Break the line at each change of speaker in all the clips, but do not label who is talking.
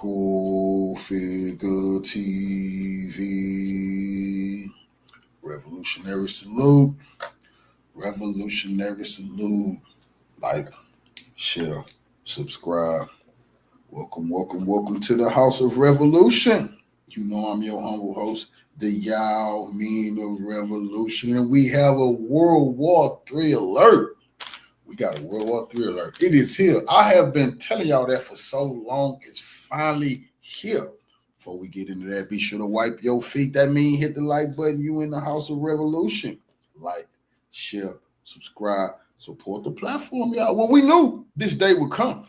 Go Figure TV. Revolutionary salute. Revolutionary salute. Like, share, subscribe. Welcome to the House of Revolution. You know I'm your humble host, the Yao Mean of Revolution, and we have a World War III alert. We got a World War III alert. It is here. I have been telling y'all that for so long. It's finally here. Before we get into that, be sure to wipe your feet. That means hit the like button. You in the House of Revolution. Like, share, subscribe, support the platform, y'all. Well, we knew this day would come.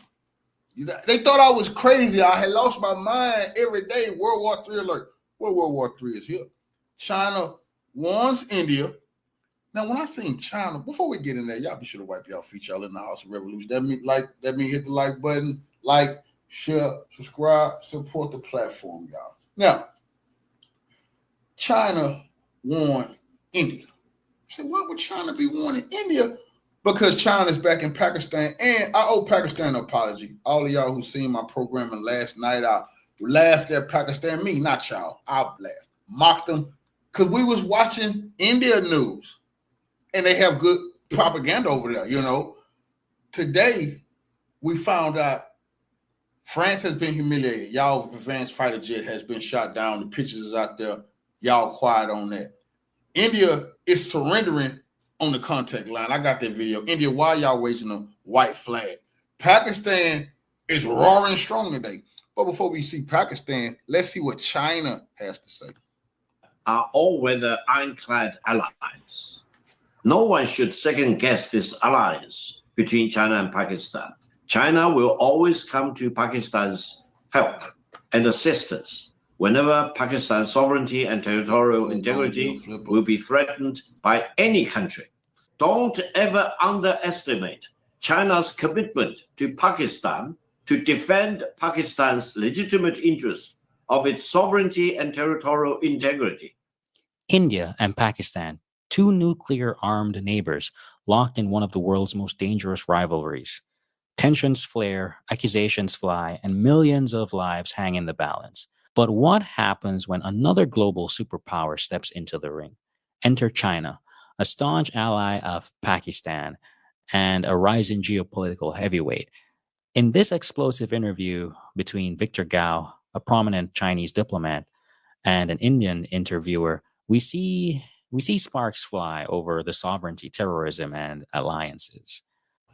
They thought I was crazy. I had lost my mind every day. World War III alert. Well, World War III is here. China warns India. Now, when I seen China, before we get in there, y'all be sure to wipe y'all feet. Y'all in the House of Revolution. That mean hit the like button, like, share, subscribe, support the platform, y'all. Now, China warned India. So why would China be warning India? Because China's back in Pakistan, and I owe Pakistan an apology. All of y'all who seen my programming last night, I laughed at Pakistan. Me, not y'all. I laughed, mocked them, because we was watching India news, and they have good propaganda over there, you know. Today, we found out France has been humiliated. Y'all advanced fighter jet has been shot down. The pictures is out there. Y'all quiet on that. India is surrendering on the contact line. I got that video. India, why y'all waging a white flag? Pakistan is roaring strong today. But before we see Pakistan, let's see what China has to say.
Are all-weather ironclad allies. No one should second-guess this alliance between China and Pakistan. China will always come to Pakistan's help and assistance whenever Pakistan's sovereignty and territorial integrity will be threatened by any country. Don't ever underestimate China's commitment to Pakistan to defend Pakistan's legitimate interest of its sovereignty and territorial integrity.
India and Pakistan, two nuclear-armed neighbors locked in one of the world's most dangerous rivalries. Tensions flare, accusations fly, and millions of lives hang in the balance. But what happens when another global superpower steps into the ring? Enter China, a staunch ally of Pakistan and a rising geopolitical heavyweight. In this explosive interview between Victor Gao, a prominent Chinese diplomat, and an Indian interviewer, we see sparks fly over the sovereignty, terrorism, and alliances.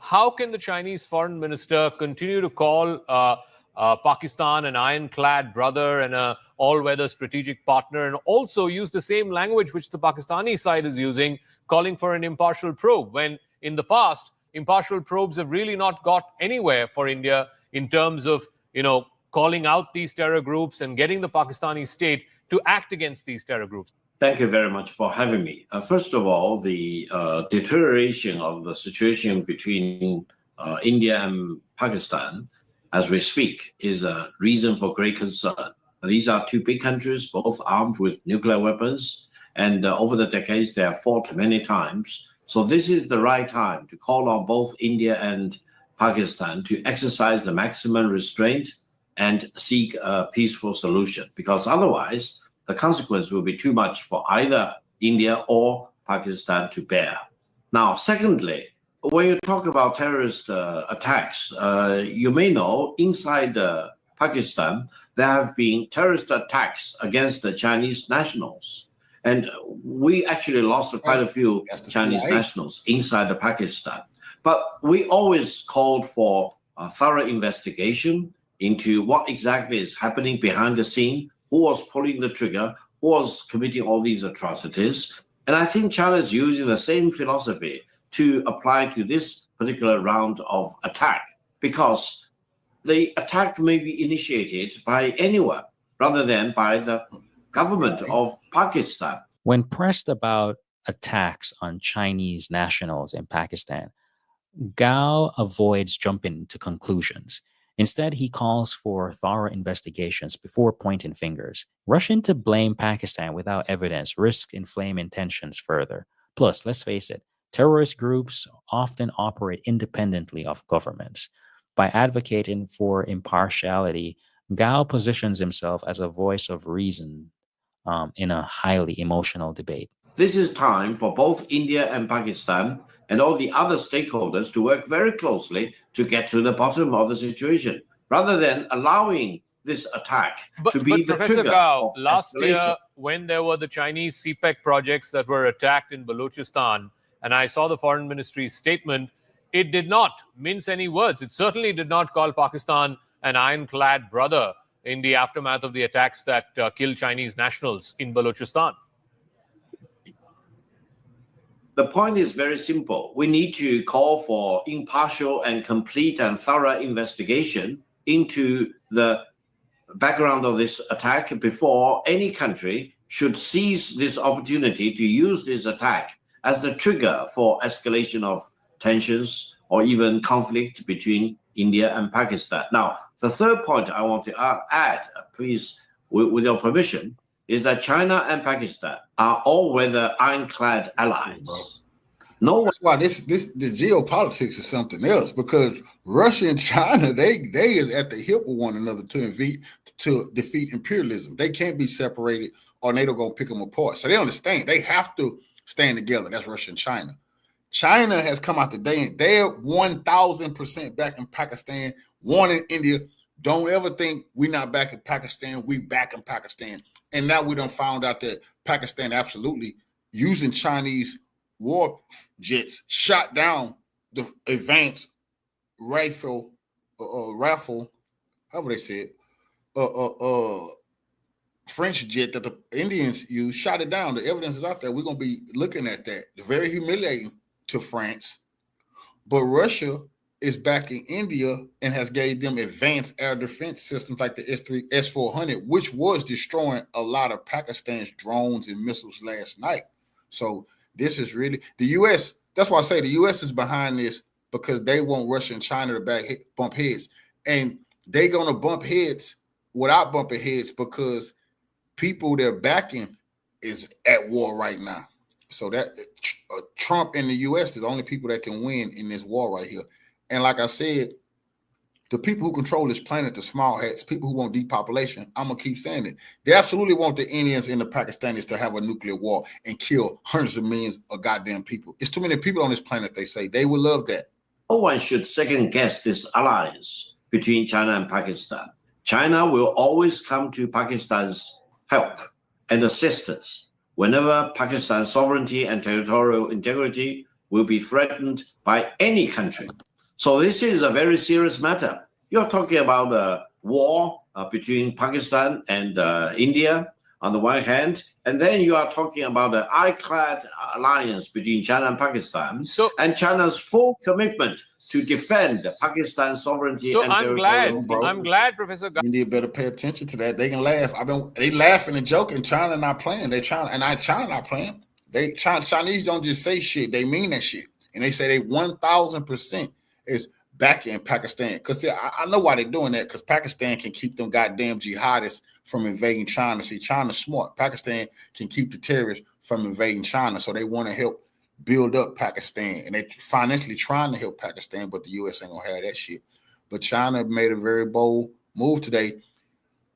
How can the Chinese foreign minister continue to call Pakistan an ironclad brother and an all-weather strategic partner, and also use the same language which the Pakistani side is using, calling for an impartial probe, when in the past, impartial probes have really not got anywhere for India in terms of, calling out these terror groups and getting the Pakistani state to act against these terror groups?
Thank you very much for having me. First of all, the deterioration of the situation between India and Pakistan as we speak is a reason for great concern. These are two big countries, both armed with nuclear weapons, and over the decades they have fought many times. So this is the right time to call on both India and Pakistan to exercise the maximum restraint and seek a peaceful solution, because otherwise the consequence will be too much for either India or Pakistan to bear. Now, secondly, when you talk about terrorist attacks, you may know inside Pakistan, there have been terrorist attacks against the Chinese nationals. And we actually lost quite a few Chinese nationals inside Pakistan. But we always called for a thorough investigation into what exactly is happening behind the scene, who was pulling the trigger, who was committing all these atrocities. And I think China is using the same philosophy to apply to this particular round of attack, because the attack may be initiated by anyone rather than by the government of Pakistan.
When pressed about attacks on Chinese nationals in Pakistan, Gao avoids jumping to conclusions. Instead, he calls for thorough investigations before pointing fingers. Rushing to blame Pakistan without evidence risks inflaming tensions further. Plus, let's face it, terrorist groups often operate independently of governments. By advocating for impartiality, Gao positions himself as a voice of reason in a highly emotional debate.
This is time for both India and Pakistan and all the other stakeholders to work very closely to get to the bottom of the situation, rather than allowing this attack to be
But
the
Professor
trigger
Gao,
of
last
escalation.
year when there were the Chinese CPEC projects that were attacked in Baluchistan, and I saw the foreign ministry's statement, it did not mince any words. It certainly did not call Pakistan an ironclad brother in the aftermath of the attacks that killed Chinese nationals in Baluchistan.
The point is very simple. We need to call for impartial and complete and thorough investigation into the background of this attack before any country should seize this opportunity to use this attack as the trigger for escalation of tensions or even conflict between India and Pakistan. Now, the third point I want to add, please, with your permission, is that China and Pakistan are all-weather ironclad allies. No,
That's why the geopolitics is something else, because Russia and China, they is at the hip of one another to defeat imperialism. They can't be separated, or NATO gonna pick them apart. So they understand they have to stand together. That's Russia and China. China has come out today and they're 1,000% back in Pakistan, one in India. Don't ever think we're not back in Pakistan. We back in Pakistan. And now we done found out that Pakistan absolutely using Chinese war jets shot down the advanced rifle, however they said, French jet that the Indians used, shot it down. The evidence is out there. We're going to be looking at that. It's very humiliating to France. But Russia is backing India and has gave them advanced air defense systems like the S-400, which was destroying a lot of Pakistan's drones and missiles last night. So this is really the U.S. That's why I say the U.S. is behind this, because they want Russia and China to bump heads. And they're going to bump heads without bumping heads because people they're backing is at war right now. So that Trump and the U.S. is the only people that can win in this war right here. And like I said, the people who control this planet, the small hats, people who want depopulation, I'm going to keep saying it. They absolutely want the Indians and the Pakistanis to have a nuclear war and kill hundreds of millions of goddamn people. It's too many people on this planet, they say. They would love that.
No one should second guess this alliance between China and Pakistan. China will always come to Pakistan's help and assistance whenever Pakistan's sovereignty and territorial integrity will be threatened by any country. So this is a very serious matter. You're talking about a war between Pakistan and India on the one hand, and then you are talking about the ironclad alliance between China and Pakistan, and China's full commitment to defend Pakistan's sovereignty and territorial.
I'm glad, Professor.
India better pay attention to that. They can laugh. They laughing and joking. China not playing. China not playing. Chinese don't just say shit. They mean that shit, and they say they 1,000% is back in Pakistan. Because I know why they're doing that. Because Pakistan can keep them goddamn jihadists from invading China. See, China's smart. Pakistan can keep the terrorists from invading China. So they want to help build up Pakistan. And they're financially trying to help Pakistan, but the U.S. ain't going to have that shit. But China made a very bold move today.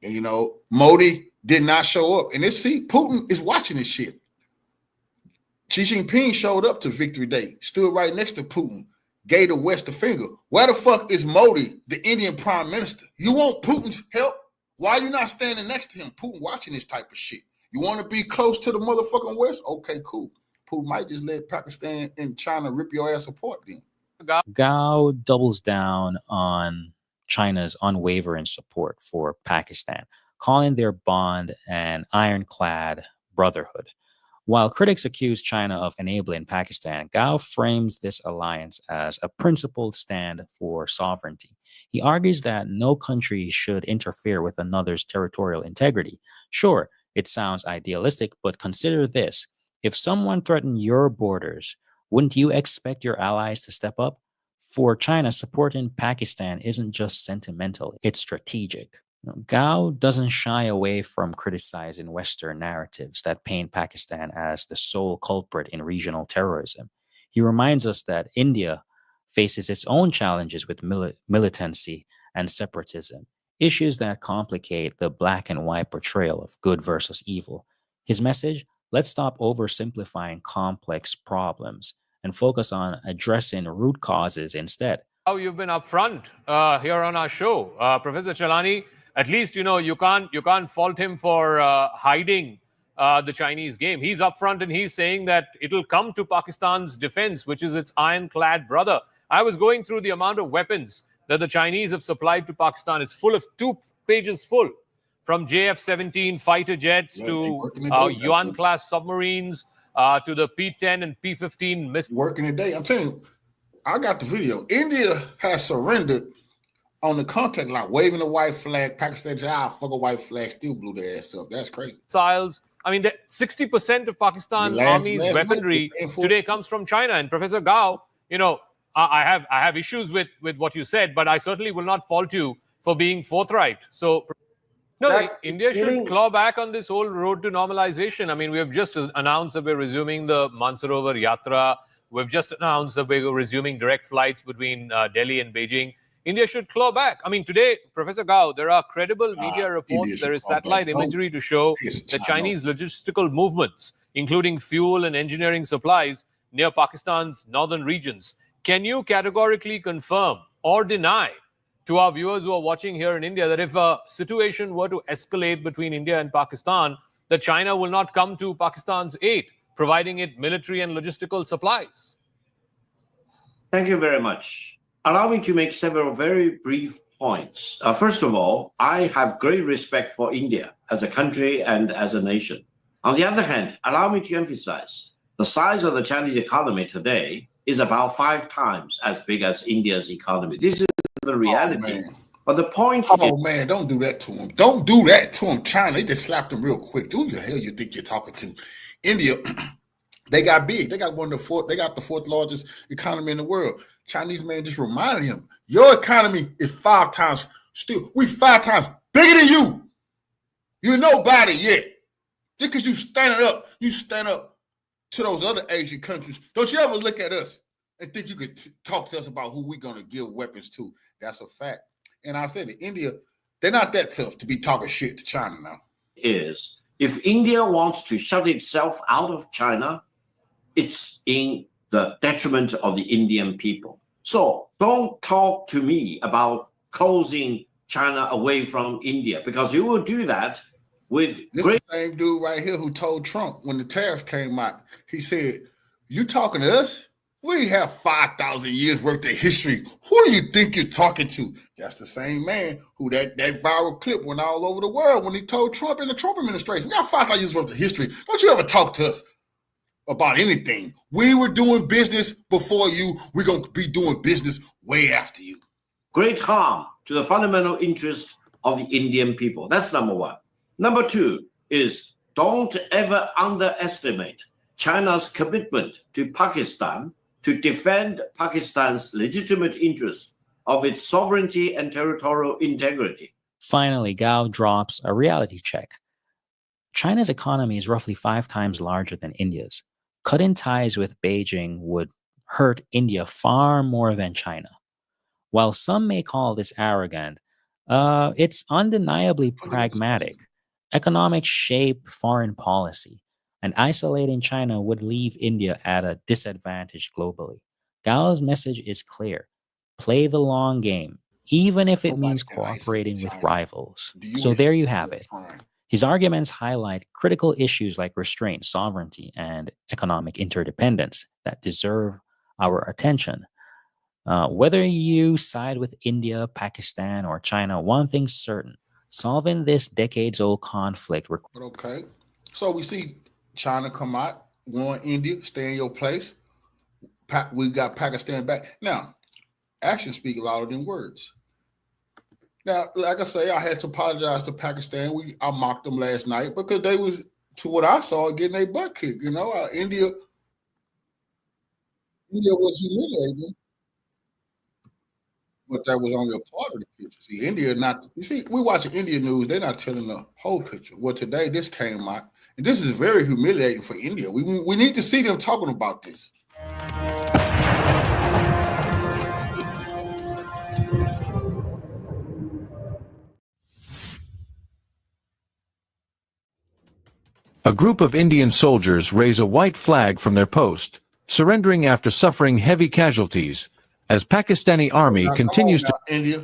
And, you know, Modi did not show up. And Putin is watching this shit. Xi Jinping showed up to Victory Day, stood right next to Putin, gave the West the finger. Where the fuck is Modi, the Indian prime minister? You want Putin's help? Why are you not standing next to him? Putin watching this type of shit. You want to be close to the motherfucking West? Okay, cool. Putin might just let Pakistan and China rip your ass apart then.
Gao doubles down on China's unwavering support for Pakistan, calling their bond an ironclad brotherhood. While critics accuse China of enabling Pakistan, Gao frames this alliance as a principled stand for sovereignty. He argues that no country should interfere with another's territorial integrity. Sure, it sounds idealistic, but consider this. If someone threatened your borders, wouldn't you expect your allies to step up? For China, supporting Pakistan isn't just sentimental, it's strategic. Gao doesn't shy away from criticizing Western narratives that paint Pakistan as the sole culprit in regional terrorism. He reminds us that India faces its own challenges with militancy and separatism. issues that complicate the black and white portrayal of good versus evil. His message: let's stop oversimplifying complex problems and focus on addressing root causes instead.
How you've been upfront here on our show, Professor Chalani. At least you can't fault him for hiding the Chinese game. He's upfront and he's saying that it'll come to Pakistan's defense, which is its ironclad brother. I was going through the amount of weapons that the Chinese have supplied to Pakistan. It's full of 2 pages full, from JF-17 fighter jets to Yuan-class submarines to the P-10 and P-15 missiles.
Working today. I'm telling you, I got the video. India has surrendered on the contact line, waving the white flag. Pakistan said, fuck a white flag, still blew their ass up. That's crazy.
I mean, 60% of Pakistan's army's weaponry today comes from China. And Professor Gao, I have issues with what you said, but I certainly will not fault you for being forthright. So, no, India should claw back on this whole road to normalization. I mean, we have just announced that we're resuming the Mansarovar Yatra. We've just announced that we're resuming direct flights between Delhi and Beijing. India should claw back. I mean, today, Professor Gao, there are credible media reports. There is satellite imagery to show the Chinese logistical movements, including fuel and engineering supplies, near Pakistan's northern regions. Can you categorically confirm or deny to our viewers who are watching here in India that if a situation were to escalate between India and Pakistan, that China will not come to Pakistan's aid, providing it military and logistical supplies?
Thank you very much. Allow me to make several very brief points. First of all, I have great respect for India as a country and as a nation. On the other hand, allow me to emphasize the size of the Chinese economy today is about 5 times as big as India's economy. This is the reality. But the point
man, don't do that to him. Don't do that to him. China, they just slapped him real quick. Who the hell you think you're talking to? India, they got big. They got the 4th largest economy in the world. Chinese man just reminded him, your economy is 5 times we 5 times bigger than you. You're nobody yet. Just because you stand up to those other Asian countries. Don't you ever look at us and think you could talk to us about who we're going to give weapons to. That's a fact. And I said that India, they're not that tough to be talking shit to China now.
Is if India wants to shut itself out of China, it's in the detriment of the Indian people. So don't talk to me about closing China away from India, because you will do that with
the same dude right here who told Trump when the tariffs came out, he said, you talking to us? We have 5,000 years worth of history. Who do you think you're talking to? That's the same man who that viral clip went all over the world when he told Trump in the Trump administration, we got 5,000 years worth of history. Don't you ever talk to us about anything. We were doing business before you. We're going to be doing business way after you.
Great harm to the fundamental interest of the Indian people. That's number one. Number two is don't ever underestimate China's commitment to Pakistan to defend Pakistan's legitimate interest of its sovereignty and territorial integrity.
Finally, Gao drops a reality check. China's economy is roughly 5 times larger than India's. Cutting ties with Beijing would hurt India far more than China. While some may call this arrogant, it's undeniably pragmatic. Economics shape foreign policy, and isolating China would leave India at a disadvantage globally. Gao's message is clear. Play the long game, even if it means cooperating with rivals. So there you have it. His arguments highlight critical issues like restraint, sovereignty, and economic interdependence that deserve our attention. Whether you side with India, Pakistan, or China, one thing's certain: solving this decades-old conflict.
Okay, so we see China come out, warn India, stay in your place. We got Pakistan back. Now, actions speak louder than words. Now, like I say, I had to apologize to Pakistan. I mocked them last night because they was, to what I saw, getting their butt kicked. India was humiliating, but that was only a part of the picture. See, India not. You see, we watching Indian news. They're not telling the whole picture. Well, today this came out, and this is very humiliating for India. We need to see them talking about this.
A group of Indian soldiers raise a white flag from their post, surrendering after suffering heavy casualties, as Pakistani army
Now,
continues
come on now, India.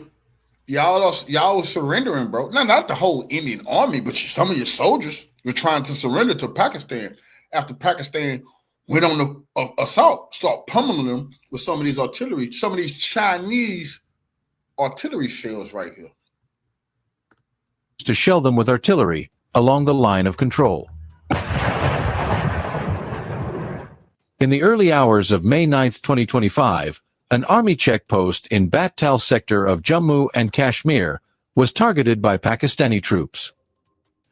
Y'all was surrendering, bro. No, not the whole Indian army, but some of your soldiers were trying to surrender to Pakistan after Pakistan went on the assault, start pummeling them with some of these artillery, some of these Chinese artillery shells right here.
to shell them with artillery along the line of control. In the early hours of May 9, 2025, an army checkpost in Bat-Tal sector of Jammu and Kashmir was targeted by Pakistani troops.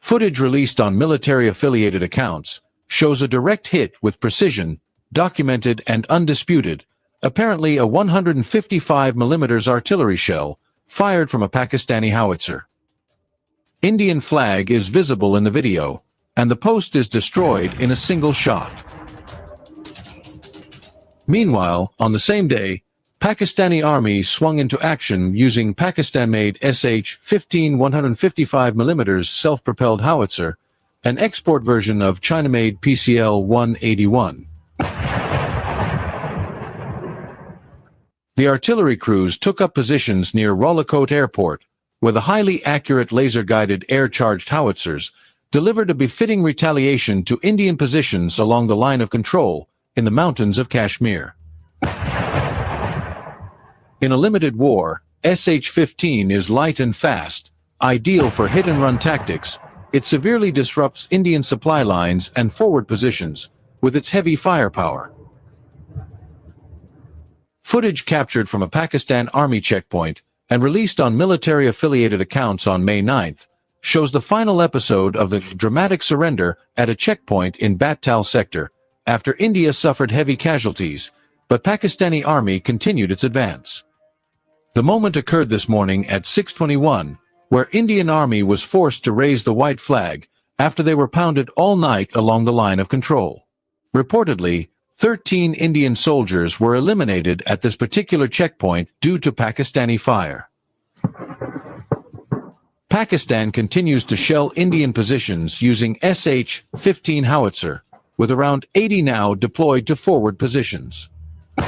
Footage released on military-affiliated accounts shows a direct hit with precision, documented and undisputed, apparently a 155mm artillery shell fired from a Pakistani howitzer. Indian flag is visible in the video, and the post is destroyed in a single shot. Meanwhile, on the same day, Pakistani army swung into action using Pakistan-made SH-15 155mm self-propelled howitzer, an export version of China-made PCL-181. The artillery crews took up positions near Rawalakot Airport, where the highly accurate laser-guided air-charged howitzers delivered a befitting retaliation to Indian positions along the line of control in the mountains of Kashmir. In a limited war, SH-15 is light and fast, ideal for hit-and-run tactics. It severely disrupts Indian supply lines and forward positions with its heavy firepower. Footage captured from a Pakistan Army checkpoint and released on military-affiliated accounts on May 9th shows the final episode of the dramatic surrender at a checkpoint in Bat-Tal sector after India suffered heavy casualties, but Pakistani army continued its advance. The moment occurred this morning at 6:21, where Indian army was forced to raise the white flag after they were pounded all night along the line of control. Reportedly, 13 Indian soldiers were eliminated at this particular checkpoint due to Pakistani fire. Pakistan continues to shell Indian positions using SH-15 howitzer, with around 80 now deployed to forward positions.
I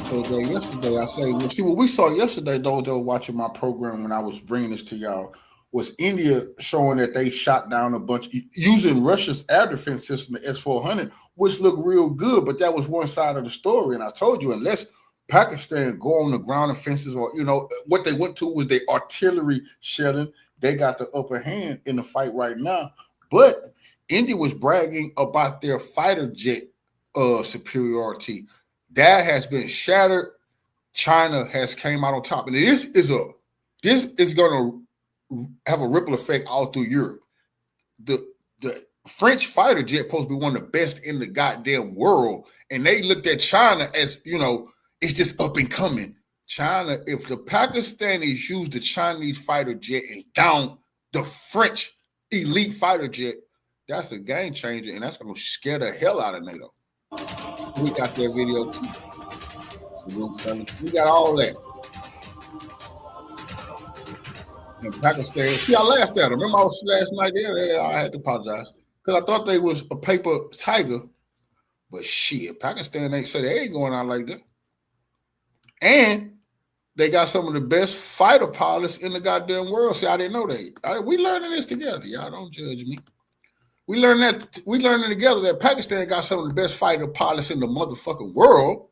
said that yesterday. I say, well, see, what we saw yesterday, those that were watching my program when I was bringing this to y'all, was India showing that they shot down a bunch using Russia's air defense system, the S-400, which looked real good, but that was one side of the story. And I told you, unless Pakistan go on the ground offenses, or, you know, what they went to was the artillery shelling, they got the upper hand in the fight right now. But India was bragging about their fighter jet superiority. That has been shattered. China has came out on top. And this is going to have a ripple effect all through Europe. The French fighter jet supposed to be one of the best in the goddamn world. And they looked at China as, you know, it's just up and coming. China, if the Pakistanis use the Chinese fighter jet and down the French elite fighter jet, that's a game changer, and that's going to scare the hell out of NATO. We got that video too. We got all that. And Pakistan, see, I laughed at them. Remember I was last night there? I had to apologize because I thought they was a paper tiger, but shit, Pakistan ain't say they ain't going out like that. And they got some of the best fighter pilots in the goddamn world. See, I didn't know that. We learning this together. Y'all don't judge me. We learning together that Pakistan got some of the best fighter pilots in the motherfucking world.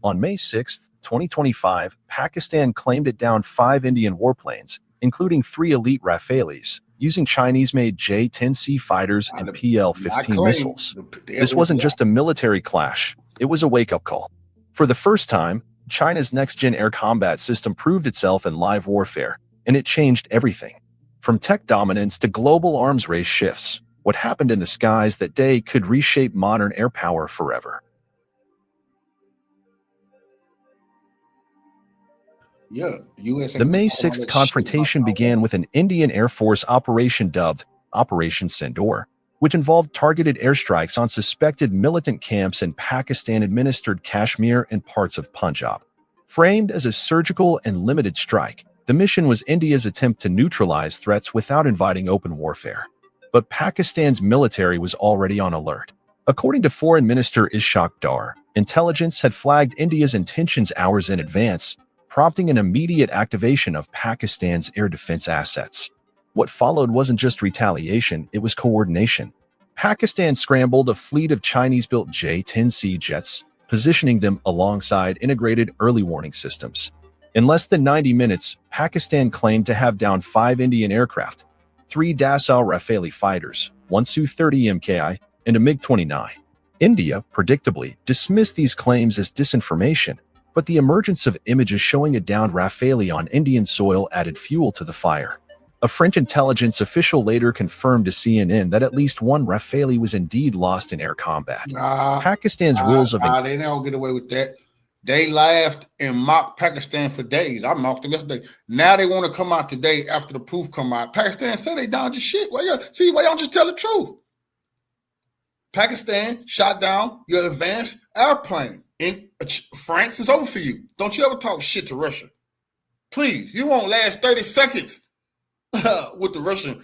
On May 6, 2025, Pakistan claimed it downed 5 Indian warplanes, including 3 elite Rafales, using Chinese-made J-10C fighters and PL-15 missiles. This wasn't just a military clash. It was a wake-up call. For the first time, China's next-gen air combat system proved itself in live warfare, and it changed everything. From tech dominance to global arms race shifts, what happened in the skies that day could reshape modern air power forever.
Yeah, USA.
The May 6th confrontation began with an Indian Air Force operation dubbed Operation Sindoor, which involved targeted airstrikes on suspected militant camps in Pakistan-administered Kashmir and parts of Punjab. Framed as a surgical and limited strike, The mission was India's attempt to neutralize threats without inviting open warfare. But Pakistan's military was already on alert. According to Foreign Minister Ishaq Dar, intelligence had flagged India's intentions hours in advance, prompting an immediate activation of Pakistan's air defense assets. What followed wasn't just retaliation, it was coordination. Pakistan scrambled a fleet of Chinese-built J-10C jets, positioning them alongside integrated early warning systems. In less than 90 minutes, Pakistan claimed to have downed 5 Indian aircraft, 3 Dassault Rafale fighters, 1 Su-30 MKI, and a MiG-29. India, predictably, dismissed these claims as disinformation, but the emergence of images showing a downed Rafale on Indian soil added fuel to the fire. A French intelligence official later confirmed to CNN that at least 1 Rafale was indeed lost in air combat. Pakistan's rules of
they don't get away with that. They laughed and mocked Pakistan for days. I mocked them yesterday. Now they want to come out today after the proof come out. Pakistan said they down to shit. Why don't you tell the truth? Pakistan shot down your advanced airplane. In France is over for you. Don't you ever talk shit to Russia. Please, you won't last 30 seconds with the Russian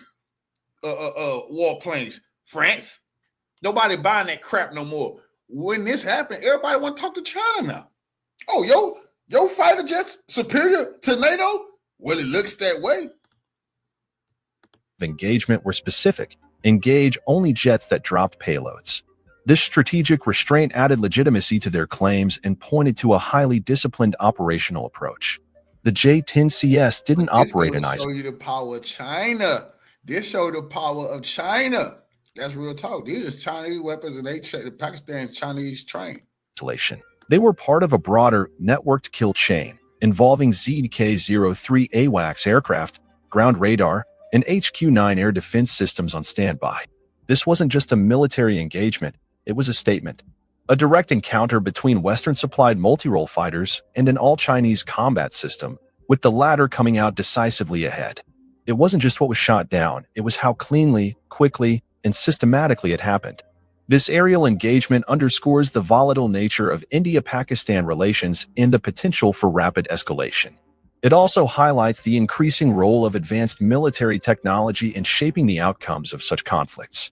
warplanes. France, nobody buying that crap no more. When this happened, everybody want to talk to China now. Oh, your fighter jets superior to NATO? Well, it looks that way.
Engagement were specific. Engage only jets that dropped payloads. This strategic restraint added legitimacy to their claims and pointed to a highly disciplined operational approach. The J-10CS didn't operate in isolation.
This show you the power of China. This showed the power of China. That's real talk. These are Chinese weapons, and Pakistan's Chinese trained.
They were part of a broader networked kill chain involving ZK-03 AWACS aircraft, ground radar, and HQ-9 air defense systems on standby. This wasn't just a military engagement, it was a statement. A direct encounter between Western-supplied multi-role fighters and an all-Chinese combat system, with the latter coming out decisively ahead. It wasn't just what was shot down, it was how cleanly, quickly, and systematically it happened. This aerial engagement underscores the volatile nature of India-Pakistan relations and the potential for rapid escalation. It also highlights the increasing role of advanced military technology in shaping the outcomes of such conflicts.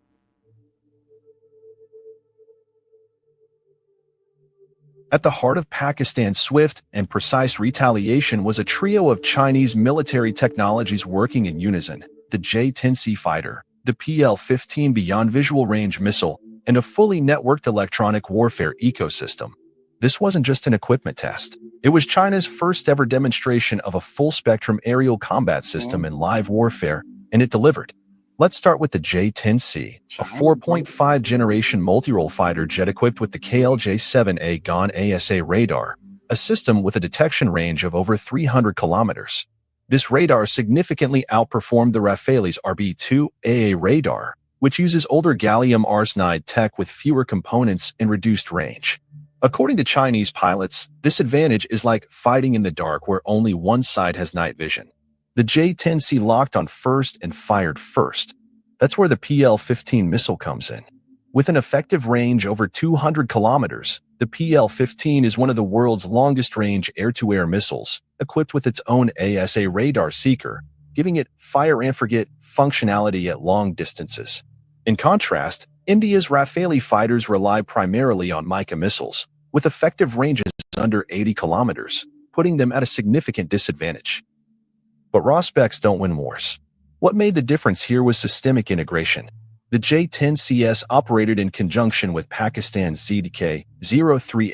At the heart of Pakistan's swift and precise retaliation was a trio of Chinese military technologies working in unison: the J-10C fighter, the PL-15 beyond visual range missile, and a fully networked electronic warfare ecosystem. This wasn't just an equipment test. It was China's first ever demonstration of a full-spectrum aerial combat system in live warfare, and it delivered. Let's start with the J-10C, a 4.5 generation multi-role fighter jet equipped with the KLJ-7A GON ASA radar, a system with a detection range of over 300 kilometers. This radar significantly outperformed the Rafale's RB-2 AA radar, which uses older gallium arsenide tech with fewer components and reduced range. According to Chinese pilots, this advantage is like fighting in the dark where only one side has night vision. The J-10C locked on first and fired first. That's where the PL-15 missile comes in. With an effective range over 200 kilometers, the PL-15 is one of the world's longest-range air-to-air missiles, equipped with its own ASA radar seeker, giving it fire-and-forget functionality at long distances. In contrast, India's Rafale fighters rely primarily on Mica missiles, with effective ranges under 80 kilometers, putting them at a significant disadvantage. But raw specs don't win wars. What made the difference here was systemic integration. The J-10CS operated in conjunction with Pakistan's ZK-03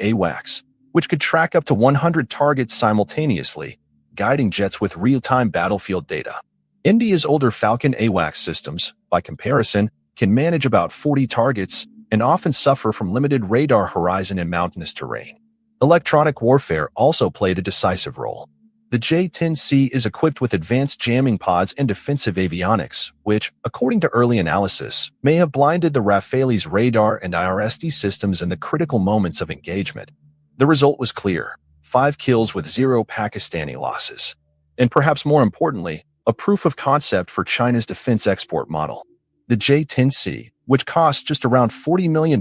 AWACS, which could track up to 100 targets simultaneously, guiding jets with real-time battlefield data. India's older Falcon AWACS systems, by comparison, can manage about 40 targets and often suffer from limited radar horizon in mountainous terrain. Electronic warfare also played a decisive role. The J-10C is equipped with advanced jamming pods and defensive avionics, which, according to early analysis, may have blinded the Rafale's radar and IRSD systems in the critical moments of engagement. The result was clear: 5 kills with 0 Pakistani losses. And perhaps more importantly, a proof of concept for China's defense export model. The J-10C, which cost just around $40 million,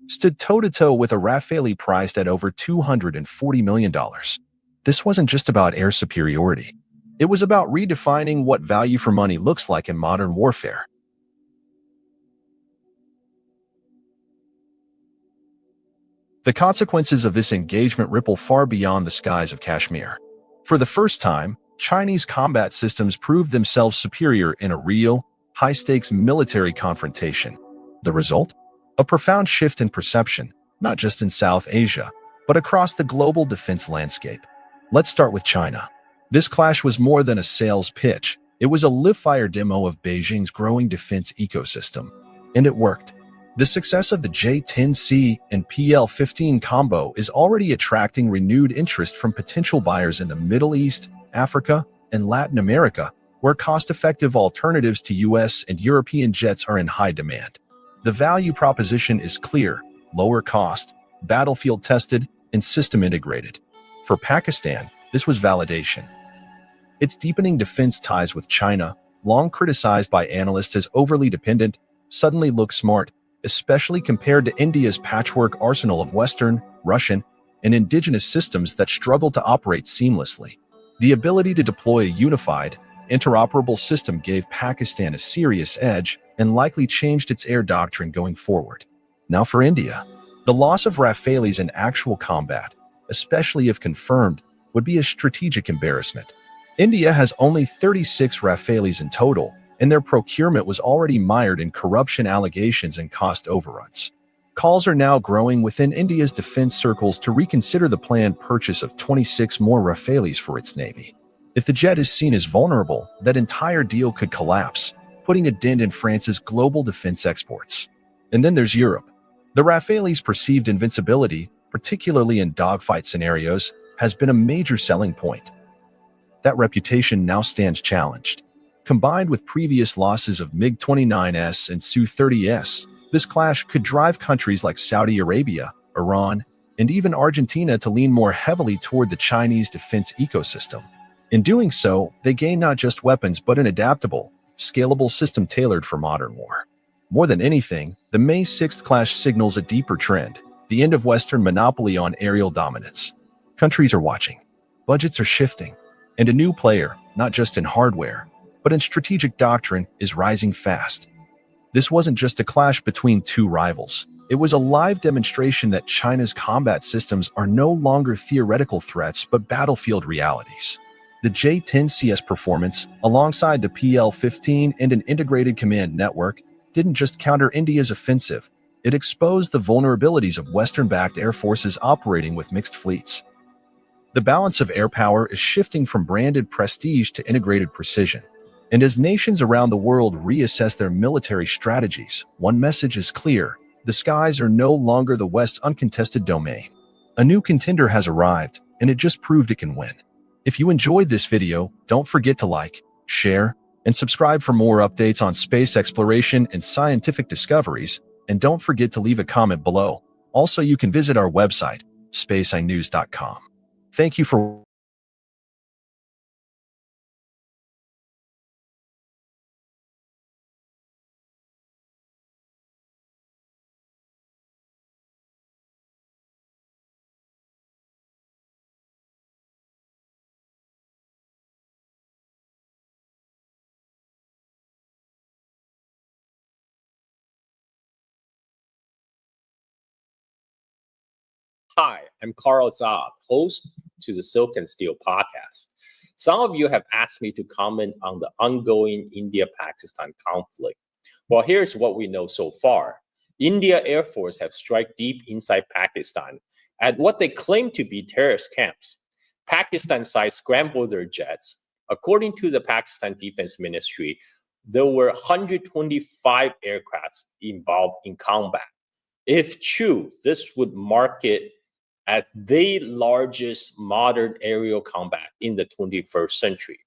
stood toe-to-toe with a Rafale priced at over $240 million. This wasn't just about air superiority. It was about redefining what value for money looks like in modern warfare. The consequences of this engagement ripple far beyond the skies of Kashmir. For the first time, Chinese combat systems proved themselves superior in a real, high-stakes military confrontation. The result? A profound shift in perception, not just in South Asia, but across the global defense landscape. Let's start with China. This clash was more than a sales pitch. It was a live-fire demo of Beijing's growing defense ecosystem. And it worked. The success of the J-10C and PL-15 combo is already attracting renewed interest from potential buyers in the Middle East, Africa, and Latin America, where cost-effective alternatives to US and European jets are in high demand. The value proposition is clear: lower cost, battlefield-tested, and system-integrated. For Pakistan, this was validation. Its deepening defense ties with China, long criticized by analysts as overly dependent, suddenly look smart, especially compared to India's patchwork arsenal of Western, Russian, and indigenous systems that struggle to operate seamlessly. The ability to deploy a unified, interoperable system gave Pakistan a serious edge and likely changed its air doctrine going forward. Now for India. The loss of Rafales in actual combat, especially if confirmed, would be a strategic embarrassment. India has only 36 Rafales in total, and their procurement was already mired in corruption allegations and cost overruns. Calls are now growing within India's defense circles to reconsider the planned purchase of 26 more Rafales for its navy. If the jet is seen as vulnerable, that entire deal could collapse, putting a dent in France's global defense exports. And then there's Europe. The Rafales' perceived invincibility, particularly in dogfight scenarios, has been a major selling point. That reputation now stands challenged. Combined with previous losses of MiG-29S and Su-30S, this clash could drive countries like Saudi Arabia, Iran, and even Argentina to lean more heavily toward the Chinese defense ecosystem. In doing so, they gain not just weapons but an adaptable, scalable system tailored for modern war. More than anything, the May 6th clash signals a deeper trend: the end of Western monopoly on aerial dominance. Countries are watching, budgets are shifting, and a new player, not just in hardware, but in strategic doctrine, is rising fast. This wasn't just a clash between two rivals. It was a live demonstration that China's combat systems are no longer theoretical threats but battlefield realities. The J-10CS performance, alongside the PL-15 and an integrated command network, didn't just counter India's offensive. It exposed the vulnerabilities of Western-backed air forces operating with mixed fleets. The balance of air power is shifting from branded prestige to integrated precision. And as nations around the world reassess their military strategies, one message is clear: the skies are no longer the West's uncontested domain. A new contender has arrived, and it just proved it can win. If you enjoyed this video, don't forget to like, share, and subscribe for more updates on space exploration and scientific discoveries, and don't forget to leave a comment below. Also, you can visit our website, spaceinews.com. Thank you for
Hi, I'm Carl Zab, host to the Silk and Steel podcast. Some of you have asked me to comment on the ongoing India-Pakistan conflict. Well, here's what we know so far. India Air Force have struck deep inside Pakistan at what they claim to be terrorist camps. Pakistan side scrambled their jets. According to the Pakistan Defense Ministry, there were 125 aircrafts involved in combat. If true, this would mark it as the largest modern aerial combat in the 21st century.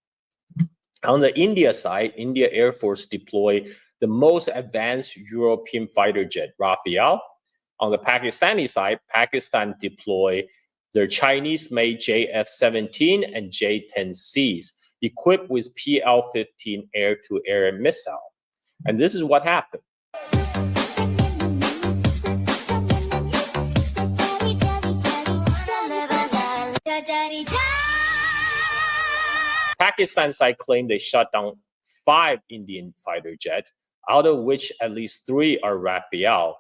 On the India side, India Air Force deployed the most advanced European fighter jet, Rafale. On the Pakistani side, Pakistan deployed their Chinese-made JF-17 and J-10Cs, equipped with PL-15 air-to-air missile. And this is what happened. Pakistan side claimed they shot down 5 Indian fighter jets, out of which at least 3 are Rafale.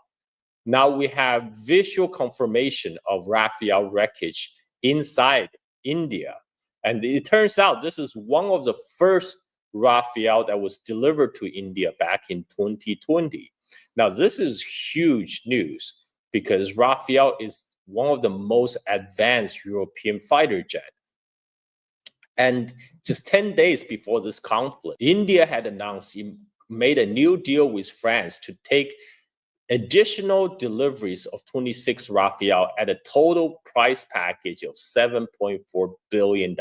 Now we have visual confirmation of Rafale wreckage inside India. And it turns out this is one of the first Rafale that was delivered to India back in 2020. Now, this is huge news because Rafale is one of the most advanced European fighter jet. And just 10 days before this conflict, India had announced it made a new deal with France to take additional deliveries of 26 Rafale at a total price package of $7.4 billion.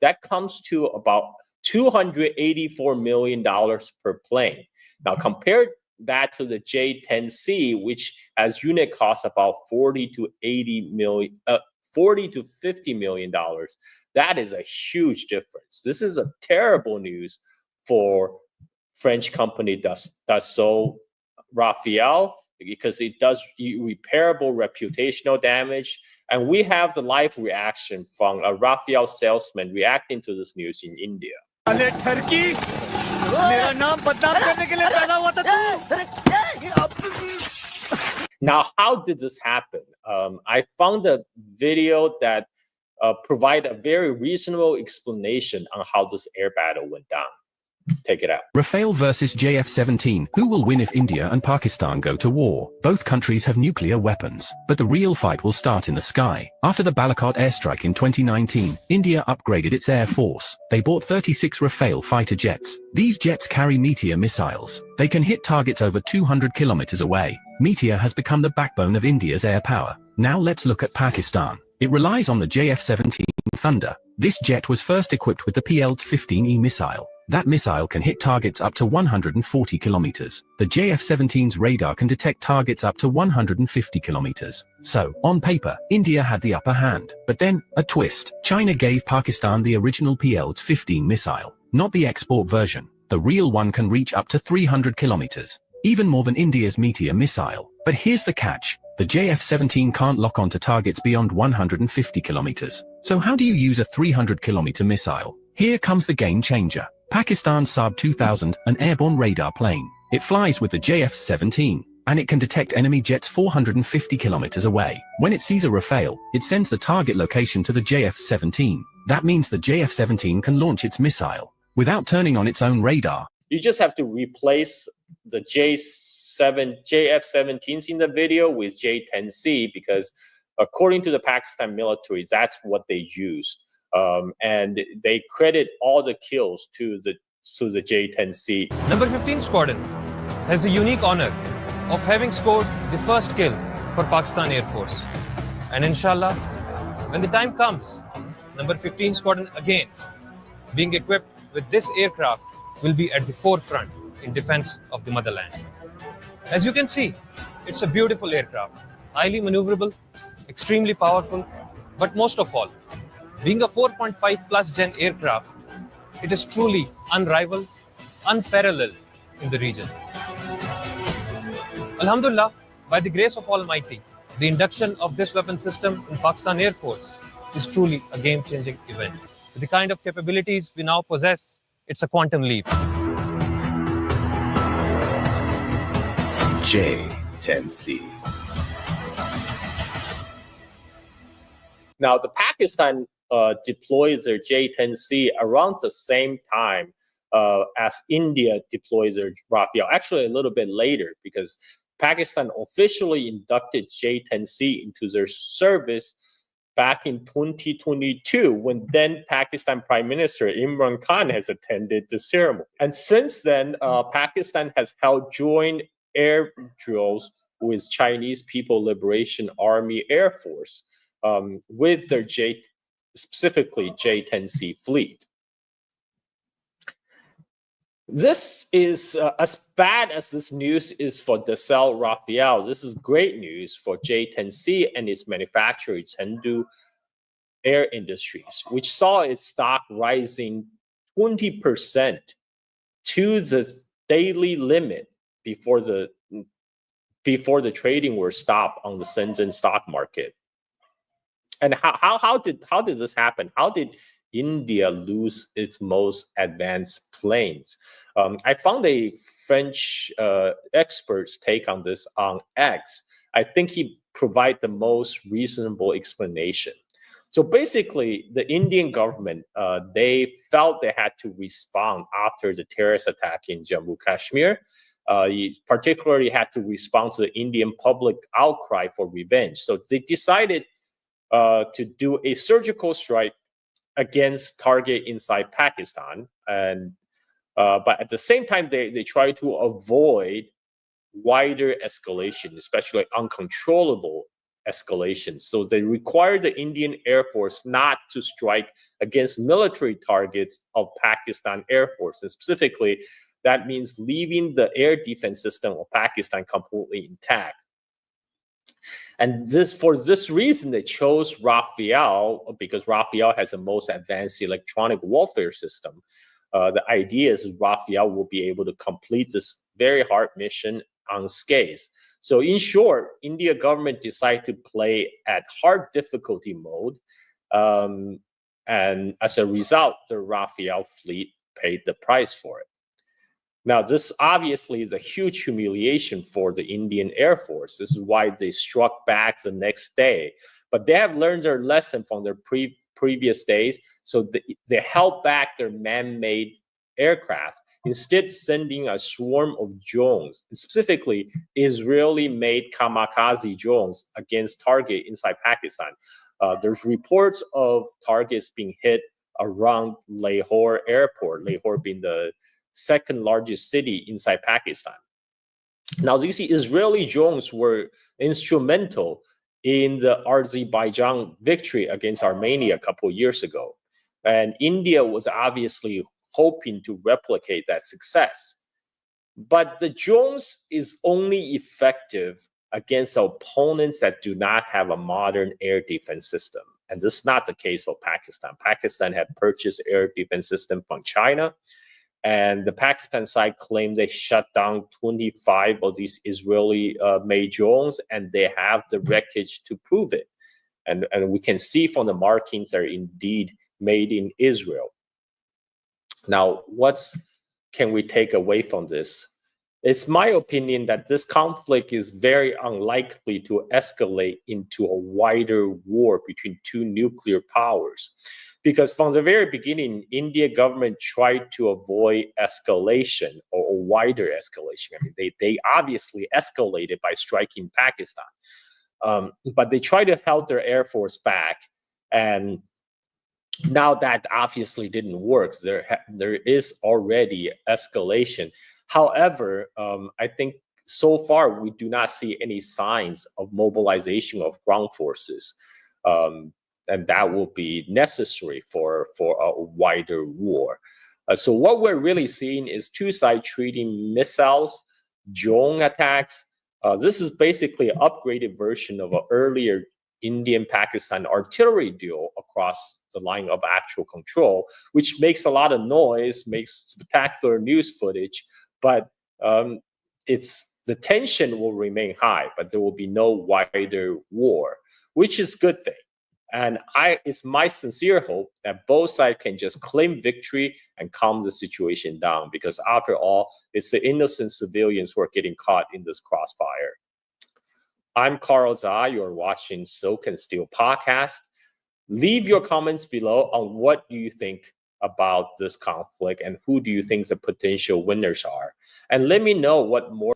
That comes to about $284 million per plane. Now, compare that to the J-10C, which has unit costs about $40 to $50 million. That is a huge difference. This is a terrible news for French company Dassault Rafale, because it does irreparable reputational damage. And we have the live reaction from a Rafale salesman reacting to this news in India. Now, how did this happen? I found a video that provide a very reasonable explanation on how this air battle went down. Take it out.
Rafale versus JF-17. Who will win if India and Pakistan go to war? Both countries have nuclear weapons, but the real fight will start in the sky. After the Baluchistan airstrike in 2019, India upgraded its air force. They bought 36 Rafale fighter jets. These jets carry Meteor missiles. They can hit targets over 200 kilometers away. Meteor has become the backbone of India's air power. Now let's look at Pakistan. It relies on the JF-17 Thunder. This jet was first equipped with the PL-15E missile. That missile can hit targets up to 140 kilometers. The JF-17's radar can detect targets up to 150 kilometers. So, on paper, India had the upper hand. But then, a twist. China gave Pakistan the original PL-15 missile, not the export version. The real one can reach up to 300 kilometers, even more than India's Meteor missile. But here's the catch. The JF-17 can't lock onto targets beyond 150 kilometers. So how do you use a 300-kilometer missile? Here comes the game changer. Pakistan's Saab 2000, an airborne radar plane. It flies with the JF-17, and it can detect enemy jets 450 kilometers away. When it sees a Rafale, it sends the target location to the JF-17. That means the JF-17 can launch its missile without turning on its own radar.
You just have to replace the JF-17s in the video with J-10C, because according to the Pakistan military, that's what they used. And they credit all the kills to the J-10C.
Number 15 Squadron has the unique honor of having scored the first kill for Pakistan Air Force. And inshallah, when the time comes, number 15 Squadron again, being equipped with this aircraft, will be at the forefront in defense of the motherland. As you can see, it's a beautiful aircraft, highly maneuverable, extremely powerful, but most of all, being a 4.5 plus gen aircraft, it is truly unrivaled, unparalleled in the region. Alhamdulillah, by the grace of Almighty, the induction of this weapon system in Pakistan Air Force is truly a game-changing event. With the kind of capabilities we now possess, it's a quantum leap.
J-10C.
Now, the Pakistan deploys their J-10C around the same time as India deploys their Rafale. Actually, a little bit later, because Pakistan officially inducted J-10C into their service back in 2022, when then Pakistan Prime Minister Imran Khan has attended the ceremony. And since then, Pakistan has held joint air drills with Chinese People Liberation Army Air Force with their specifically J-10C fleet. This is, as bad as this news is for Dassault Rafale, this is great news for J-10C and its manufacturer, Chengdu Air Industries, which saw its stock rising 20% to the daily limit before the trading were stopped on the Shenzhen stock market. And how did this happen? How did India lose its most advanced planes. I found a French expert's take on this on X. I think he provided the most reasonable explanation. So basically, the Indian government, they felt they had to respond after the terrorist attack in Jammu, Kashmir. Particularly had to respond to the Indian public outcry for revenge. So they decided to do a surgical strike against target inside Pakistan, and but at the same time they try to avoid wider escalation, especially uncontrollable escalation. So they require the Indian Air Force not to strike against military targets of Pakistan Air Force, and specifically that means leaving the air defense system of Pakistan completely intact. And for this reason, they chose Rafale because Rafale has the most advanced electronic warfare system. The idea is Rafale will be able to complete this very hard mission unscathed. So in short, India government decided to play at hard difficulty mode. And as a result, the Rafale fleet paid the price for it. Now, this obviously is a huge humiliation for the Indian Air Force. This is why they struck back the next day. But they have learned their lesson from their previous days, so they held back their man-made aircraft, instead sending a swarm of drones, specifically Israeli-made kamikaze drones against target inside Pakistan. There's reports of targets being hit around Lahore airport, Lahore being the second largest city inside Pakistan. Now, you see, Israeli drones were instrumental in the Azerbaijan victory against Armenia a couple of years ago. And India was obviously hoping to replicate that success. But the drones is only effective against opponents that do not have a modern air defense system. And this is not the case for Pakistan. Pakistan had purchased air defense system from China. And the Pakistan side claimed they shut down 25 of these Israeli-made drones, and they have the wreckage to prove it. And we can see from the markings they're indeed made in Israel. Now, what can we take away from this? It's my opinion that this conflict is very unlikely to escalate into a wider war between two nuclear powers. Because from the very beginning, India government tried to avoid escalation or wider escalation. I mean, they obviously escalated by striking Pakistan. But they tried to hold their air force back. And now that obviously didn't work. There is already escalation. However, I think so far we do not see any signs of mobilization of ground forces. And that will be necessary for a wider war. So what we're really seeing is two sides treating missiles, drone attacks. This is basically an upgraded version of an earlier Indian-Pakistan artillery duel across the line of actual control, which makes a lot of noise, makes spectacular news footage, but the tension will remain high, but there will be no wider war, which is a good thing. And it's my sincere hope that both sides can just claim victory and calm the situation down, because after all, it's the innocent civilians who are getting caught in this crossfire. I'm Carl Zha. You're watching Silk and Steel podcast. Leave your comments below on what you think about this conflict and who do you think the potential winners are. And let me know what more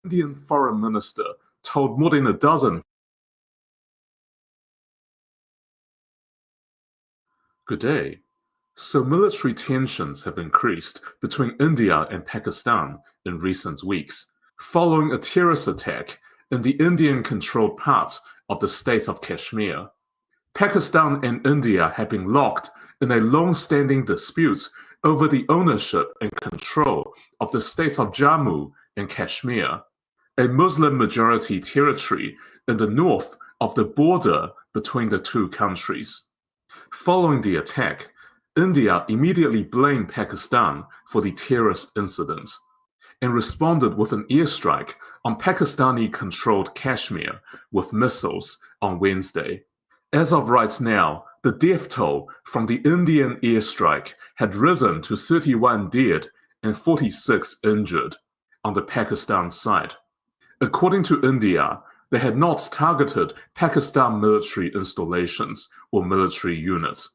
Indian foreign minister told more than a dozen. Good day. So military tensions have increased between India and Pakistan in recent weeks, following a terrorist attack in the Indian-controlled parts of the state of Kashmir. Pakistan and India have been locked in a long-standing dispute over the ownership and control of the states of Jammu and Kashmir, a Muslim-majority territory in the north of the border between the two countries. Following the attack, India immediately blamed Pakistan for the terrorist incident and responded with an airstrike on Pakistani-controlled Kashmir with missiles on Wednesday. As of right now, the death toll from the Indian airstrike had risen to 31 dead and 46 injured on the Pakistan side. According to India, they had not targeted Pakistan military installations or military units.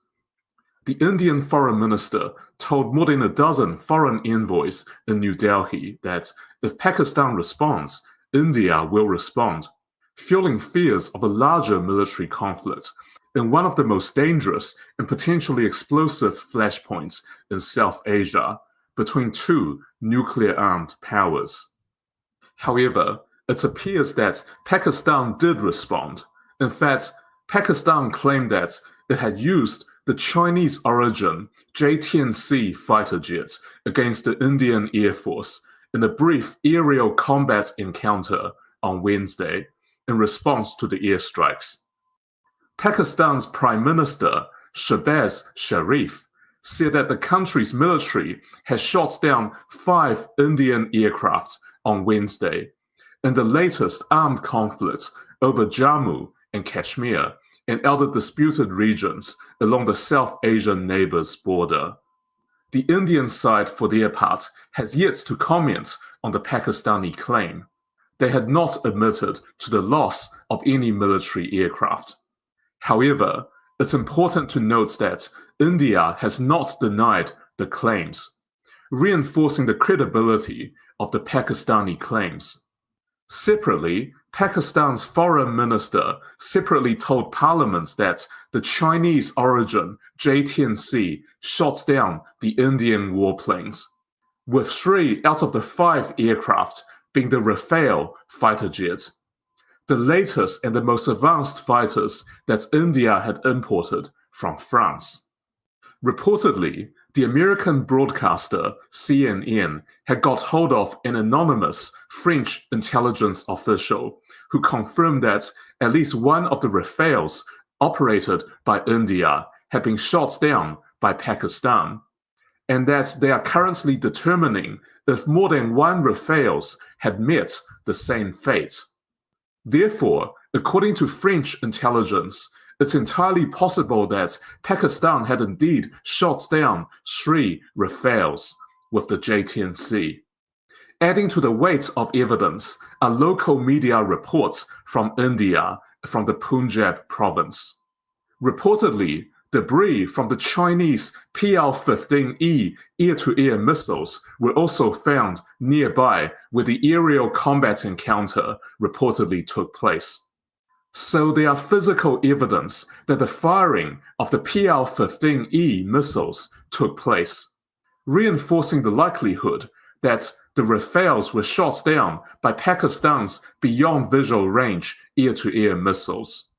The Indian foreign minister told more than a dozen foreign envoys in New Delhi that if Pakistan responds, India will respond, fueling fears of a larger military conflict in one of the most dangerous and potentially explosive flashpoints in South Asia between two nuclear-armed powers. However, it appears that Pakistan did respond. In fact, Pakistan claimed that it had used the Chinese-origin J-10C fighter jets against the Indian Air Force in a brief aerial combat encounter on Wednesday in response to the airstrikes. Pakistan's Prime Minister Shehbaz Sharif said that the country's military has shot down 5 Indian aircraft on Wednesday in the latest armed conflict over Jammu and Kashmir and other disputed regions along the South Asian neighbor's border. The Indian side, for their part, has yet to comment on the Pakistani claim. They had not admitted to the loss of any military aircraft. However, it's important to note that India has not denied the claims, reinforcing the credibility of the Pakistani claims. Separately, Pakistan's foreign minister separately told parliament that the Chinese-origin J-10C shot down the Indian warplanes, with 3 out of the 5 aircraft being the Rafale fighter jet, the latest and the most advanced fighters that India had imported from France. Reportedly, the American broadcaster CNN had got hold of an anonymous French intelligence official who confirmed that at least one of the Rafales operated by India had been shot down by Pakistan, and that they are currently determining if more than one Rafales had met the same fate. Therefore, according to French intelligence, it's entirely possible that Pakistan had indeed shot down 3 Rafales with the J-10C. Adding to the weight of evidence are local media reports from India from the Punjab province. Reportedly, debris from the Chinese PL-15E air-to-air missiles were also found nearby where the aerial combat encounter reportedly took place. So there are physical evidence that the firing of the PL-15E missiles took place, reinforcing the likelihood that the Rafales were shot down by Pakistan's beyond visual range air-to-air missiles.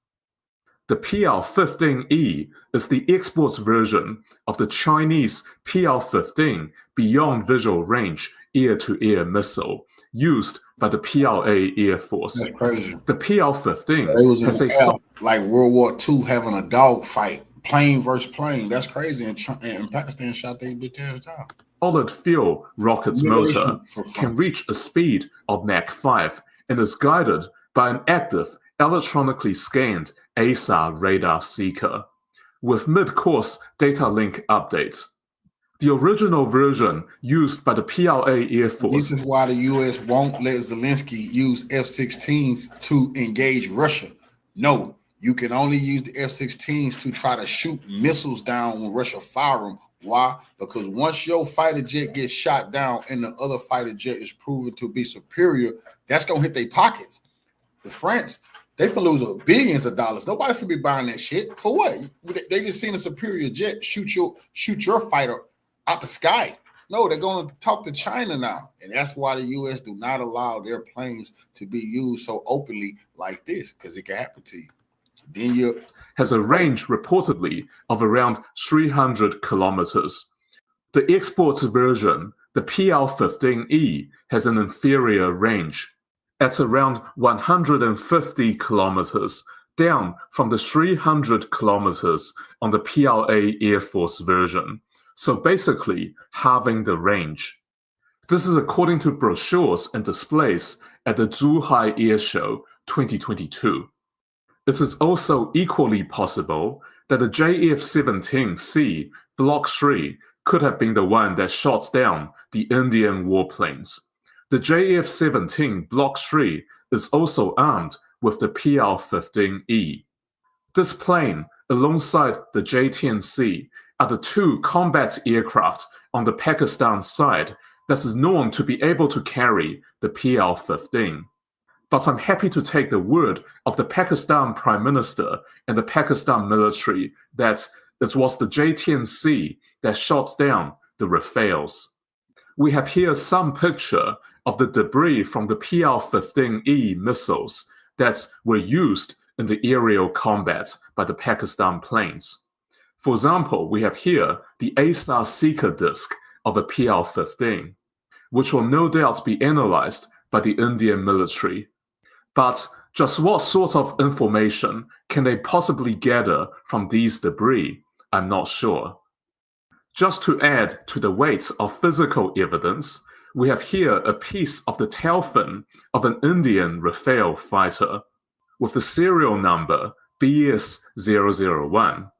The PL-15E is the export version of the Chinese PL-15 beyond visual range air-to-air missile used by the PLA Air Force.
That's crazy.
The PL-15
They was
has
in
a
like World War II having a dog fight, plane versus plane. That's crazy. And Pakistan shot their bitch ass down.
solid fuel rocket's motor can reach a speed of Mach 5 and is guided by an active electronically scanned ASAR radar seeker with mid-course data link updates. The original version used by the PLA Air Force.
This is why the U.S. won't let Zelensky use F-16s to engage Russia. No, you can only use the F-16s to try to shoot missiles down when Russia fire them. Why? Because once your fighter jet gets shot down and the other fighter jet is proven to be superior, that's going to hit their pockets. The France, they finna lose billions of dollars. Nobody finna be buying that shit. For what? They just seen a superior jet shoot your fighter out the sky. No, they're going to talk to China now. And that's why the U.S. do not allow their planes to be used so openly like this, because it can happen to you. Then you
has a range reportedly of around 300 kilometers. The exports version, the PL-15E, has an inferior range at around 150 kilometers, down from the 300 kilometers on the PLA Air Force version, so basically halving the range. This is according to brochures and displays at the Zhuhai Air Show 2022. It is also equally possible that the JF-17C Block 3 could have been the one that shot down the Indian warplanes. The JF-17 Block 3 is also armed with the PL-15E. This plane, alongside the J-10C, are the two combat aircraft on the Pakistan side that is known to be able to carry the PL-15. But I'm happy to take the word of the Pakistan Prime Minister and the Pakistan military that it was the J-10C that shot down the Rafales. We have here some picture of the debris from the PL-15E missiles that were used in the aerial combat by the Pakistan planes. For example, we have here the ASAR seeker disk of a PL-15, which will no doubt be analyzed by the Indian military. But just what sort of information can they possibly gather from these debris? I'm not sure. Just to add to the weight of physical evidence, we have here a piece of the tail fin of an Indian Rafale fighter with the serial number BS001.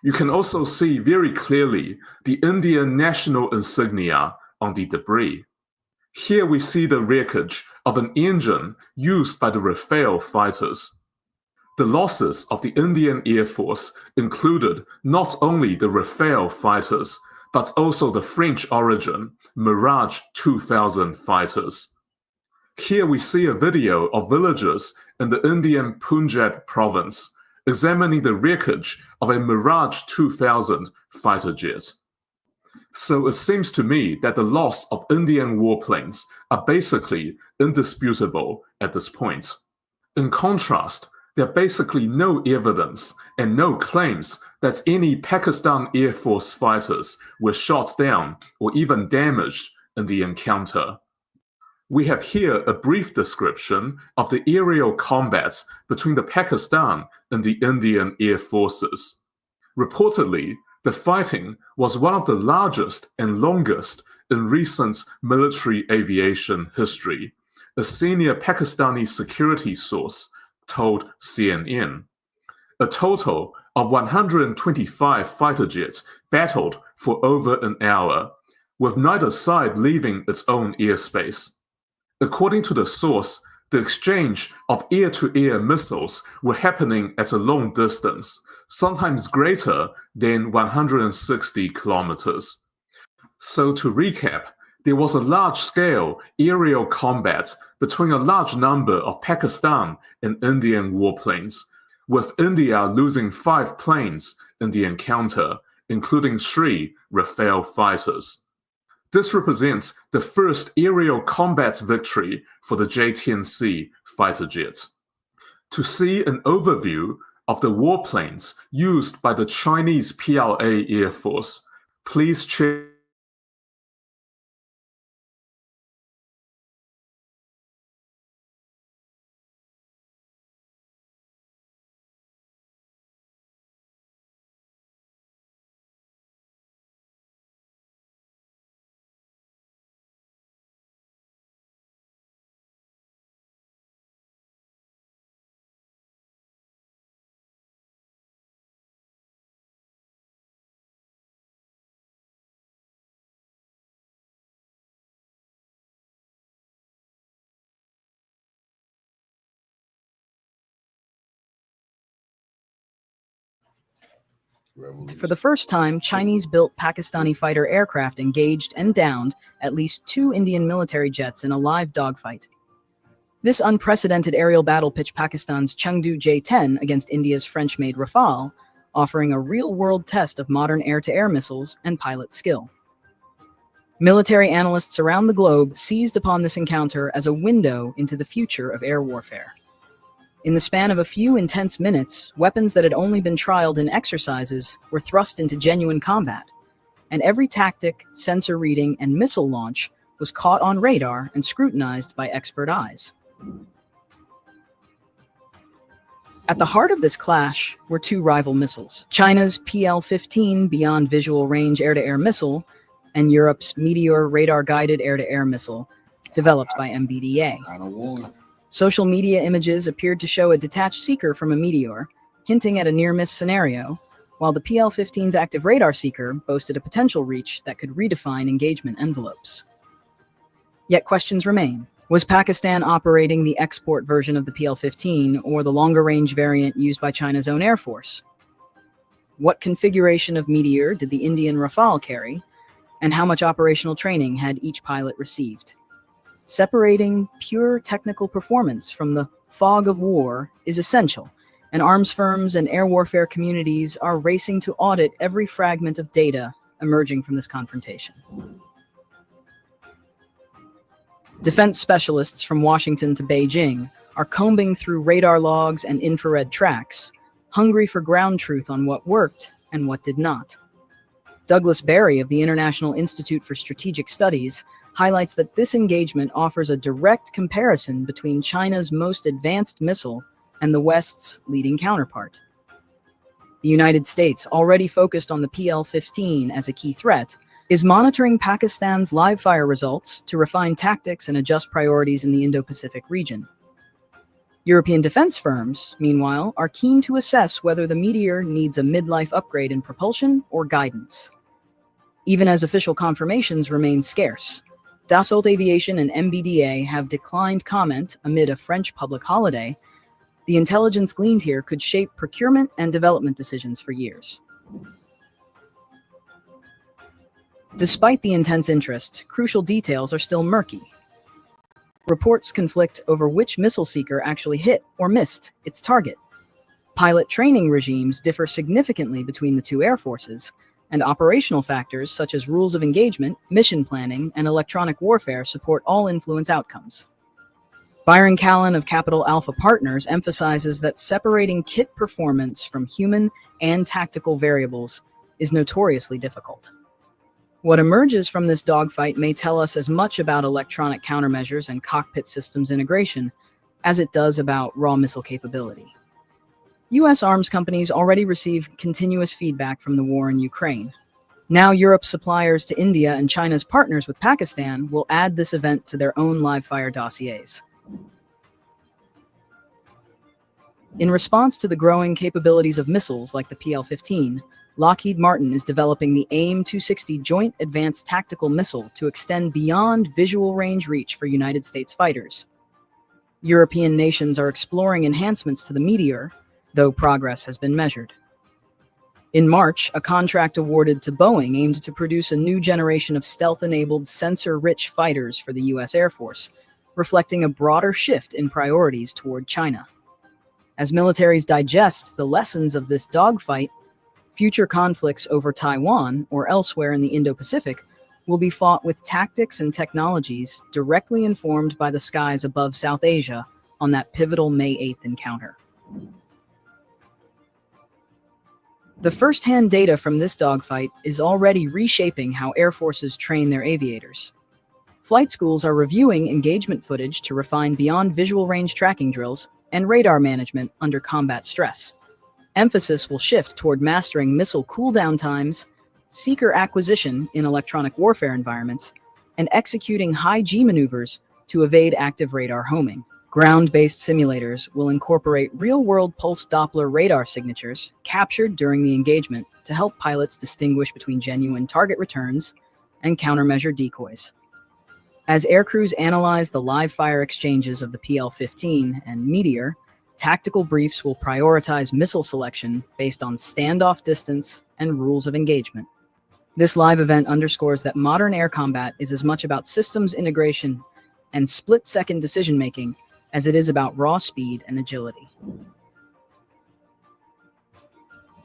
You can also see very clearly the Indian national insignia on the debris. Here we see the wreckage of an engine used by the Rafale fighters. The losses of the Indian Air Force included not only the Rafale fighters, but also the French origin Mirage 2000 fighters. Here we see a video of villagers in the Indian Punjab province examining the wreckage of a Mirage 2000 fighter jet. So it seems to me that the loss of Indian warplanes are basically indisputable at this point. In contrast, there are basically no evidence and no claims that any Pakistan Air Force fighters were shot down or even damaged in the encounter. We have here a brief description of the aerial combat between the Pakistan and the Indian Air Forces. Reportedly, the fighting was one of the largest and longest in recent military aviation history, a senior Pakistani security source told CNN. A total of 125 fighter jets battled for over an hour, with neither side leaving its own airspace. According to the source, the exchange of air-to-air missiles were happening at a long distance, sometimes greater than 160 kilometers. So to recap, there was a large-scale aerial combat between a large number of Pakistan and Indian warplanes, with India losing 5 planes in the encounter, including 3 Rafale fighters. This represents the first aerial combat victory for the J-10C fighter jet. To see an overview of the warplanes used by the Chinese PLA Air Force, please check
For the first time, Chinese-built Pakistani fighter aircraft engaged and downed at least 2 Indian military jets in a live dogfight. This unprecedented aerial battle pitched Pakistan's Chengdu J-10 against India's French-made Rafale, offering a real-world test of modern air-to-air missiles and pilot skill. Military analysts around the globe seized upon this encounter as a window into the future of air warfare. In the span of a few intense minutes, weapons that had only been trialed in exercises were thrust into genuine combat, and every tactic, sensor reading, and missile launch was caught on radar and scrutinized by expert eyes. At the heart of this clash were two rival missiles, China's PL-15 Beyond Visual Range Air-to-Air Missile and Europe's Meteor Radar-Guided Air-to-Air Missile, developed by MBDA. Social media images appeared to show a detached seeker from a meteor, hinting at a near-miss scenario, while the PL-15's active radar seeker boasted a potential reach that could redefine engagement envelopes. Yet questions remain. Was Pakistan operating the export version of the PL-15 or the longer-range variant used by China's own Air Force? What configuration of Meteor did the Indian Rafale carry, and how much operational training had each pilot received? Separating pure technical performance from the fog of war is essential, and arms firms and air warfare communities are racing to audit every fragment of data emerging from this confrontation. Defense specialists from Washington to Beijing are combing through radar logs and infrared tracks, hungry for ground truth on what worked and what did not. Douglas Berry of the International Institute for Strategic Studies highlights that this engagement offers a direct comparison between China's most advanced missile and the West's leading counterpart. The United States, already focused on the PL-15 as a key threat, is monitoring Pakistan's live-fire results to refine tactics and adjust priorities in the Indo-Pacific region. European defense firms, meanwhile, are keen to assess whether the Meteor needs a midlife upgrade in propulsion or guidance. Even as official confirmations remain scarce, Dassault Aviation and MBDA have declined comment amid a French public holiday. The intelligence gleaned here could shape procurement and development decisions for years. Despite the intense interest, crucial details are still murky. Reports conflict over which missile seeker actually hit or missed its target. Pilot training regimes differ significantly between the two air forces, and operational factors such as rules of engagement, mission planning, and electronic warfare support all influence outcomes. Byron Callan of Capital Alpha Partners emphasizes that separating kit performance from human and tactical variables is notoriously difficult. What emerges from this dogfight may tell us as much about electronic countermeasures and cockpit systems integration as it does about raw missile capability. U.S. arms companies already receive continuous feedback from the war in Ukraine. Now Europe's suppliers to India and China's partners with Pakistan will add this event to their own live-fire dossiers. In response to the growing capabilities of missiles like the PL-15, Lockheed Martin is developing the AIM-260 Joint Advanced Tactical Missile to extend beyond visual range reach for United States fighters. European nations are exploring enhancements to the Meteor, though progress has been measured. In March, a contract awarded to Boeing aimed to produce a new generation of stealth-enabled, sensor-rich fighters for the U.S. Air Force, reflecting a broader shift in priorities toward China. As militaries digest the lessons of this dogfight, future conflicts over Taiwan or elsewhere in the Indo-Pacific will be fought with tactics and technologies directly informed by the skies above South Asia on that pivotal May 8th encounter. The first-hand data from this dogfight is already reshaping how air forces train their aviators. Flight schools are reviewing engagement footage to refine beyond visual range tracking drills and radar management under combat stress. Emphasis will shift toward mastering missile cooldown times, seeker acquisition in electronic warfare environments, and executing high-G maneuvers to evade active radar homing. Ground-based simulators will incorporate real-world pulse Doppler radar signatures captured during the engagement to help pilots distinguish between genuine target returns and countermeasure decoys. As aircrews analyze the live-fire exchanges of the PL-15 and Meteor, tactical briefs will prioritize missile selection based on standoff distance and rules of engagement. This live event underscores that modern air combat is as much about systems integration and split-second decision-making as it is about raw speed and agility.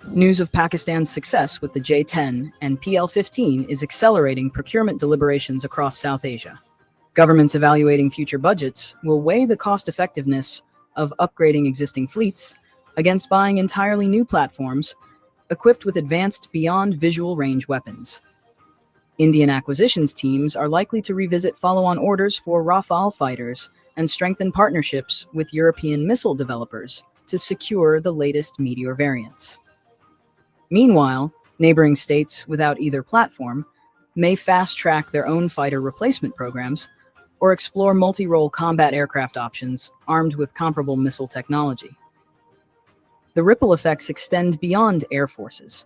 News of Pakistan's success with the J-10 and PL-15 is accelerating procurement deliberations across South Asia. Governments evaluating future budgets will weigh the cost-effectiveness of upgrading existing fleets against buying entirely new platforms equipped with advanced beyond visual range weapons. Indian acquisitions teams are likely to revisit follow-on orders for Rafale fighters and strengthen partnerships with European missile developers to secure the latest Meteor variants. Meanwhile, neighboring states without either platform may fast-track their own fighter replacement programs or explore multi-role combat aircraft options armed with comparable missile technology. The ripple effects extend beyond air forces.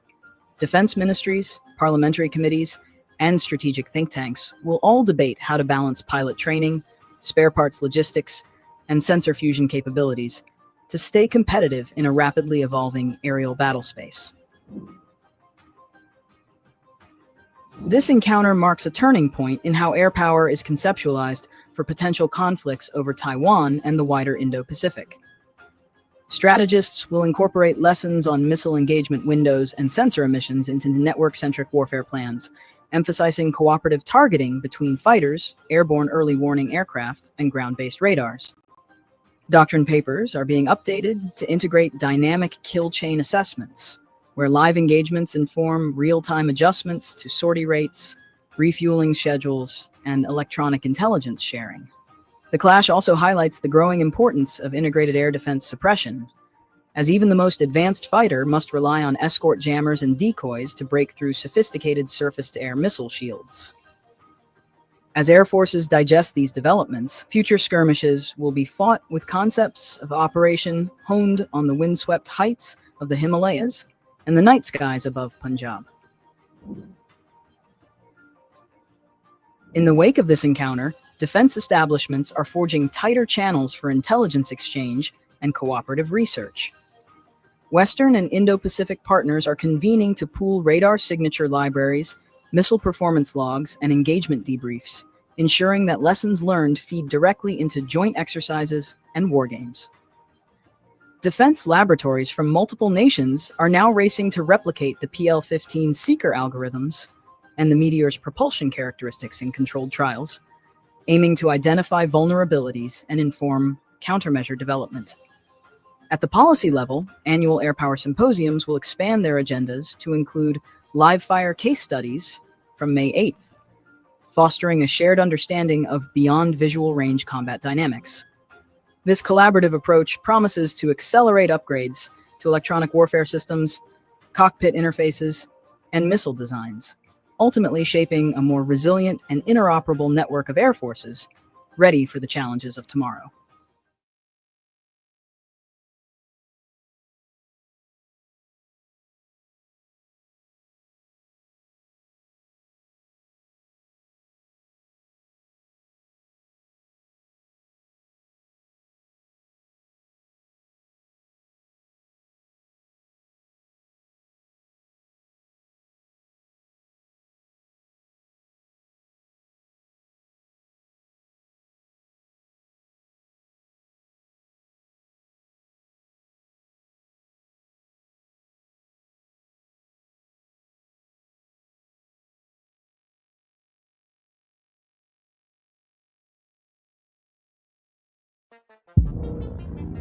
Defense ministries, parliamentary committees, and strategic think tanks will all debate how to balance pilot training, spare parts logistics, and sensor fusion capabilities to stay competitive in a rapidly evolving aerial battle space. This encounter marks a turning point in how air power is conceptualized for potential conflicts over Taiwan and the wider Indo-Pacific. Strategists will incorporate lessons on missile engagement windows and sensor emissions into network-centric warfare plans, emphasizing cooperative targeting between fighters, airborne early warning aircraft, and ground-based radars. Doctrine papers are being updated to integrate dynamic kill chain assessments, where live engagements inform real-time adjustments to sortie rates, refueling schedules, and electronic intelligence sharing. The clash also highlights the growing importance of integrated air defense suppression, as even the most advanced fighter must rely on escort jammers and decoys to break through sophisticated surface-to-air missile shields. As air forces digest these developments, future skirmishes will be fought with concepts of operation honed on the windswept heights of the Himalayas and the night skies above Punjab. In the wake of this encounter, defense establishments are forging tighter channels for intelligence exchange and cooperative research. Western and Indo-Pacific partners are convening to pool radar signature libraries, missile performance logs, and engagement debriefs, ensuring that lessons learned feed directly into joint exercises and wargames. Defense laboratories from multiple nations are now racing to replicate the PL-15 seeker algorithms and the Meteor's propulsion characteristics in controlled trials, aiming to identify vulnerabilities and inform countermeasure development. At the policy level, annual air power symposiums will expand their agendas to include live-fire case studies from May 8th, fostering a shared understanding of beyond visual range combat dynamics. This collaborative approach promises to accelerate upgrades to electronic warfare systems, cockpit interfaces, and missile designs, ultimately shaping a more resilient and interoperable network of air forces ready for the challenges of tomorrow.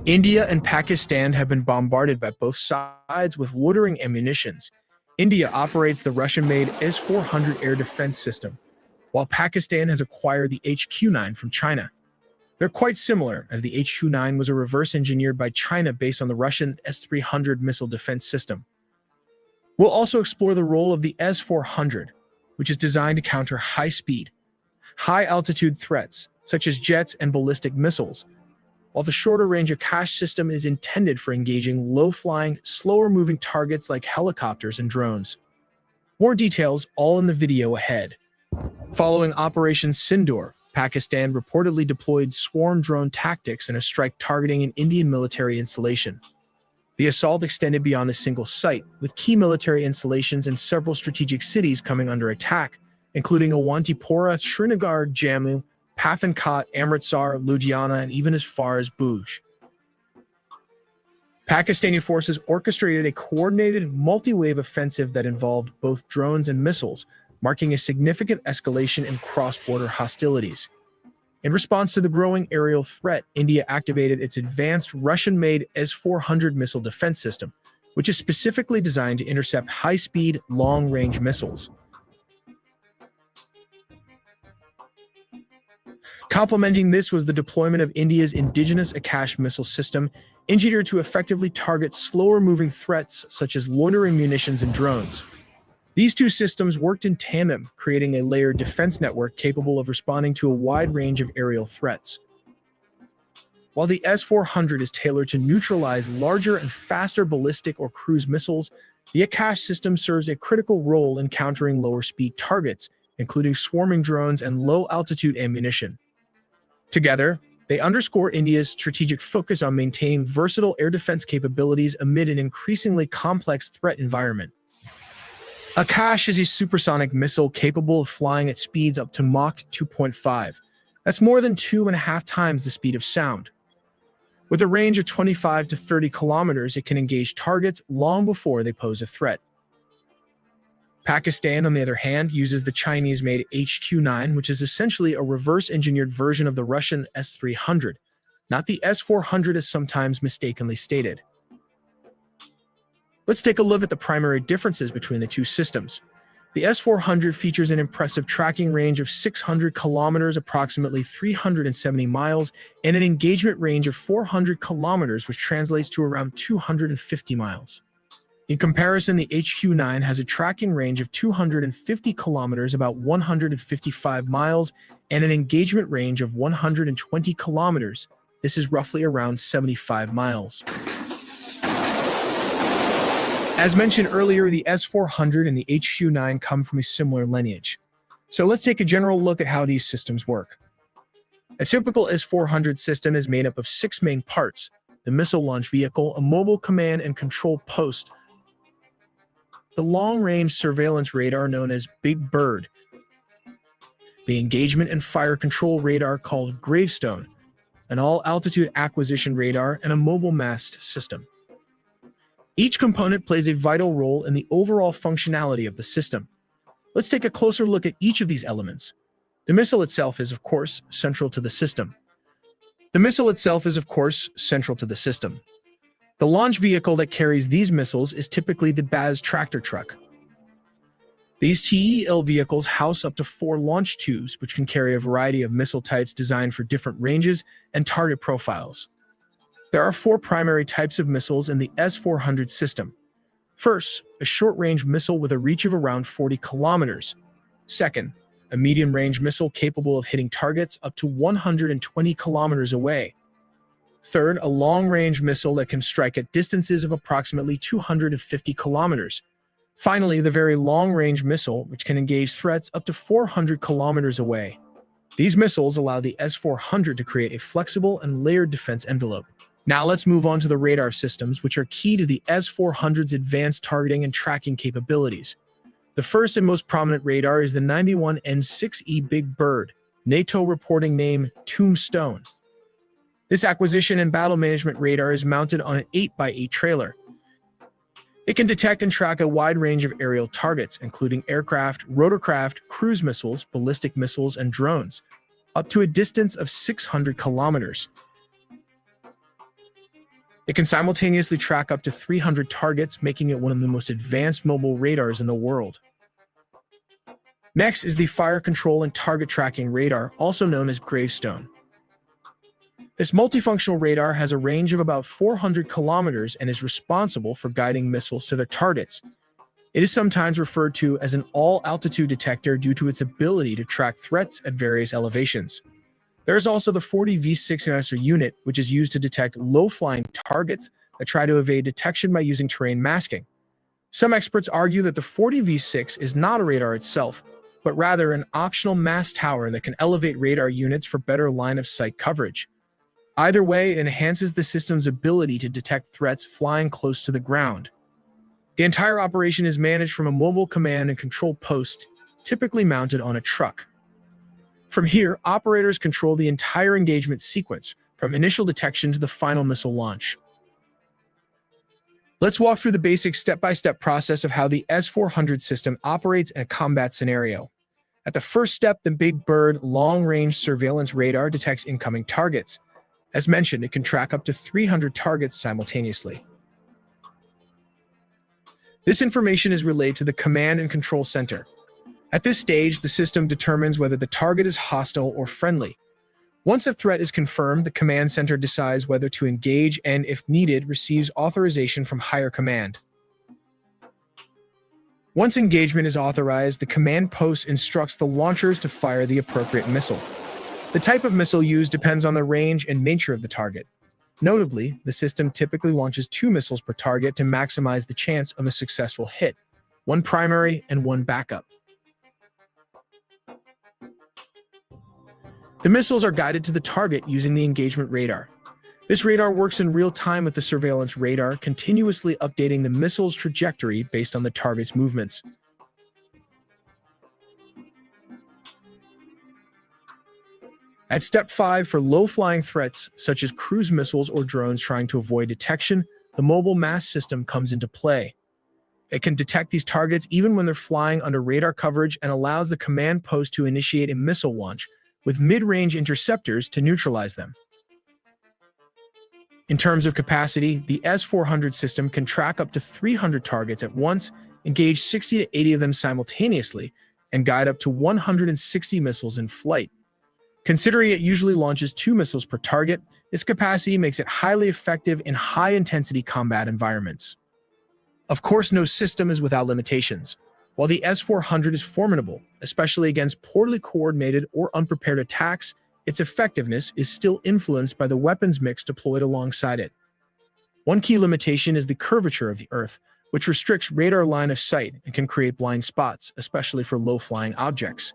India and Pakistan have been bombarded by both sides with loitering ammunitions. India operates the Russian-made S-400 air defense system, while Pakistan has acquired the HQ-9 from China. They're quite similar, as the HQ-9 was a reverse engineered by China based on the Russian S-300 missile defense system. We'll also explore the role of the S-400, which is designed to counter high-speed, high-altitude threats, such as jets and ballistic missiles, while the shorter-range Akash system is intended for engaging low-flying, slower-moving targets like helicopters and drones. More details all in the video ahead. Following Operation Sindoor, Pakistan reportedly deployed swarm drone tactics in a strike targeting an Indian military installation. The assault extended beyond a single site, with key military installations in several strategic cities coming under attack, including Awantipora, Srinagar, Jammu, Pathankot, Amritsar, Ludhiana, and even as far as Bhuj. Pakistani forces orchestrated a coordinated multi-wave offensive that involved both drones and missiles, marking a significant escalation in cross-border hostilities. In response to the growing aerial threat, India activated its advanced Russian-made S-400 missile defense system, which is specifically designed to intercept high-speed, long-range missiles. Complementing this was the deployment of India's indigenous Akash missile system, engineered to effectively target slower-moving threats such as loitering munitions and drones. These two systems worked in tandem, creating a layered defense network capable of responding to a wide range of aerial threats. While the S-400 is tailored to neutralize larger and faster ballistic or cruise missiles, the Akash system serves a critical role in countering lower-speed targets, including swarming drones and low-altitude ammunition. Together, they underscore India's strategic focus on maintaining versatile air defense capabilities amid an increasingly complex threat environment. Akash is a supersonic missile capable of flying at speeds up to Mach 2.5. That's more than 2.5 times the speed of sound. With a range of 25 to 30 kilometers, it can engage targets long before they pose a threat. Pakistan, on the other hand, uses the Chinese-made HQ-9, which is essentially a reverse-engineered version of the Russian S-300, not the S-400 as sometimes mistakenly stated. Let's take a look at the primary differences between the two systems. The S-400 features an impressive tracking range of 600 kilometers, approximately 370 miles, and an engagement range of 400 kilometers, which translates to around 250 miles. In comparison, the HQ-9 has a tracking range of 250 kilometers, about 155 miles, and an engagement range of 120 kilometers. This is roughly around 75 miles. As mentioned earlier, the S-400 and the HQ-9 come from a similar lineage. So let's take a general look at how these systems work. A typical S-400 system is made up of 6 main parts: the missile launch vehicle, a mobile command and control post, the long-range surveillance radar known as Big Bird, the engagement and fire control radar called Gravestone, an all-altitude acquisition radar, and a mobile mast system. Each component plays a vital role in the overall functionality of the system. Let's take a closer look at each of these elements. The missile itself is, of course, central to the system. The launch vehicle that carries these missiles is typically the Baz tractor truck. These TEL vehicles house up to 4 launch tubes, which can carry a variety of missile types designed for different ranges and target profiles. There are 4 primary types of missiles in the S-400 system. First, a short-range missile with a reach of around 40 kilometers. Second, a medium-range missile capable of hitting targets up to 120 kilometers away. Third, a long-range missile that can strike at distances of approximately 250 kilometers. Finally, the very long-range missile, which can engage threats up to 400 kilometers away. These missiles allow the S-400 to create a flexible and layered defense envelope. Now let's move on to the radar systems, which are key to the S-400's advanced targeting and tracking capabilities. The first and most prominent radar is the 91N6E Big Bird, NATO reporting name Tombstone. This acquisition and battle management radar is mounted on an 8x8 trailer. It can detect and track a wide range of aerial targets, including aircraft, rotorcraft, cruise missiles, ballistic missiles, and drones, up to a distance of 600 kilometers. It can simultaneously track up to 300 targets, making it one of the most advanced mobile radars in the world. Next is the Fire Control and Target Tracking Radar, also known as Gravestone. This multifunctional radar has a range of about 400 kilometers and is responsible for guiding missiles to their targets. It is sometimes referred to as an all-altitude detector due to its ability to track threats at various elevations. There is also the 40V6 master unit, which is used to detect low-flying targets that try to evade detection by using terrain masking. Some experts argue that the 40V6 is not a radar itself, but rather an optional mast tower that can elevate radar units for better line-of-sight coverage. Either way, it enhances the system's ability to detect threats flying close to the ground. The entire operation is managed from a mobile command and control post, typically mounted on a truck. From here, operators control the entire engagement sequence, from initial detection to the final missile launch. Let's walk through the basic step-by-step process of how the S-400 system operates in a combat scenario. At the first step, the Big Bird long-range surveillance radar detects incoming targets. As mentioned, it can track up to 300 targets simultaneously. This information is relayed to the command and control center. At this stage, the system determines whether the target is hostile or friendly. Once a threat is confirmed, the command center decides whether to engage and, if needed, receives authorization from higher command. Once engagement is authorized, the command post instructs the launchers to fire the appropriate missile. The type of missile used depends on the range and nature of the target. Notably, the system typically launches 2 missiles per target to maximize the chance of a successful hit, one primary and one backup. The missiles are guided to the target using the engagement radar. This radar works in real time with the surveillance radar, continuously updating the missile's trajectory based on the target's movements. At step 5, for low-flying threats, such as cruise missiles or drones trying to avoid detection, the mobile mass system comes into play. It can detect these targets even when they're flying under radar coverage and allows the command post to initiate a missile launch with mid-range interceptors to neutralize them. In terms of capacity, the S-400 system can track up to 300 targets at once, engage 60 to 80 of them simultaneously, and guide up to 160 missiles in flight. Considering it usually launches 2 missiles per target, this capacity makes it highly effective in high-intensity combat environments. Of course, no system is without limitations. While the S-400 is formidable, especially against poorly coordinated or unprepared attacks, its effectiveness is still influenced by the weapons mix deployed alongside it. One key limitation is the curvature of the Earth, which restricts radar line of sight and can create blind spots, especially for low-flying objects.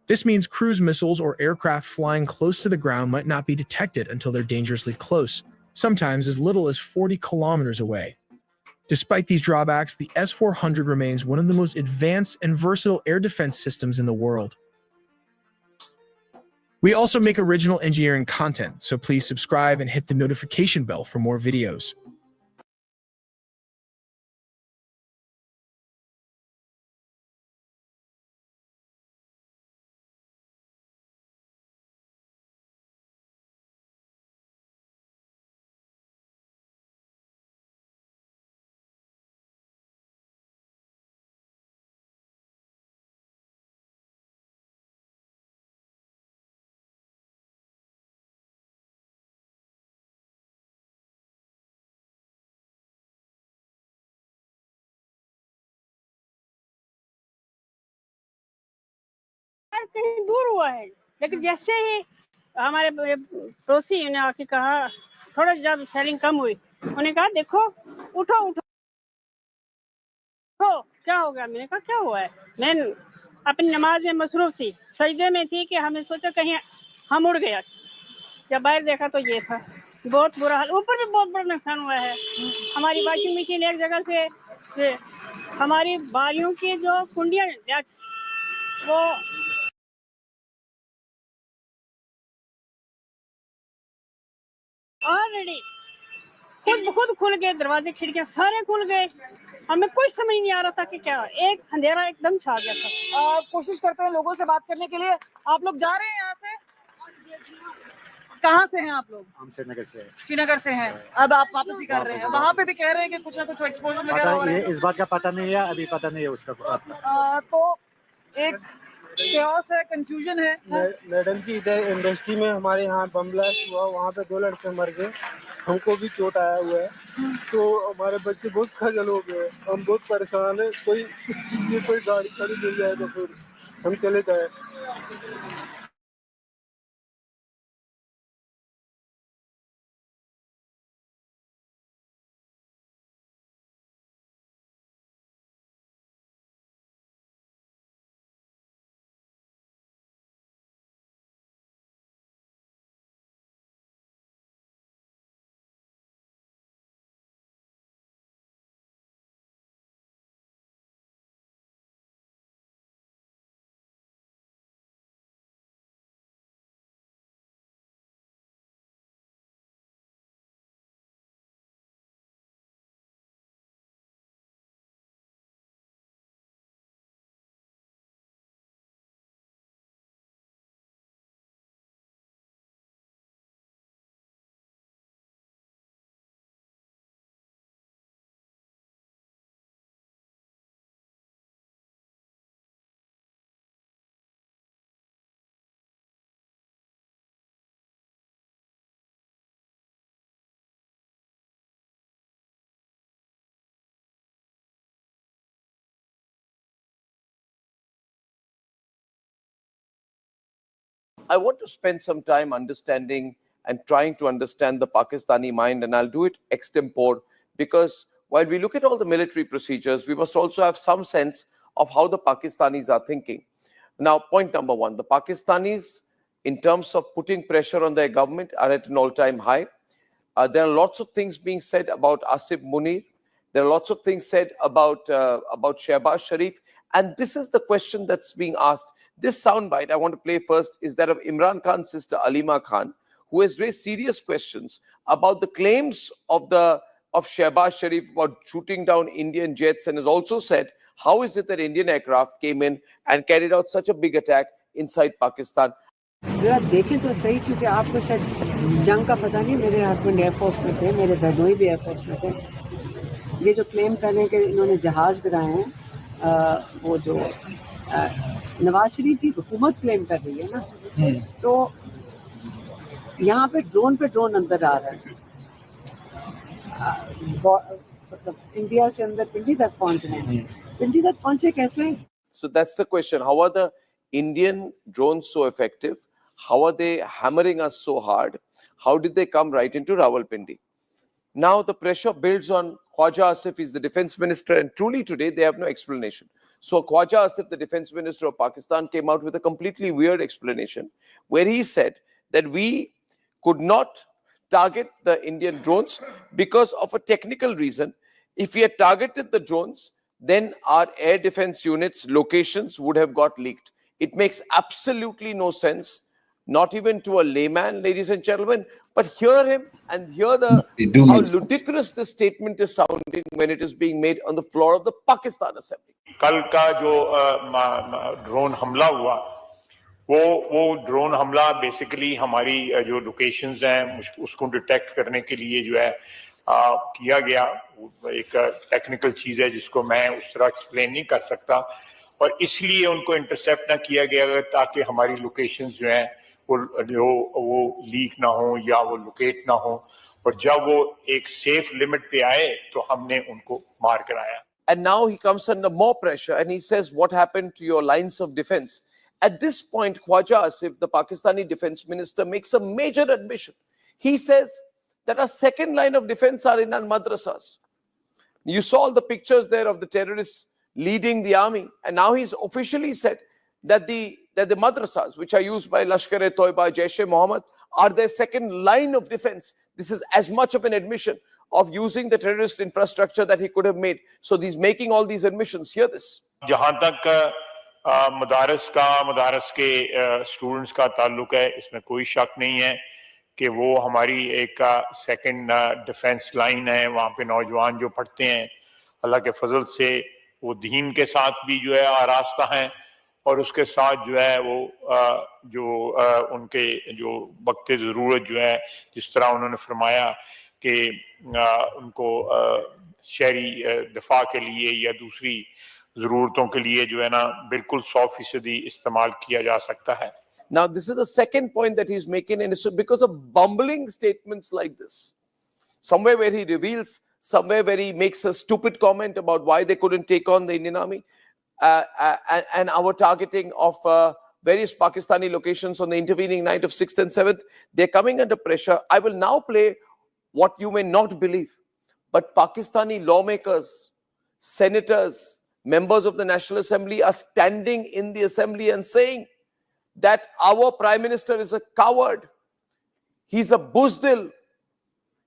This means cruise missiles or aircraft flying close to the ground might not be detected until they're dangerously close, sometimes as little as 40 kilometers away. Despite these drawbacks, the S-400 remains one of the most advanced and versatile air defense systems in the world. We also make original engineering content, so please subscribe and hit the notification bell for more videos.
कहीं दूर हुआ है, लेकिन जैसे ही हमारे पड़ोसी ने आके कहा, थोड़ा जब शेलिंग कम हुई, उन्होंने कहा देखो उठो उठो उठो, क्या हो गया? मैंने कहा क्या हुआ है? मैं अपनी नमाज में मसरूफ थी, सजदे में थी कि हमें सोचा कहीं हम उड़ गया। जब बाहर देखा तो ये था, बहुत बुरा हाल। ऊपर भी बहुत बड़ा नुकसान हुआ है। हमारी वॉशिंग मशीन एक जगह से हमारी बारियों की जो कुंडियां वो ऑलरेडी खुद खुल गए, दरवाजे खिड़कियां सारे खुल गए। हमें कुछ समझ नहीं आ रहा था कि क्या, एक अंधेरा एकदम छा गया था। कोशिश करते हैं लोगों से बात करने के लिए। आप लोग जा रहे हैं यहाँ से? कहाँ से हैं आप लोग? हम श्रीनगर से हैं। अब आप वापसी कर रहे हैं। वहाँ पे भी कह रहे हैं कि कुछ ना कुछ एक्सपोजर वगैरह हो रहे हैं।
इस बात का पता नहीं है, अभी पता नहीं है उसका।
तो एक chaos है, कंफ्यूजन है।
मैडम जी, इधर इंडस्ट्री में हमारे यहाँ बम ब्लास्ट हुआ, वहाँ पे 2 लड़के मर गए, हमको भी चोट आया हुआ है, तो हमारे बच्चे बहुत खजल हो गए, हम बहुत परेशान है। कोई इस चीज़ की कोई गाड़ी शाड़ी मिल जाए तो फिर हम चले जाए।
I want to spend some time understanding and trying to understand the Pakistani mind, and I'll do it extempore, because while we look at all the military procedures, we must also have some sense of how the Pakistanis are thinking. Now, point number one, the Pakistanis, in terms of putting pressure on their government, are at an all-time high. There are lots of things being said about Asif Munir. There are lots of things said about Shehbaz Sharif. And this is the question that's being asked. This soundbite I want to play first is that of Imran Khan's sister Alima Khan, who has raised serious questions about the claims of Shehbaz Sharif about shooting down Indian jets, and has also said, how is it that Indian aircraft came in and carried out such a big attack inside Pakistan?
जरा देखें तो सही, क्योंकि आपको शायद जंग का पता नहीं। मेरे हस्बैंड एयरफोर्स में थे, मेरे बहनोई भी एयरफोर्स में थे। ये जो क्लेम कर रहे हैं कि इन्होंने जहाज गिराए हैं, वो जो नवाज शरीफ की हुकूमत क्लेम कर रही है ना, तो यहाँ पे ड्रोन अंदर आ रहा है, मतलब इंडिया से अंदर पिंडी तक पहुँच रहे हैं। पिंडी तक पहुँचे कैसे?
So that's the question. How are the Indian drones so effective? How are they hammering us so hard? How did they come right into Rawalpindi? Now the pressure builds on Khwaja Asif. He's the defense minister, and truly today they have no explanation. So Khwaja Asif, the defense minister of Pakistan, came out with a completely weird explanation where he said that we could not target the Indian drones because of a technical reason. If we had targeted the drones, then our air defense units' locations would have got leaked. It makes absolutely no sense, not even to a layman, ladies and gentlemen. But hear him and hear how ludicrous this statement is sounding when it is being made on the floor of the Pakistan Assembly.
कल का जो drone हमला हुआ, वो drone हमला basically हमारी जो locations हैं उसको डिटेक्ट करने के लिए जो है किया गया। एक टेक्निकल चीज है जिसको मैं उस तरह एक्सप्लेन नहीं कर सकता, और इसलिए उनको इंटरसेप्ट ना किया गया ताकि हमारी लोकेशंस जो हैं वो लीक ना हो या वो लोकेट ना हो, और जब वो एक सेफ लिमिट पे आए तो हमने उनको मार कराया।
And now he comes under more pressure and he says, what happened to your lines of defense? At this point, Khwaja Asif, the Pakistani defense minister, makes a major admission. He says that our second line of defense are in our madrasas. You saw all the pictures there of the terrorists leading the army, and now he's officially said that the madrasas, which are used by Lashkar-e-Toiba, Jaish-e-Mohammed, are their second line of defense. This is as much of an admission of using the terrorist infrastructure that he could have made. So he's making all these admissions. Hear this.
जहां तक मदारस के students का ताल्लुक है, इसमें कोई शक नहीं है कि वो हमारी एक सेकंड डिफेंस लाइन है। वहाँ पे नौजवान जो पढ़ते हैं, अल्लाह के फजल से वो दीन के साथ भी जो है आरास्ता हैं, और उसके साथ जो है वो उनके जो वक्त ज़रूरत जो है, जिस तरह उन्होंने फरमाया कि उनको शहरी दिफा के लिए या दूसरी ज़रूरतों के लिए जो है ना बिल्कुल 100% इस्तेमाल किया जा सकता है।
Now, this is the second point that he's making, and it's because of bumbling statements like this. Somewhere where he reveals, somewhere where he makes a stupid comment about why they couldn't take on the Indian army, and our targeting of various Pakistani locations on the intervening night of 6th and 7th, they're coming under pressure. I will now play what you may not believe, but Pakistani lawmakers, senators, members of the National Assembly are standing in the assembly and saying that our Prime Minister is a coward. He's a buzdil.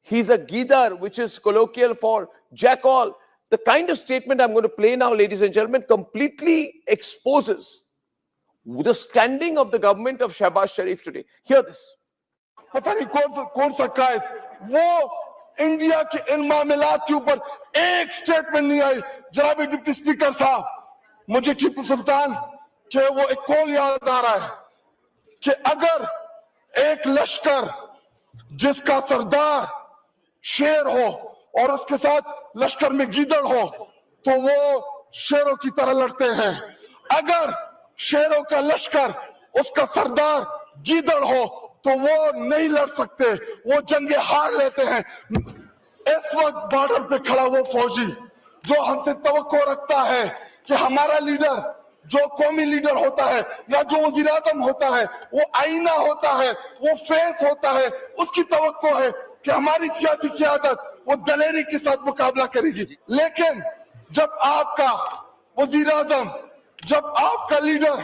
He's a gidar, which is colloquial for jackal. The kind of statement I'm going to play now, ladies and gentlemen, completely exposes the standing of the government of Shehbaz Sharif today. Hear this.
पता नहीं कौन सा कायद वो India के इन मामलात के ऊपर एक स्टेटमेंट नहीं आई। जनाब डिप्टी स्पीकर साहब, मुझे टीपू सुल्तान के वो एक कॉल याद आ रहा है कि अगर एक लश्कर जिसका सरदार शेर हो और उसके साथ लश्कर में गीदड़ हो तो वो शेरों की तरह लड़ते हैं। अगर शेरों का लश्कर उसका सरदार गीदड़ हो तो वो नहीं लड़ सकते, वो जंगे हार लेते हैं। इस वक्त बॉर्डर पे खड़ा वो फौजी जो हमसे तवक्को रखता है कि हमारा लीडर जो कौमी लीडर होता है या जो वजीर आजम होता है वो आईना होता है, वो फेस होता है, उसकी तवक्को है कि हमारी सियासी क़यादत वो दलेरी के साथ मुकाबला करेगी। लेकिन जब आपका वजीर आजम, जब आपका लीडर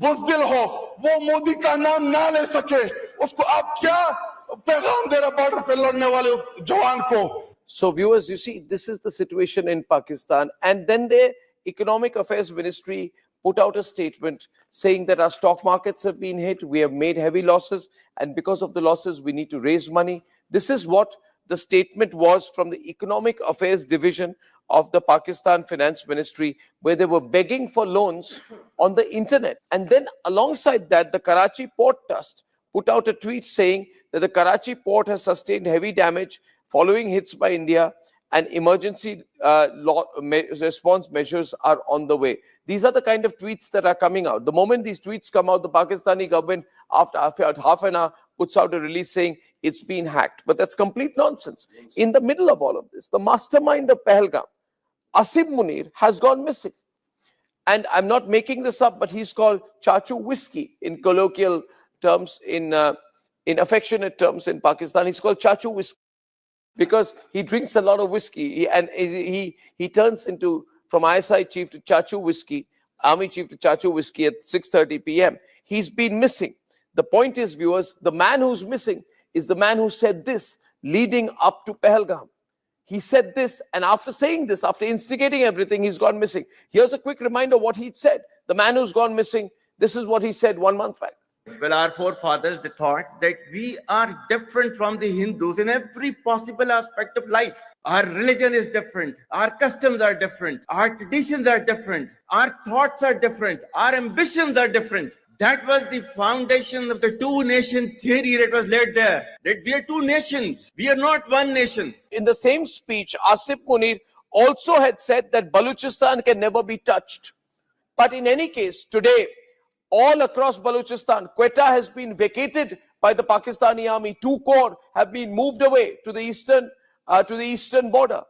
बुज़दिल हो, वो मोदी का नाम ना ले सके, उसको आप क्या पैगाम दे रहे बॉर्डर पे लड़ने वाले जवान को?
So viewers, you see, this is the situation in Pakistan. And then the Economic Affairs Ministry put out a statement saying that our stock markets have been hit, we have made heavy losses, and because of the losses, we need to raise money. This is what the statement was from the Economic Affairs Division of the Pakistan Finance Ministry, where they were begging for loans on the internet. And then alongside that, the Karachi Port Trust put out a tweet saying that the Karachi port has sustained heavy damage following hits by India, and emergency response measures are on the way. These are the kind of tweets that are coming out. The moment these tweets come out, the Pakistani government, after half an hour, puts out a release saying it's been hacked. But that's complete nonsense. In the middle of all of this, the mastermind of Pahalgam, Asim Munir, has gone missing. And I'm not making this up, but he's called Chachu Whiskey in colloquial terms, in affectionate terms in Pakistan. He's called Chachu Whiskey because he drinks a lot of whiskey, and he turns into, from ISI chief to Chachu Whiskey, army chief to Chachu Whiskey at 6:30 p.m. He's been missing. The point is, viewers, the man who's missing is the man who said this leading up to Pahalgam. He said this, and after saying this, after instigating everything, he's gone missing. Here's a quick reminder of what he'd said. The man who's gone missing, this is what he said 1 month back.
Well, our forefathers, they thought that we are different from the Hindus in every possible aspect of life. Our religion is different. Our customs are different. Our traditions are different. Our thoughts are different. Our ambitions are different. That was the foundation of the two-nation theory that was laid there. That we are two nations. We are not one nation.
In the same speech, Asif Munir also had said that Baluchistan can never be touched. But in any case, today, all across Baluchistan, Quetta has been vacated by the Pakistani army. 2 corps have been moved away to the eastern border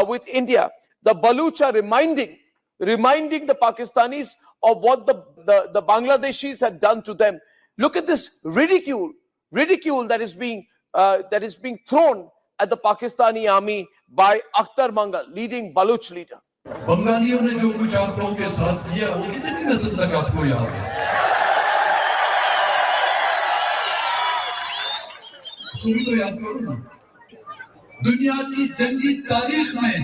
with India. The Baluch are reminding the Pakistanis of what the Bangladeshis had done to them. Look at this ridicule that is being thrown at the Pakistani army by Akhtar Mangal, leading Baluch leader.
बंगालियों ने जो कुछ आप लोगों के साथ किया वो कितनी नस्ल तक आपको याद है? शुरू तो याद करो ना। दुनिया की जंगी तारीख में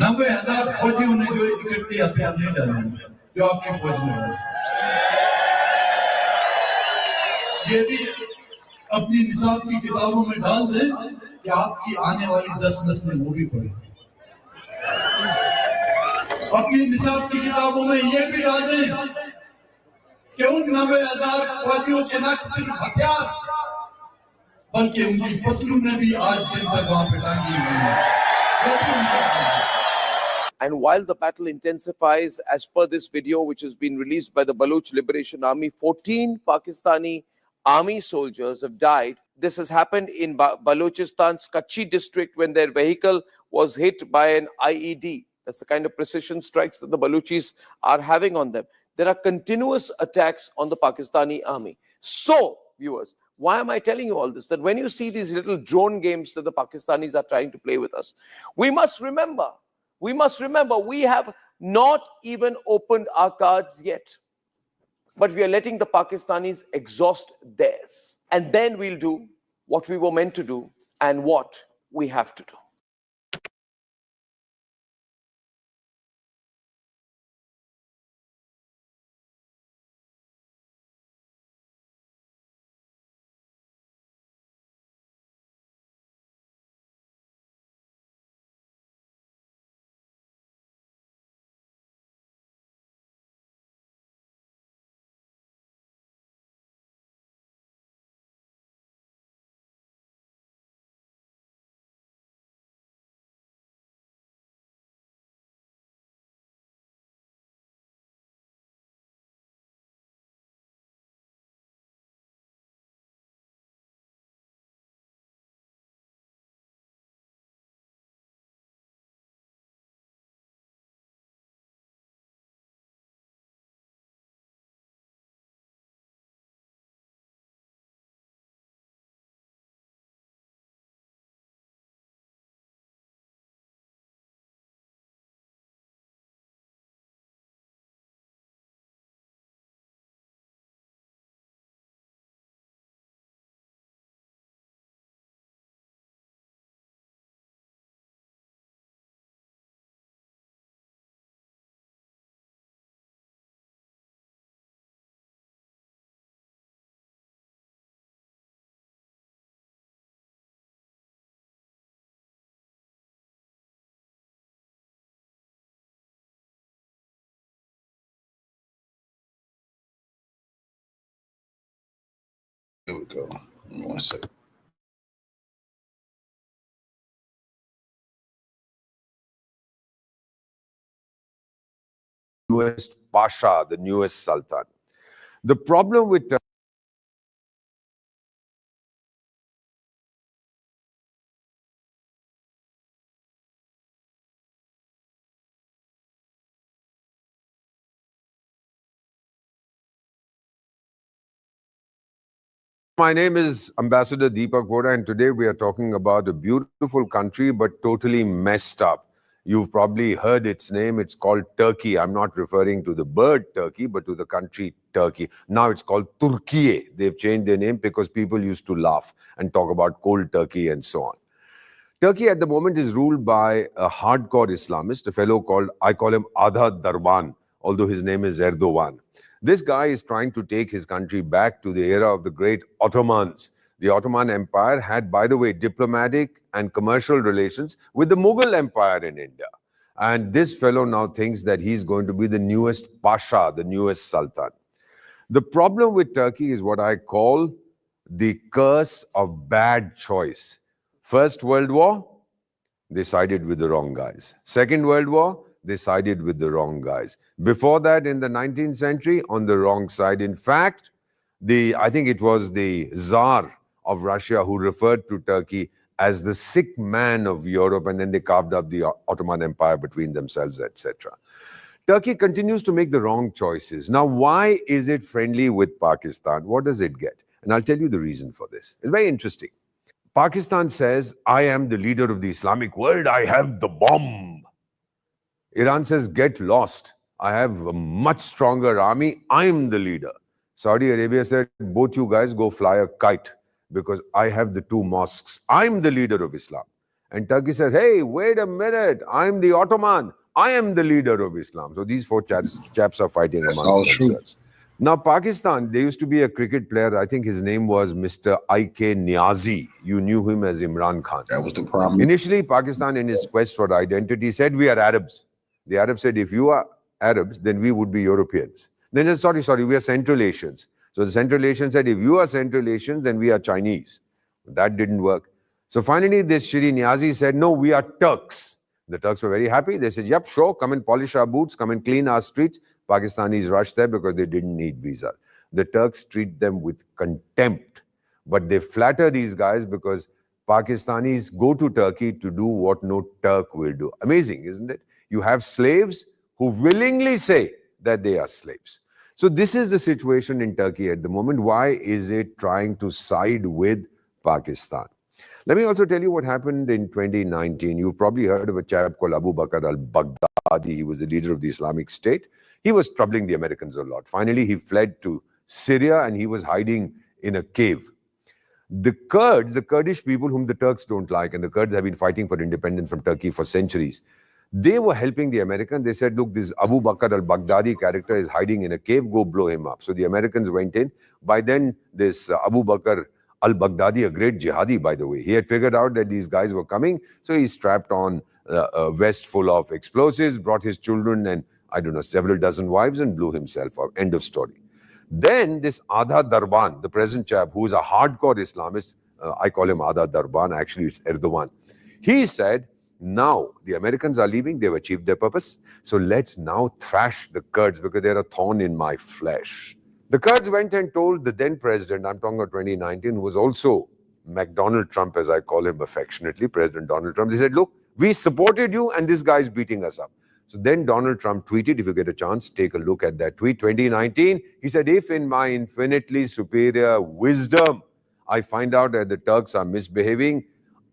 90,000 फौजियों ने जो इकट्ठे हथियार नहीं डाले जो आपकी फौज ने डाले, ये भी अपनी निसाब की किताबों में डाल दें कि आपकी आने वाली 10 नस्लें वो भी पढ़ें। अपनी निसाब की किताबों में ये भी डाल दें कि उन 90,000 फौजियों के न सिर्फ हथियार बल्कि उनकी पतलूनें भी आज दिन तक वहां पे टांगी हुई हैं।
And while the battle intensifies, as per this video, which has been released by the Baluch Liberation Army, 14 Pakistani army soldiers have died. This has happened in Baluchistan's Kachhi district when their vehicle was hit by an IED. That's the kind of precision strikes that the Baluchis are having on them. There are continuous attacks on the Pakistani army. So, viewers, why am I telling you all this? That when you see these little drone games that the Pakistanis are trying to play with us, we must remember, we have not even opened our cards yet. But we are letting the Pakistanis exhaust theirs. And then we'll do what we were meant to do and what we have to do.
Here we go. Give me 1 second.
Newest Pasha, the newest Sultan. The problem with My name is Ambassador Deepak Voda, and today we are talking about a beautiful country but totally messed up. You've probably heard its name. It's called Turkey. I'm not referring to the bird Turkey, but to the country Turkey. Now it's called Turkiye. They've changed their name because people used to laugh and talk about cold Turkey and so on. Turkey at the moment is ruled by a hardcore Islamist, a fellow called, I call him Adha Darban, although his name is Erdogan. This guy is trying to take his country back to the era of the great Ottomans. The Ottoman Empire had, by the way, diplomatic and commercial relations with the Mughal Empire in India. And this fellow now thinks that he's going to be the newest Pasha, the newest Sultan. The problem with Turkey is what I call the curse of bad choice. First World War, they sided with the wrong guys. Second World War, they sided with the wrong guys. Before that, in the 19th century, on the wrong side. In fact, I think it was the Tsar of Russia who referred to Turkey as the sick man of Europe, and then they carved up the Ottoman Empire between themselves, etc. Turkey continues to make the wrong choices. Now, why is it friendly with Pakistan? What does it get? And I'll tell you the reason for this. It's very interesting. Pakistan says, I am the leader of the Islamic world. I have the bomb. Iran says, get lost. I have a much stronger army. I'm the leader. Saudi Arabia said, both you guys go fly a kite because I have the two mosques. I'm the leader of Islam. And Turkey says, hey, wait a minute. I'm the Ottoman. I am the leader of Islam. So these four chaps are fighting amongst themselves. Now, Pakistan, there used to be a cricket player, I think his name was Mr. I.K. Niazi. You knew him as Imran Khan.
That was the problem.
Initially, Pakistan, in his quest for identity, said, we are Arabs. The Arabs said, if you are Arabs, then we would be Europeans. Then they said, sorry, we are Central Asians. So the Central Asians said, if you are Central Asians, then we are Chinese. That didn't work. So finally, this Shri Niazi said, no, we are Turks. The Turks were very happy. They said, yep, sure, come and polish our boots, come and clean our streets. Pakistanis rushed there because they didn't need visa. The Turks treat them with contempt. But they flatter these guys because Pakistanis go to Turkey to do what no Turk will do. Amazing, isn't it? You have slaves who willingly say that they are slaves. So this is the situation in Turkey at the moment. Why is it trying to side with Pakistan? Let me also tell you what happened in 2019. You've probably heard of a chap called Abu Bakr al-Baghdadi. He was the leader of the Islamic State. He was troubling the Americans a lot. Finally, he fled to Syria and he was hiding in a cave. The Kurds, the Kurdish people whom the Turks don't like, and the Kurds have been fighting for independence from Turkey for centuries, they were helping the Americans. They said, look, this Abu Bakr al-Baghdadi character is hiding in a cave, go blow him up. So the Americans went in. By then, this Abu Bakr al-Baghdadi, a great jihadi, by the way, he had figured out that these guys were coming. So he strapped on a vest full of explosives, brought his children and, I don't know, several dozen wives and blew himself up. End of story. Then this Adha Darban, the present chap, who is a hardcore Islamist, I call him Adha Darban, actually it's Erdogan. He said, now the Americans are leaving, they've achieved their purpose. So let's now thrash the Kurds because they're a thorn in my flesh. The Kurds went and told the then president, I'm talking about 2019, who was also McDonald Trump, as I call him affectionately, President Donald Trump. They said, look, we supported you and this guy's beating us up. So then Donald Trump tweeted, if you get a chance, take a look at that tweet. 2019, he said, if in my infinitely superior wisdom, I find out that the Turks are misbehaving,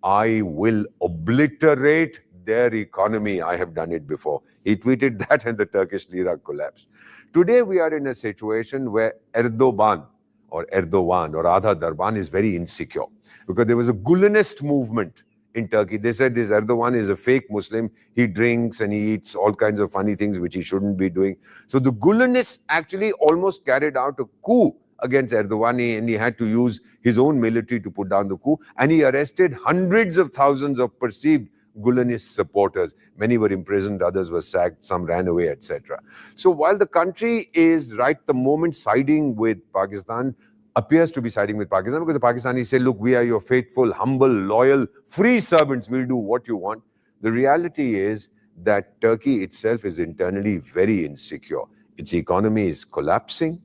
I will obliterate their economy. I have done it before. He tweeted that and the Turkish lira collapsed. Today we are in a situation where Erdogan or Adha Darban is very insecure because there was a Gulenist movement in Turkey. They said this Erdogan is a fake Muslim. He drinks and he eats all kinds of funny things which he shouldn't be doing. So the Gulenists actually almost carried out a coup against Erdogan, and he had to use his own military to put down the coup. And he arrested hundreds of thousands of perceived Gulenist supporters. Many were imprisoned, others were sacked, some ran away, etc. So while the country is right the moment siding with Pakistan, appears to be siding with Pakistan because the Pakistanis say, look, we are your faithful, humble, loyal, free servants. We'll do what you want. The reality is that Turkey itself is internally very insecure. Its economy is collapsing.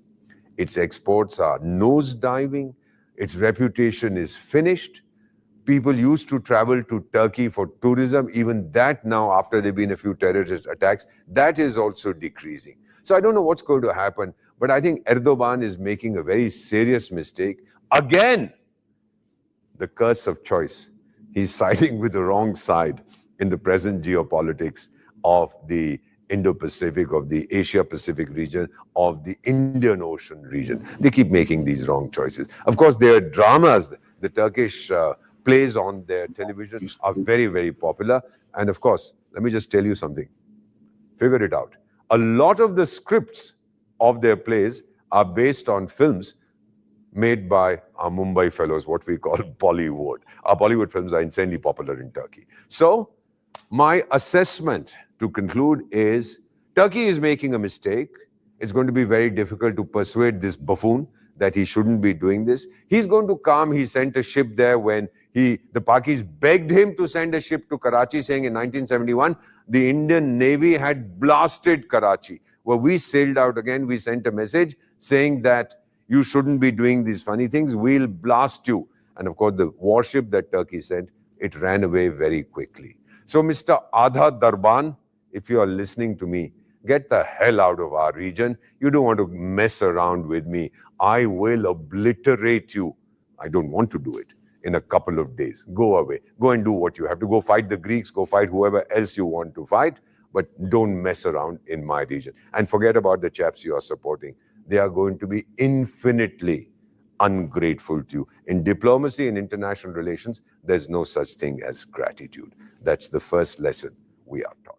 Its exports are nosediving. Its reputation is finished. People used to travel to Turkey for tourism. Even that now, after there have been a few terrorist attacks, that is also decreasing. So I don't know what's going to happen, but I think Erdogan is making a very serious mistake. Again, the curse of choice. He's siding with the wrong side in the present geopolitics of the Indo-Pacific, of the Asia-Pacific region, of the Indian Ocean region. They keep making these wrong choices. Of course, their dramas, the Turkish plays on their television are very, very popular. And of course, let me just tell you something. Figure it out. A lot of the scripts of their plays are based on films made by our Mumbai fellows, what we call Bollywood. Our Bollywood films are insanely popular in Turkey. So, my assessment to conclude is Turkey is making a mistake. It's going to be very difficult to persuade this buffoon that he shouldn't be doing this. He's going to come. He sent a ship there when the Pakis begged him to send a ship to Karachi, saying in 1971, the Indian Navy had blasted Karachi. Well, we sailed out again. We sent a message saying that you shouldn't be doing these funny things. We'll blast you. And of course, the warship that Turkey sent, it ran away very quickly. So, Mr. Adha Darban, if you are listening to me, get the hell out of our region. You don't want to mess around with me. I will obliterate you. I don't want to do it in a couple of days. Go away. Go and do what you have to. Go fight the Greeks. Go fight whoever else you want to fight. But don't mess around in my region. And forget about the chaps you are supporting. They are going to be infinitely ungrateful to you. In diplomacy and international relations, there's no such thing as gratitude. That's the first lesson we are taught.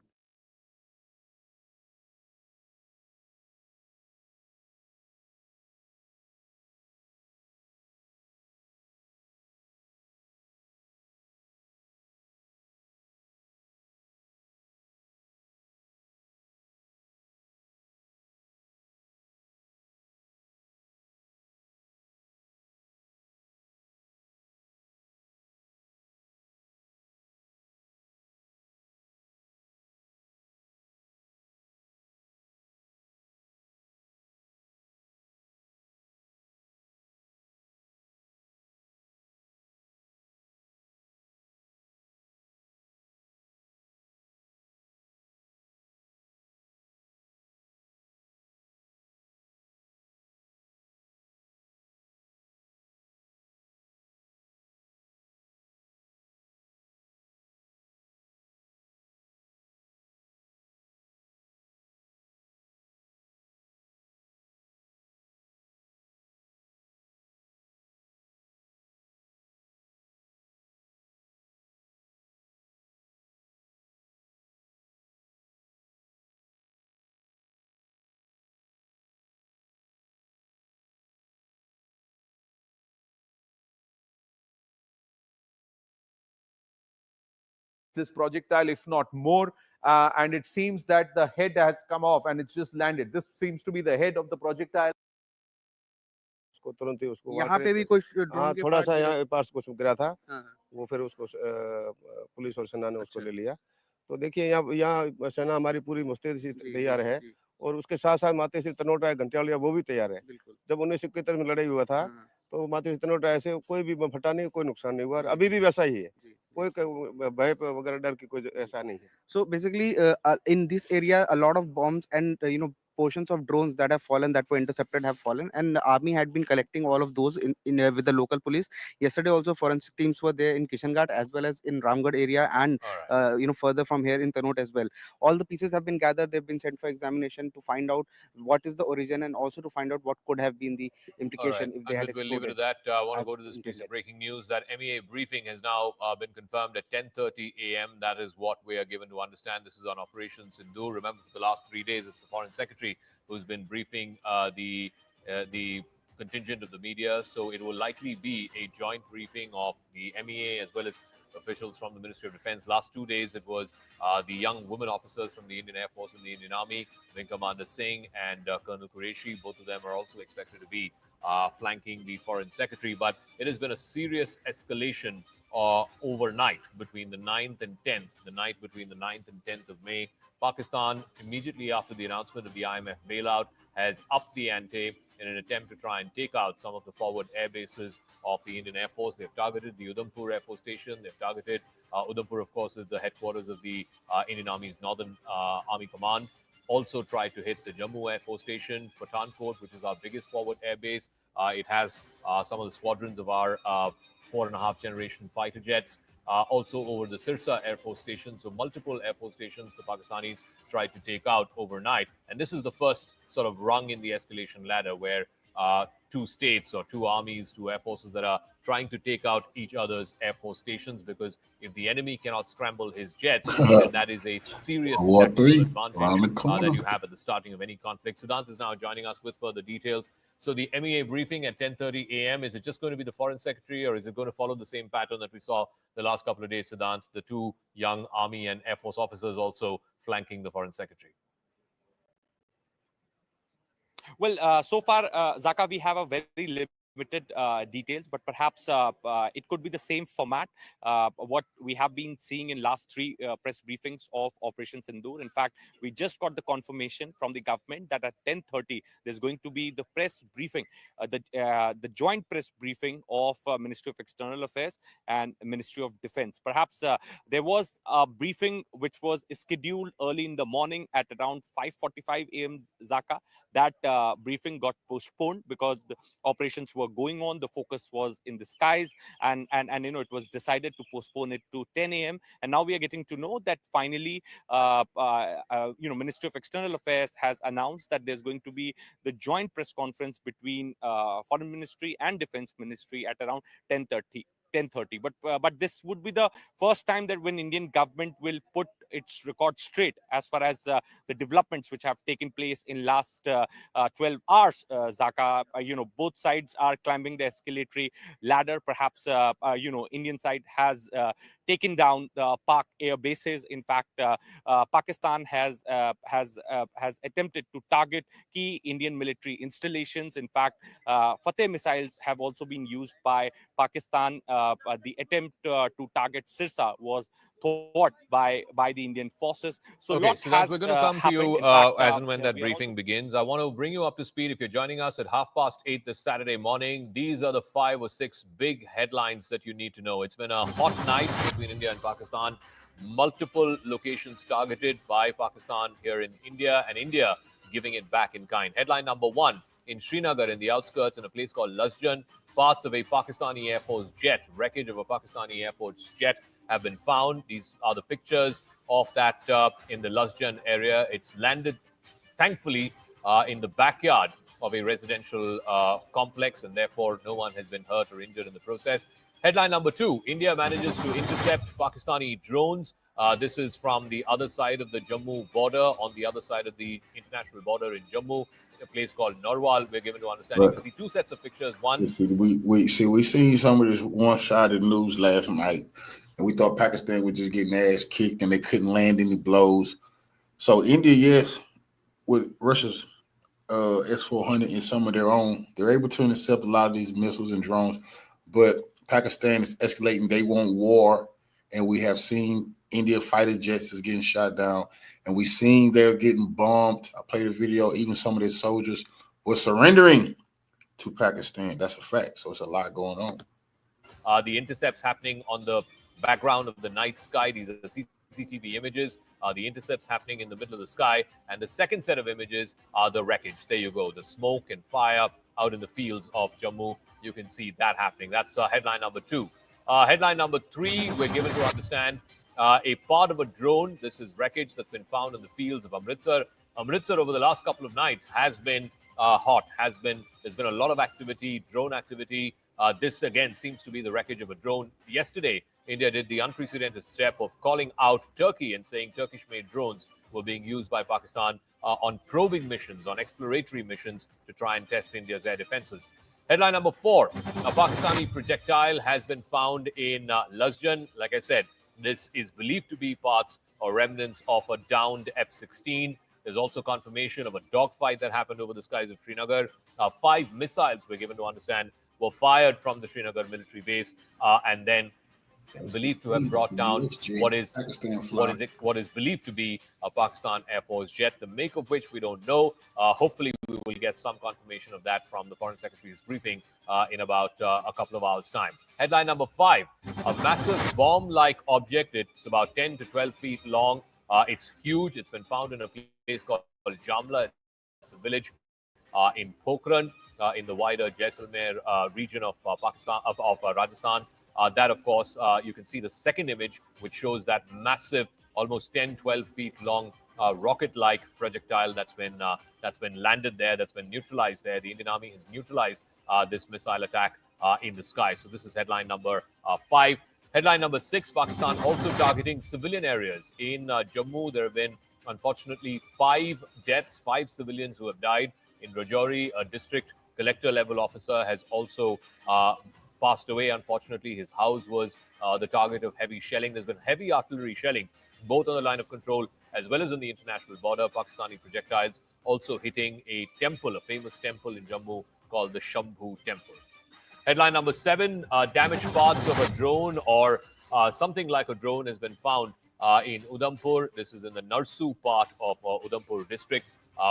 this projectile, if not more. And it seems that the head has come off and it's just landed. This seems to be the head of the projectile.
उसको तुरंत ही उसको
यहाँ पे भी कुछ
हाँ थोड़ा सा यहाँ पास कुछ गिरा था वो फिर उसको पुलिस और सेना ने उसको ले लिया तो देखिए यहाँ सेना हमारी पूरी मुस्तैद से तैयार है और उसके साथ साथ माते श्री तनोट राय घंटियालिया वो भी तैयार है जब 1971 में लड़ाई हुआ था तो माते श्री तनोट राय से कोई भी फटा नहीं कोई नुकसान नहीं हुआ अभी भी वैसा ही है कोई भय वगैरह डर की कोई ऐसा नहीं है
So basically in this area a lot of bombs and portions of drones that have fallen, that were intercepted, have fallen, and the army had been collecting all of those in with the local police. Yesterday also forensic teams were there in Kishanghat as well as in Ramgarh area and further from here in Tanot as well. All the pieces have been gathered, they've been sent for examination to find out what is the origin and also to find out what could have been the implication if they had
We'll
exploded.
leave it at that. I want to go to this piece of breaking news that MEA briefing has now been confirmed at 10:30 a.m. That is what we are given to understand. This is on Operation Sindoor. Remember, for the last 3 days, it's the Foreign Secretary who's been briefing the contingent of the media. So it will likely be a joint briefing of the MEA as well as officials from the Ministry of Defense. Last 2 days, it was the young women officers from the Indian Air Force and the Indian Army, Wing Commander Singh and Colonel Qureshi. Both of them are also expected to be flanking the Foreign Secretary. But it has been a serious escalation overnight between the 9th and 10th, the night between the 9th and 10th of May. Pakistan, immediately after the announcement of the IMF bailout, has upped the ante in an attempt to try and take out some of the forward air bases of the Indian Air Force. They've targeted the Udhampur Air Force Station. They've targeted Udhampur, of course, is the headquarters of the Indian Army's Northern Army Command. Also tried to hit the Jammu Air Force Station, Pathankot, which is our biggest forward air base. It has some of the squadrons of our 4.5 generation fighter jets. Also over the Sirsa Air Force Station. So multiple Air Force stations the Pakistanis tried to take out overnight. And this is the first sort of rung in the escalation ladder where two states or two armies, two air forces that are trying to take out each other's Air Force stations, because if the enemy cannot scramble his jets, then that is a serious tactical advantage that you have at the starting of any conflict. Siddhant is now joining us with further details. So the MEA briefing at 10:30 a.m., is it just going to be the Foreign Secretary, or is it going to follow the same pattern that we saw the last couple of days, Siddhant, the two young Army and Air Force officers also flanking the Foreign Secretary?
Well, so far, Zaka, we have a very limited details, but perhaps it could be the same format what we have been seeing in last three press briefings of Operation Sindoor. In fact, we just got the confirmation from the government that at 10:30 there's going to be the press briefing, the joint press briefing of Ministry of External Affairs and Ministry of Defense. Perhaps there was a briefing which was scheduled early in the morning at around 5:45 a.m. Zaka. That briefing got postponed because the operations were going on. The focus was in the skies, and it was decided to postpone it to 10 a.m. And now we are getting to know that finally, Ministry of External Affairs has announced that there's going to be the joint press conference between Foreign Ministry and Defense Ministry at around 10:30. But this would be the first time that when Indian government will put its record straight as far as the developments which have taken place in last 12 hours, Zaka. Both sides are climbing the escalatory ladder. Perhaps Indian side has taken down the Pak air bases. In fact, Pakistan has attempted to target key Indian military installations. In fact, Fateh missiles have also been used by Pakistan. The attempt to target Sirsa was thought by the Indian forces. So
okay, so we're going to come to you as and when that briefing begins. I want to bring you up to speed. If you're joining us at 8:30 this Saturday morning, these are the 5 or 6 big headlines that you need to know. It's been a hot night between India and Pakistan. Multiple locations targeted by Pakistan here in India, and India giving it back in kind. Headline number 1, in Srinagar, in the outskirts, in a place called Lasjan, parts of a Pakistani Air Force jet, wreckage of a Pakistani Air Force jet, have been found. These are the pictures of that in the Lasjan area. It's landed, thankfully, in the backyard of a residential complex, and therefore no one has been hurt or injured in the process. Headline number 2, India manages to intercept Pakistani drones. This is from the other side of the Jammu border, on the other side of the international border in Jammu, a place called Narwal. We're given to understand. You can see 2 sets of pictures. One,
we seen some of this one-sided news last night, and we thought Pakistan was just getting ass kicked and they couldn't land any blows. So India, yes, with Russia's S-400 and some of their own, they're able to intercept a lot of these missiles and drones, but Pakistan is escalating. They want war, and we have seen India fighter jets is getting shot down, and we've seen they're getting bombed. I played a video, even some of their soldiers were surrendering to Pakistan. That's a fact. So it's a lot going on.
The intercepts happening on the background of the night sky. These are the CCTV images. The intercepts happening in the middle of the sky. And the second set of images are the wreckage. There you go. The smoke and fire out in the fields of Jammu. You can see that happening. That's headline number 2. Headline number 3, we're given to understand a part of a drone. This is wreckage that's been found in the fields of Amritsar. Amritsar over the last couple of nights has been hot. There's been a lot of activity, drone activity. This again seems to be the wreckage of a drone. Yesterday, India did the unprecedented step of calling out Turkey and saying Turkish-made drones were being used by Pakistan on probing missions, on exploratory missions to try and test India's air defenses. Headline number 4, a Pakistani projectile has been found in Lasjan. Like I said, this is believed to be parts or remnants of a downed F-16. There's also confirmation of a dogfight that happened over the skies of Srinagar. 5 missiles, we're given to understand, were fired from the Srinagar military base and then believed to have brought down what is believed to be a Pakistan Air Force jet, the make of which we don't know. Hopefully, we will get some confirmation of that from the Foreign Secretary's briefing in about a couple of hours' time. Headline number 5, a massive bomb-like object. It's about 10 to 12 feet long. It's huge. It's been found in a place called Jamla. It's a village in Pokhran, in the wider Jaisalmer region of Pakistan, of Rajasthan. That, of course, you can see the second image, which shows that massive, almost 10, 12 feet long rocket-like projectile that's been landed there, that's been neutralized there. The Indian Army has neutralized this missile attack in the sky. So this is headline number 5. Headline number 6, Pakistan also targeting civilian areas. In Jammu, there have been, unfortunately, 5 deaths, 5 civilians who have died. In Rajouri, a district collector-level officer has also passed away. Unfortunately, his house was the target of heavy shelling. There's been heavy artillery shelling, both on the line of control as well as on the international border. Pakistani projectiles also hitting a temple, a famous temple in Jammu called the Shambhu Temple. Headline number 7, damaged parts of a drone or something like a drone has been found in Udhampur. This is in the Narsu part of Udhampur district.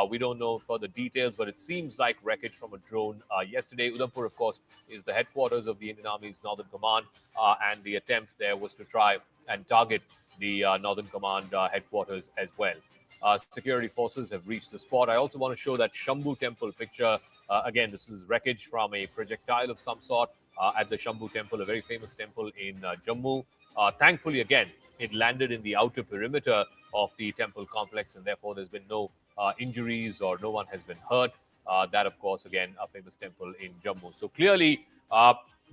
We don't know further details, but it seems like wreckage from a drone yesterday. Udhampur, of course, is the headquarters of the Indian Army's Northern Command, and the attempt there was to try and target the Northern Command headquarters as well. Security forces have reached the spot. I also want to show that Shambhu Temple picture. Again, this is wreckage from a projectile of some sort at the Shambhu Temple, a very famous temple in Jammu. Thankfully, again, it landed in the outer perimeter of the temple complex, and therefore there's been no injuries or no one has been hurt. That, of course, again, a famous temple in Jammu. So clearly,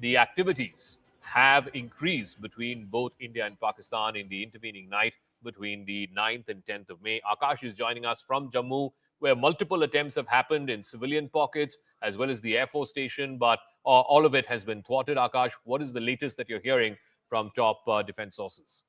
the activities have increased between both India and Pakistan in the intervening night between the 9th and 10th of May. Akash is joining us from Jammu, where multiple attempts have happened in civilian pockets as well as the Air Force station, but all of it has been thwarted. Akash, what is the latest that you're hearing from top defense sources?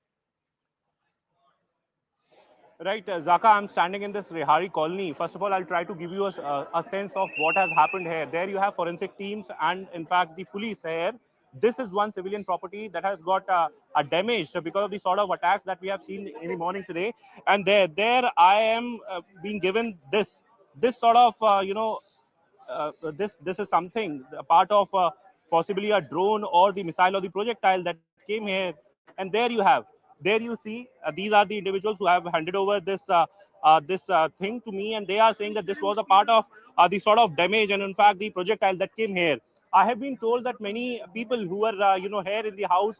Right, Zaka, I'm standing in this Rehari colony. First of all, I'll try to give you a sense of what has happened here. There you have forensic teams and, in fact, the police here. This is one civilian property that has got a damage because of the sort of attacks that we have seen in the morning today. And there I am being given this sort of, this is something, a part of possibly a drone or the missile or the projectile that came here. And there you see, these are the individuals who have handed over this thing to me, and they are saying that this was a part of the sort of damage and, in fact, the projectile that came here. I have been told that many people who were, here in the house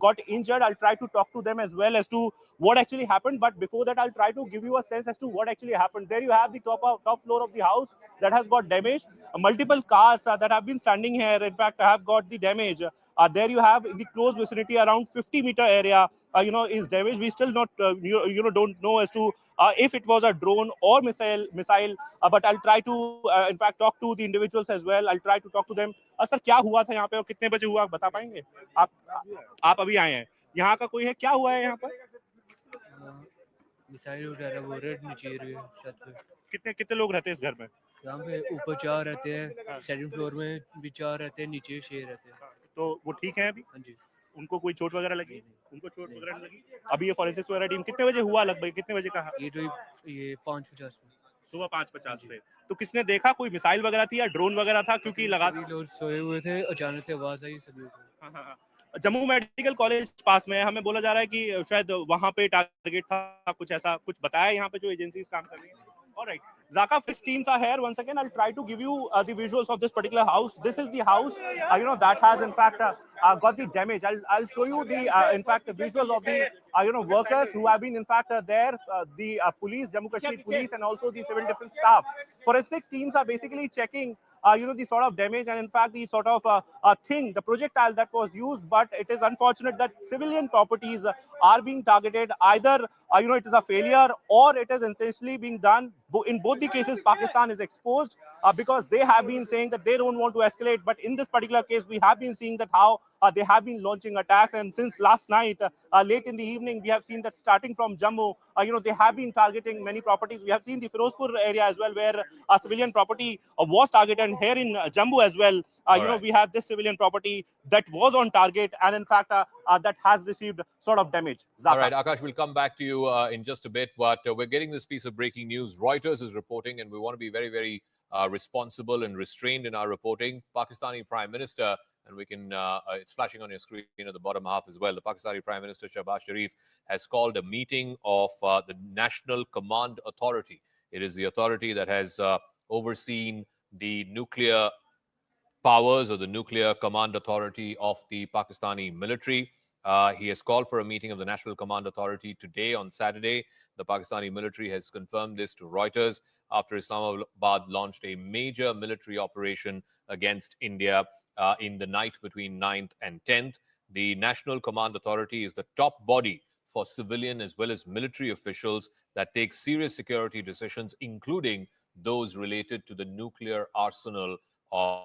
got injured. I'll try to talk to them as well as to what actually happened. But before that, I'll try to give you a sense as to what actually happened. There you have the top floor of the house that has got damaged. Multiple cars that have been standing here, in fact, have got the damage. There you have in the close vicinity around 50-meter area, is damaged. We still not, don't know as to if it was a drone or missile. But I'll try to, in fact, talk to the individuals as well. I'll try to talk to them. Sir क्या हुआ था यहाँ पे और कितने बजे हुआ बता पाएंगे आप अभी आए हैं यहाँ का कोई है क्या हुआ है यहाँ पर
मिसाइल उड़ा रहा वो रेड नीचे छत पे
कितने लोग रहते हैं इस घर में
यहाँ पे ऊपर 4 रहते हैं सेकंड फ्लोर में भी 4 रहते हैं नीचे 6 रहते हैं
तो वो ठीक है अभी
हाँ जी
उनको कोई चोट वगैरह लगी उनको चोट वगैरह लगी अभी ये फॉरेंसिक्स वगैरह टीम कितने बजे हुआ लगभग कितने बजे कहा
ये 5:50 पे
सुबह 5:50 पे तो किसने देखा कोई मिसाइल वगैरह थी या ड्रोन वगैरह था क्योंकि लगा
लोग सोए हुए थे अचानक से आवाज आई सभी को
जम्मू मेडिकल कॉलेज पास में हमें बोला जा रहा है कि शायद वहां पे टारगेट था कुछ ऐसा कुछ बताया यहाँ पे जो एजेंसीज काम कर रही हैं Alright, Zaka, 6 teams are here. Once again, I'll try to give you the visuals of this particular house. This is the house, that has in fact got the damage. I'll show you the, in fact, the visuals of the, workers who have been in fact there, the police, Jammu Kashmir police, and also the civil defense staff. Forensic teams are basically checking, the sort of damage and in fact the sort of thing, the projectile that was used. But it is unfortunate that civilian properties are being targeted. Either it is a failure or it is intentionally being done. In both the cases, Pakistan is exposed because they have been saying that they don't want to escalate. But in this particular case, we have been seeing that how they have been launching attacks. And since last night, late in the evening, we have seen that starting from Jammu, they have been targeting many properties. We have seen the Firozpur area as well, where civilian property was targeted. And here in Jammu as well, we have this civilian property that was on target, and in fact, that has received sort of damage. Zaka.
All right, Akash, we'll come back to you in just a bit, but we're getting this piece of breaking news. Reuters is reporting, and we want to be very, very responsible and restrained in our reporting. Pakistani Prime Minister, and we can, it's flashing on your screen at the bottom half as well. The Pakistani Prime Minister, Shahbaz Sharif, has called a meeting of the National Command Authority. It is the authority that has overseen the nuclear powers or the nuclear command authority of the Pakistani military. He has called for a meeting of the National Command Authority today on Saturday. The Pakistani military has confirmed this to Reuters after Islamabad launched a major military operation against India in the night between 9th and 10th. The National Command Authority is the top body for civilian as well as military officials that take serious security decisions, including those related to the nuclear arsenal of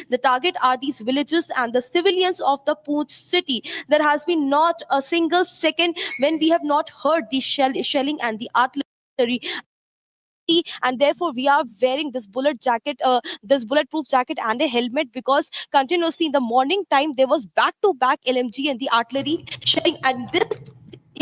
the target are these villages and the civilians of the Poonch city. There has been not a single second when we have not heard the shelling and the artillery. And therefore we are wearing this this bulletproof jacket and a helmet, because continuously in the morning time there was back-to-back LMG and the artillery shelling. And this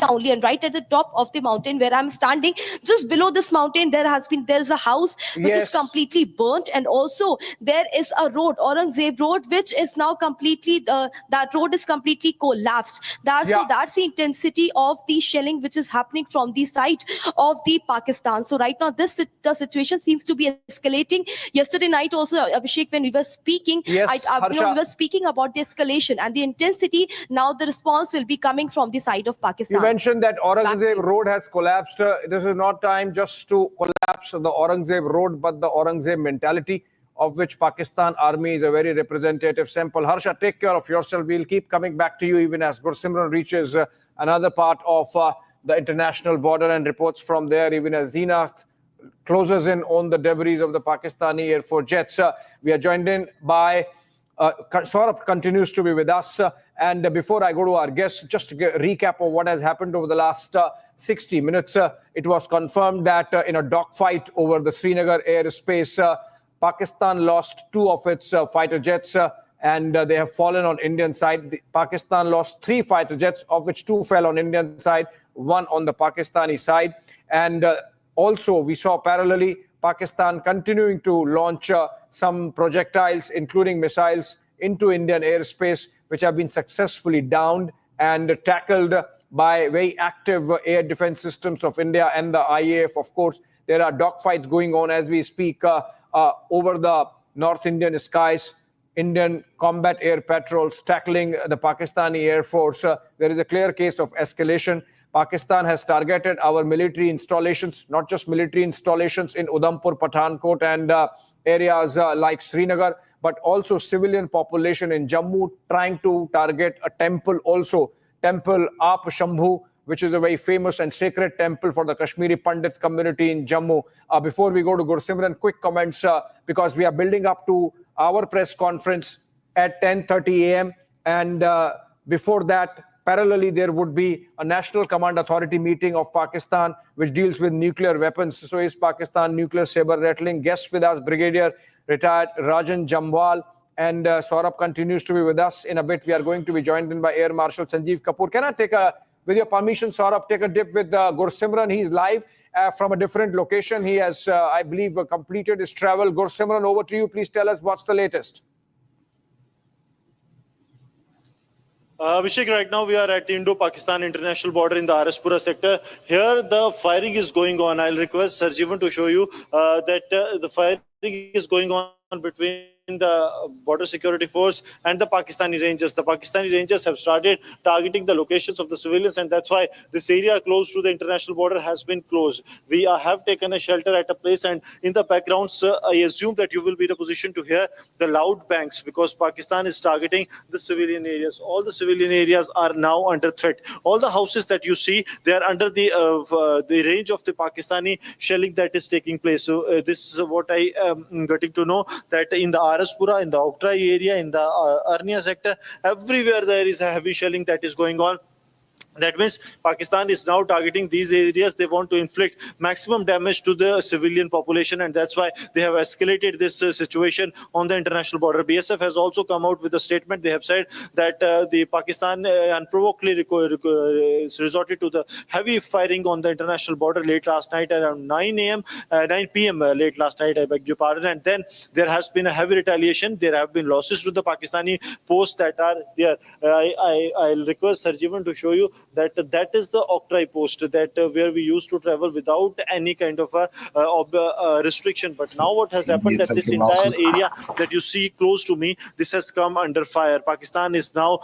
only, and right at the top of the mountain where I'm standing, just below this mountain, there's a house which is completely burnt, and also there is a road, Aurangzeb Road, which is now completely that road is completely collapsed. So that's the intensity of the shelling which is happening from the side of the Pakistan. So right now the situation seems to be escalating. Yesterday night also, Abhishek, when we were speaking, we were speaking about the escalation and the intensity. Now the response will be coming from the side of Pakistan.
You mentioned that Aurangzeb Road has collapsed. This is not time just to collapse the Aurangzeb Road, but the Aurangzeb mentality, of which Pakistan Army is a very representative sample. Harsha, take care of yourself. We'll keep coming back to you even as Gursimran reaches another part of the international border and reports from there, even as Zina closes in on the debris of the Pakistani Air Force jets. We are joined in by Saurabh continues to be with us. And before I go to our guests, just to get a recap of what has happened over the last 60 minutes, it was confirmed that in a dogfight over the Srinagar airspace, Pakistan lost 2 of its fighter jets, and they have fallen on Indian side. Pakistan lost 3 fighter jets, of which 2 fell on Indian side, 1 on the Pakistani side. And also, we saw parallelly Pakistan continuing to launch some projectiles, including missiles, into Indian airspace, which have been successfully downed and tackled by very active air defense systems of India and the IAF. Of course, there are dogfights going on as we speak over the North Indian skies. Indian combat air patrols tackling the Pakistani Air Force. There is a clear case of escalation. Pakistan has targeted our military installations, not just military installations in Udhampur, Pathankot, and areas like Srinagar, but also civilian population in Jammu, trying to target a temple also, Temple Aap Shambhu, which is a very famous and sacred temple for the Kashmiri Pandit community in Jammu. Before we go to Gursimran, quick comments, because we are building up to our press conference at 10:30 a.m. And before that, parallelly, there would be a National Command Authority meeting of Pakistan, which deals with nuclear weapons. So is Pakistan nuclear saber rattling? Guest with us, Brigadier retired Rajan Jamwal. And Saurabh continues to be with us. In a bit, we are going to be joined in by Air Marshal Sanjeev Kapoor. Can I take with your permission, Saurabh, take a dip with Gursimran? He's live from a different location. He has, I believe, completed his travel. Gursimran, over to you. Please tell us what's the latest.
Abhishek, right now we are at the Indo-Pakistan international border in the Araspura sector. Here the firing is going on. I'll request Sarjeevan to show you that the firing is going on between the border security force and the Pakistani Rangers. The Pakistani Rangers have started targeting the locations of the civilians, and that's why this area close to the international border has been closed. We have taken a shelter at a place, and in the background, I assume that you will be in a position to hear the loud bangs, because Pakistan is targeting the civilian areas. All the civilian areas are now under threat. All the houses that you see, they are under the range of the Pakistani shelling that is taking place. So this is what I am getting to know, that in the Araspura, in the Oktrai area, in the Arnia sector, everywhere there is a heavy shelling that is going on. That means Pakistan is now targeting these areas. They want to inflict maximum damage to the civilian population, and that's why they have escalated this situation on the international border. BSF has also come out with a statement. They have said that the Pakistan unprovokedly resorted to the heavy firing on the international border late last night around 9 p.m. Late last night, I beg your pardon. And then there has been a heavy retaliation. There have been losses to the Pakistani posts that are there. I'll request Sarjeevan to show you that is the Oktrai post that where we used to travel without any kind of a restriction. But now what has happened, that this entire area that you see close to me, this has come under fire. Pakistan is now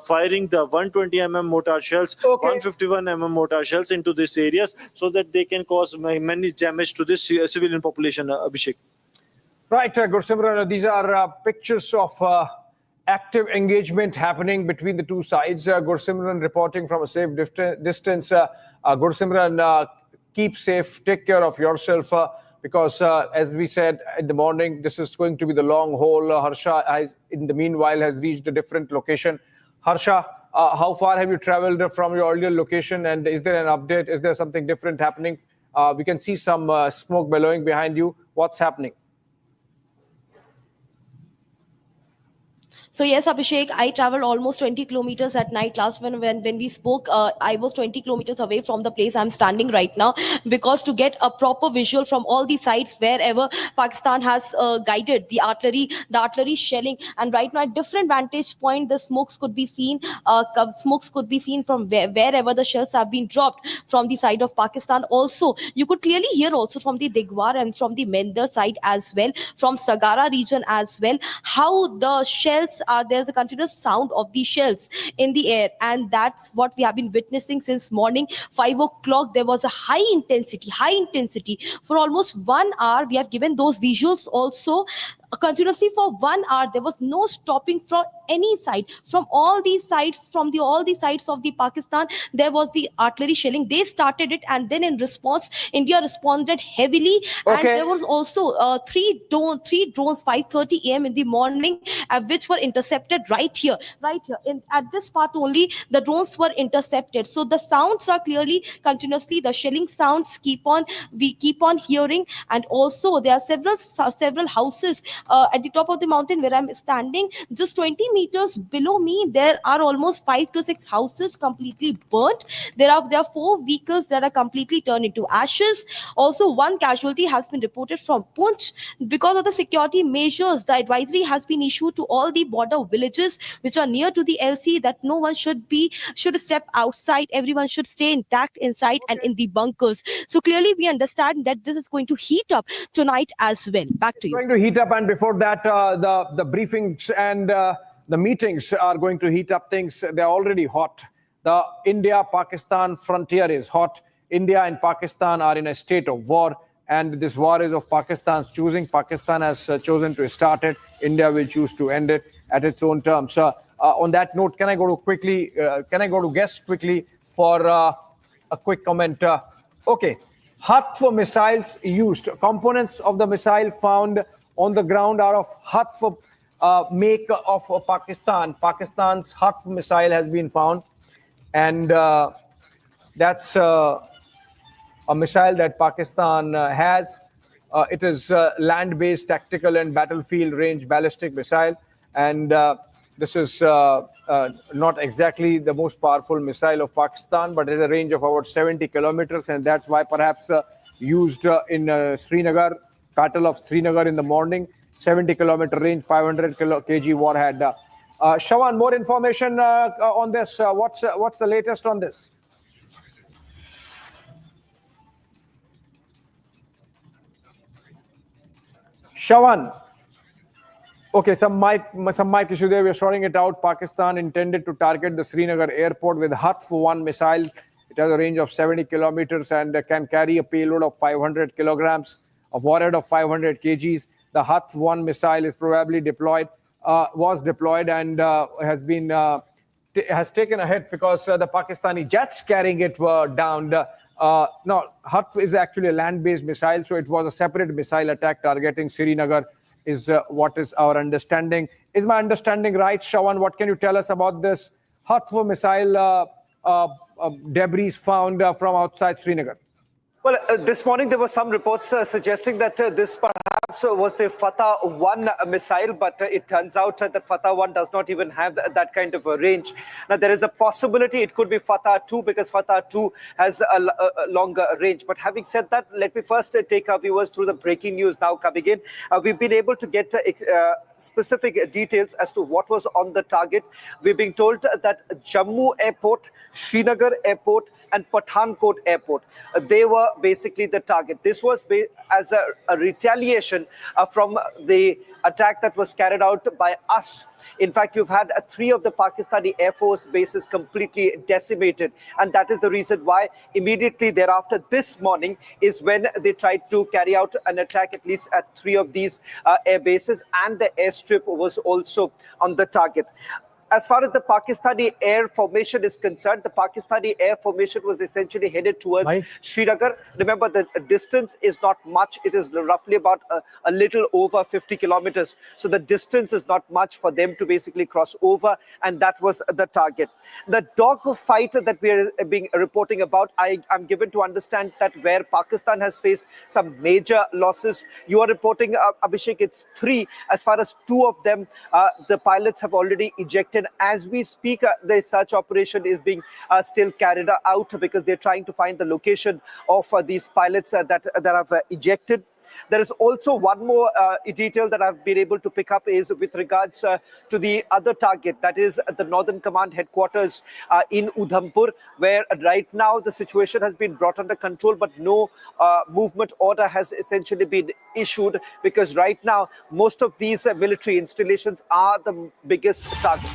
firing the 120 mm mortar shells, 151 mm mortar shells into these areas, so that they can cause many damage to this civilian population. Abhishek.
Right, Gursimran, these are pictures of active engagement happening between the two sides. Gursimran reporting from a safe distance. Gursimran, keep safe, take care of yourself, because as we said in the morning, this is going to be the long haul. Harsha, in the meanwhile, has reached a different location. Harsha, how far have you traveled from your earlier location, and is there an update? Is there something different happening? We can see some smoke billowing behind you. What's happening?
So yes, Abhishek, I traveled almost 20 kilometers at night last when we spoke. I was 20 kilometers away from the place I'm standing right now, because to get a proper visual from all the sides wherever Pakistan has guided the artillery shelling, and right now at different vantage point, the smokes could be seen. Smokes could be seen from wherever the shells have been dropped from the side of Pakistan. Also, you could clearly hear also from the Digwar and from the Mender side as well, from Sagara region as well, how the shells there's a continuous sound of the shells in the air, and that's what we have been witnessing since morning 5 o'clock. There was a high intensity for almost 1 hour. We have given those visuals also. Continuously for 1 hour, there was no stopping from any side, from all these sides, all the sides of the Pakistan. There was the artillery shelling. They started it, and then in response, India responded heavily. And there was also three drones 5:30 a.m. in the morning, which were intercepted right here. At this part only, the drones were intercepted. So the sounds are clearly continuously, the shelling sounds we keep on hearing. And also there are several houses at the top of the mountain where I'm standing. Just 20 meters below me, there are almost 5 to 6 houses completely burnt. There are 4 vehicles that are completely turned into ashes. Also, 1 casualty has been reported from Punch. Because of the security measures, the advisory has been issued to all the border villages which are near to the LC that no one should step outside. Everyone should stay intact inside and in the bunkers. So clearly we understand that this is going to heat up tonight as well. Back to you.
Going to heat up, and before that, the briefings and the meetings are going to heat up things. They're already hot. The India-Pakistan frontier is hot. India and Pakistan are in a state of war, and this war is of Pakistan's choosing. Pakistan has chosen to start it. India will choose to end it at its own terms. On that note, can I go to guests quickly for a quick comment? Okay, HUTF missiles used. Components of the missile found on the ground are of HUTF make of Pakistan. Pakistan's HUTF missile has been found, and that's a missile that Pakistan has. It is land-based tactical and battlefield range ballistic missile, and this is not exactly the most powerful missile of Pakistan, but it has a range of about 70 kilometers, and that's why perhaps used in Srinagar, Battle of Srinagar in the morning, 70-kilometer range, 500 kg warhead. Shawan, more information on this. What's the latest on this? Shawan. Okay, some mic issue there. We're sorting it out. Pakistan intended to target the Srinagar airport with HUTF-1 missile. It has a range of 70 kilometers and can carry a payload of 500 kilograms, a warhead of 500 kgs. The HUTF-1 missile is probably was deployed and has taken a hit because the Pakistani jets carrying it were downed. No, HUTF is actually a land-based missile, so it was a separate missile attack targeting Srinagar, is what is our understanding. Is my understanding right, Shawan? What can you tell us about this HUTF missile debris found from outside Srinagar?
Well, this morning there were some reports suggesting that this perhaps was the Fatah-1 missile, but it turns out that Fatah-1 does not even have that kind of a range. Now, there is a possibility it could be Fatah-2 because Fatah-2 has a longer range. But having said that, let me first take our viewers through the breaking news now coming in. We've been able to get specific details as to what was on the target. We're being told that Jammu Airport, Srinagar Airport, and Pathankot Airport, they were basically the target. This was as a retaliation from the attack that was carried out by us. In fact, you've had 3 of the Pakistani Air Force bases completely decimated. And that is the reason why immediately thereafter this morning is when they tried to carry out an attack at least at 3 of these air bases, and the airstrip was also on the target. As far as the Pakistani air formation is concerned, the Pakistani air formation was essentially headed towards Srinagar. Remember, the distance is not much. It is roughly about a little over 50 kilometers. So the distance is not much for them to basically cross over, and that was the target. The dogfight that we are being reporting about, I'm given to understand that where Pakistan has faced some major losses. You are reporting, Abhishek, it's 3. As far as 2 of them, the pilots have already ejected. As we speak, the search operation is being still carried out because they're trying to find the location of these pilots that have ejected. There is also one more detail that I've been able to pick up is with regards to the other target, that is the Northern Command headquarters in Udhampur, where right now the situation has been brought under control, but no movement order has essentially been issued because right now most of these military installations are the biggest targets.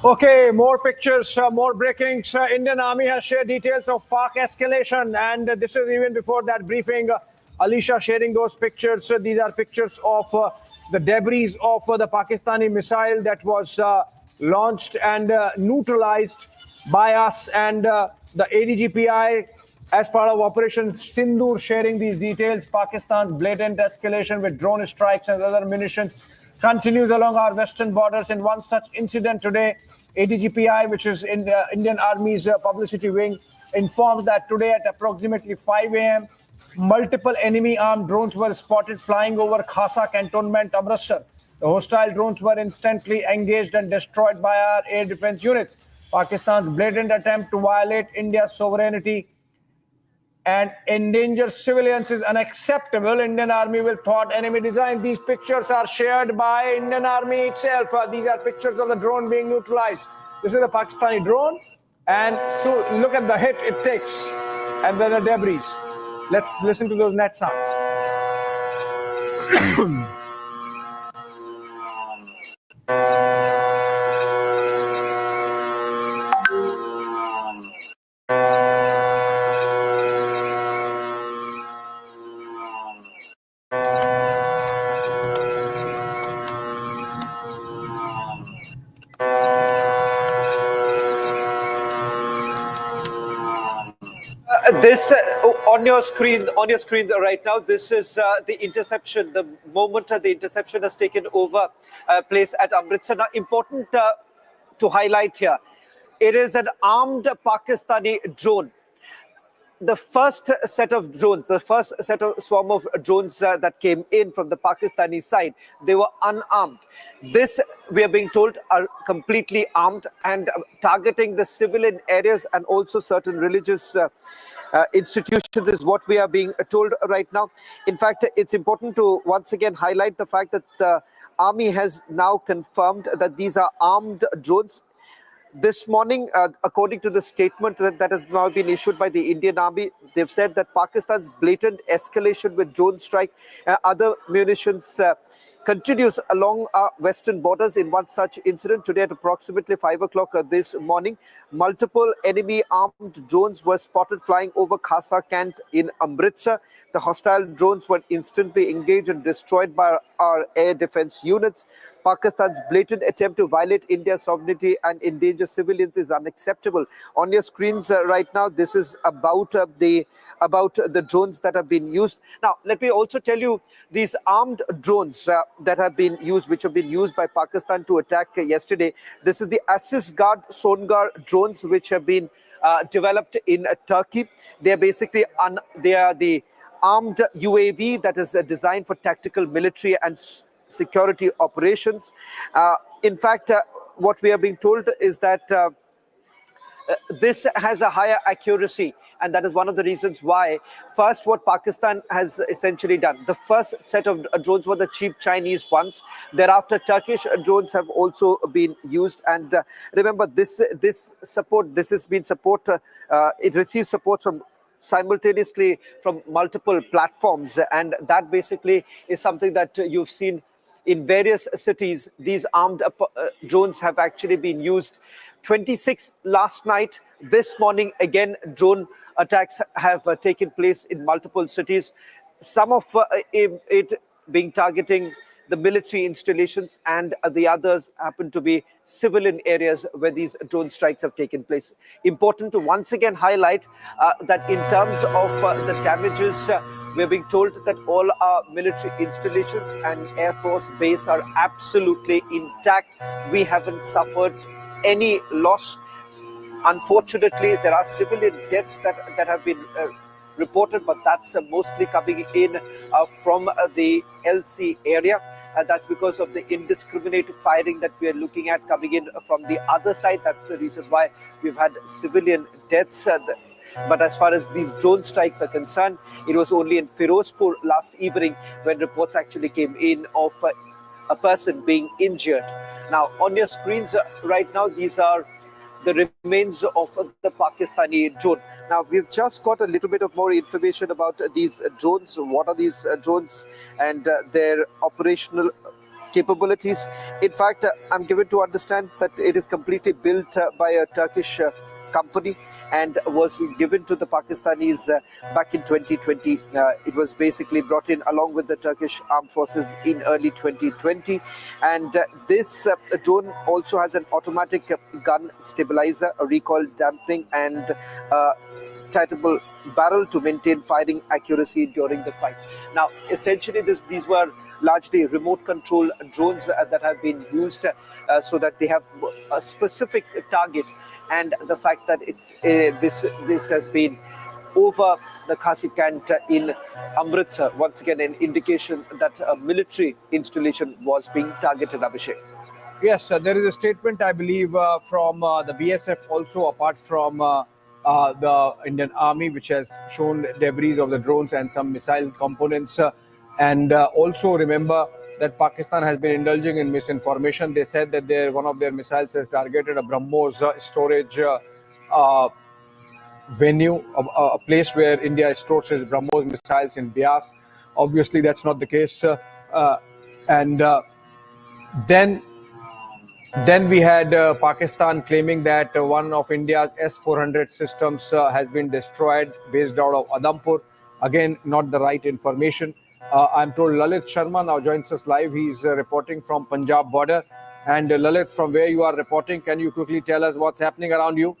Okay, more pictures, more breakings. Indian Army has shared details of Pak escalation, and this is even before that briefing. Alisha sharing those pictures. These are pictures of the debris of the Pakistani missile that was launched and neutralized by us, and the ADGPI, as part of Operation Sindoor, sharing these details. Pakistan's blatant escalation with drone strikes and other munitions continues along our western borders. In one such incident today, ADGPI, which is in the Indian Army's publicity wing, informs that today at approximately 5 a.m., multiple enemy armed drones were spotted flying over Khasa cantonment, Amritsar. The hostile drones were instantly engaged and destroyed by our air defense units. Pakistan's blatant attempt to violate India's sovereignty and endanger civilians is unacceptable. Indian Army will thwart enemy design. These pictures are shared by Indian Army itself. These are pictures of the drone being neutralized. This is a Pakistani drone, and so look at the hit it takes, and then the debris. Let's listen to those net sounds.
This on your screen right now. This is the interception. The moment the interception has taken over place at Amritsar. Now, important to highlight here, it is an armed Pakistani drone. The first set of drones, the first set of swarm of drones that came in from the Pakistani side, they were unarmed. This, we are being told, are completely armed and targeting the civilian areas and also certain religious institutions is what we are being told right now. In fact, it's important to once again highlight the fact that the army has now confirmed that these are armed drones. This morning, according to the statement that has now been issued by the Indian Army, they've said that Pakistan's blatant escalation with drone strike and other munitions continues along our western borders. In one such incident today at approximately 5 o'clock this morning, multiple enemy armed drones were spotted flying over Khasa Cant in Amritsar. The hostile drones were instantly engaged and destroyed by our air defense units. Pakistan's blatant attempt to violate India's sovereignty and endanger civilians is unacceptable. On your screens right now, this is about the drones that have been used. Now, let me also tell you these armed drones that have been used, which have been used by Pakistan to attack yesterday. This is the Assist Guard Songar drones, which have been developed in Turkey. They are basically they are the armed UAV that is designed for tactical military and security operations. In fact, what we are being told is that this has a higher accuracy, and that is one of the reasons why. First, what Pakistan has essentially done, the first set of drones were the cheap Chinese ones. Thereafter, Turkish drones have also been used, and remember this has been support. It receives support from simultaneously from multiple platforms, and that basically is something that you've seen in various cities. These armed drones have actually been used. 26 last night. This morning, again, drone attacks have taken place in multiple cities. Some of it being targeting the military installations, and the others happen to be civilian areas where these drone strikes have taken place. Important to once again highlight that in terms of the damages, we're being told that all our military installations and Air Force base are absolutely intact. We haven't suffered any loss. Unfortunately, there are civilian deaths that have been reported, but that's mostly coming in from the LC area. That's because of the indiscriminate firing that we are looking at coming in from the other side. That's the reason why we've had civilian deaths. But as far as these drone strikes are concerned, it was only in Firozpur last evening when reports actually came in of a person being injured. Now, on your screens right now, these are the remains of the Pakistani drone. Now, we've just got a little bit of more information about these drones. What are these drones and their operational capabilities? In fact, I'm given to understand that it is completely built by a Turkish company and was given to the Pakistanis back in 2020. It was basically brought in along with the Turkish armed forces in early 2020. And this drone also has an automatic gun stabilizer, a recoil dampening, and tightable barrel to maintain firing accuracy during the fight. Now, essentially, these were largely remote control drones that have been used so that they have a specific target. And the fact that this has been over the Khasi Cant in Amritsar, once again an indication that a military installation was being targeted, Abhishek.
Yes, there is a statement, I believe, from the BSF also, apart from the Indian Army, which has shown debris of the drones and some missile components. And also remember that Pakistan has been indulging in misinformation. They said that one of their missiles has targeted a BrahMos storage venue, a place where India stores its BrahMos missiles in Bias. Obviously, that's not the case. Then we had Pakistan claiming that one of India's S-400 systems has been destroyed based out of Adampur. Again, not the right information. I'm told Lalit Sharma now joins us live. He's reporting from Punjab border. And Lalit, from where you are reporting, can you quickly tell us what's happening around you?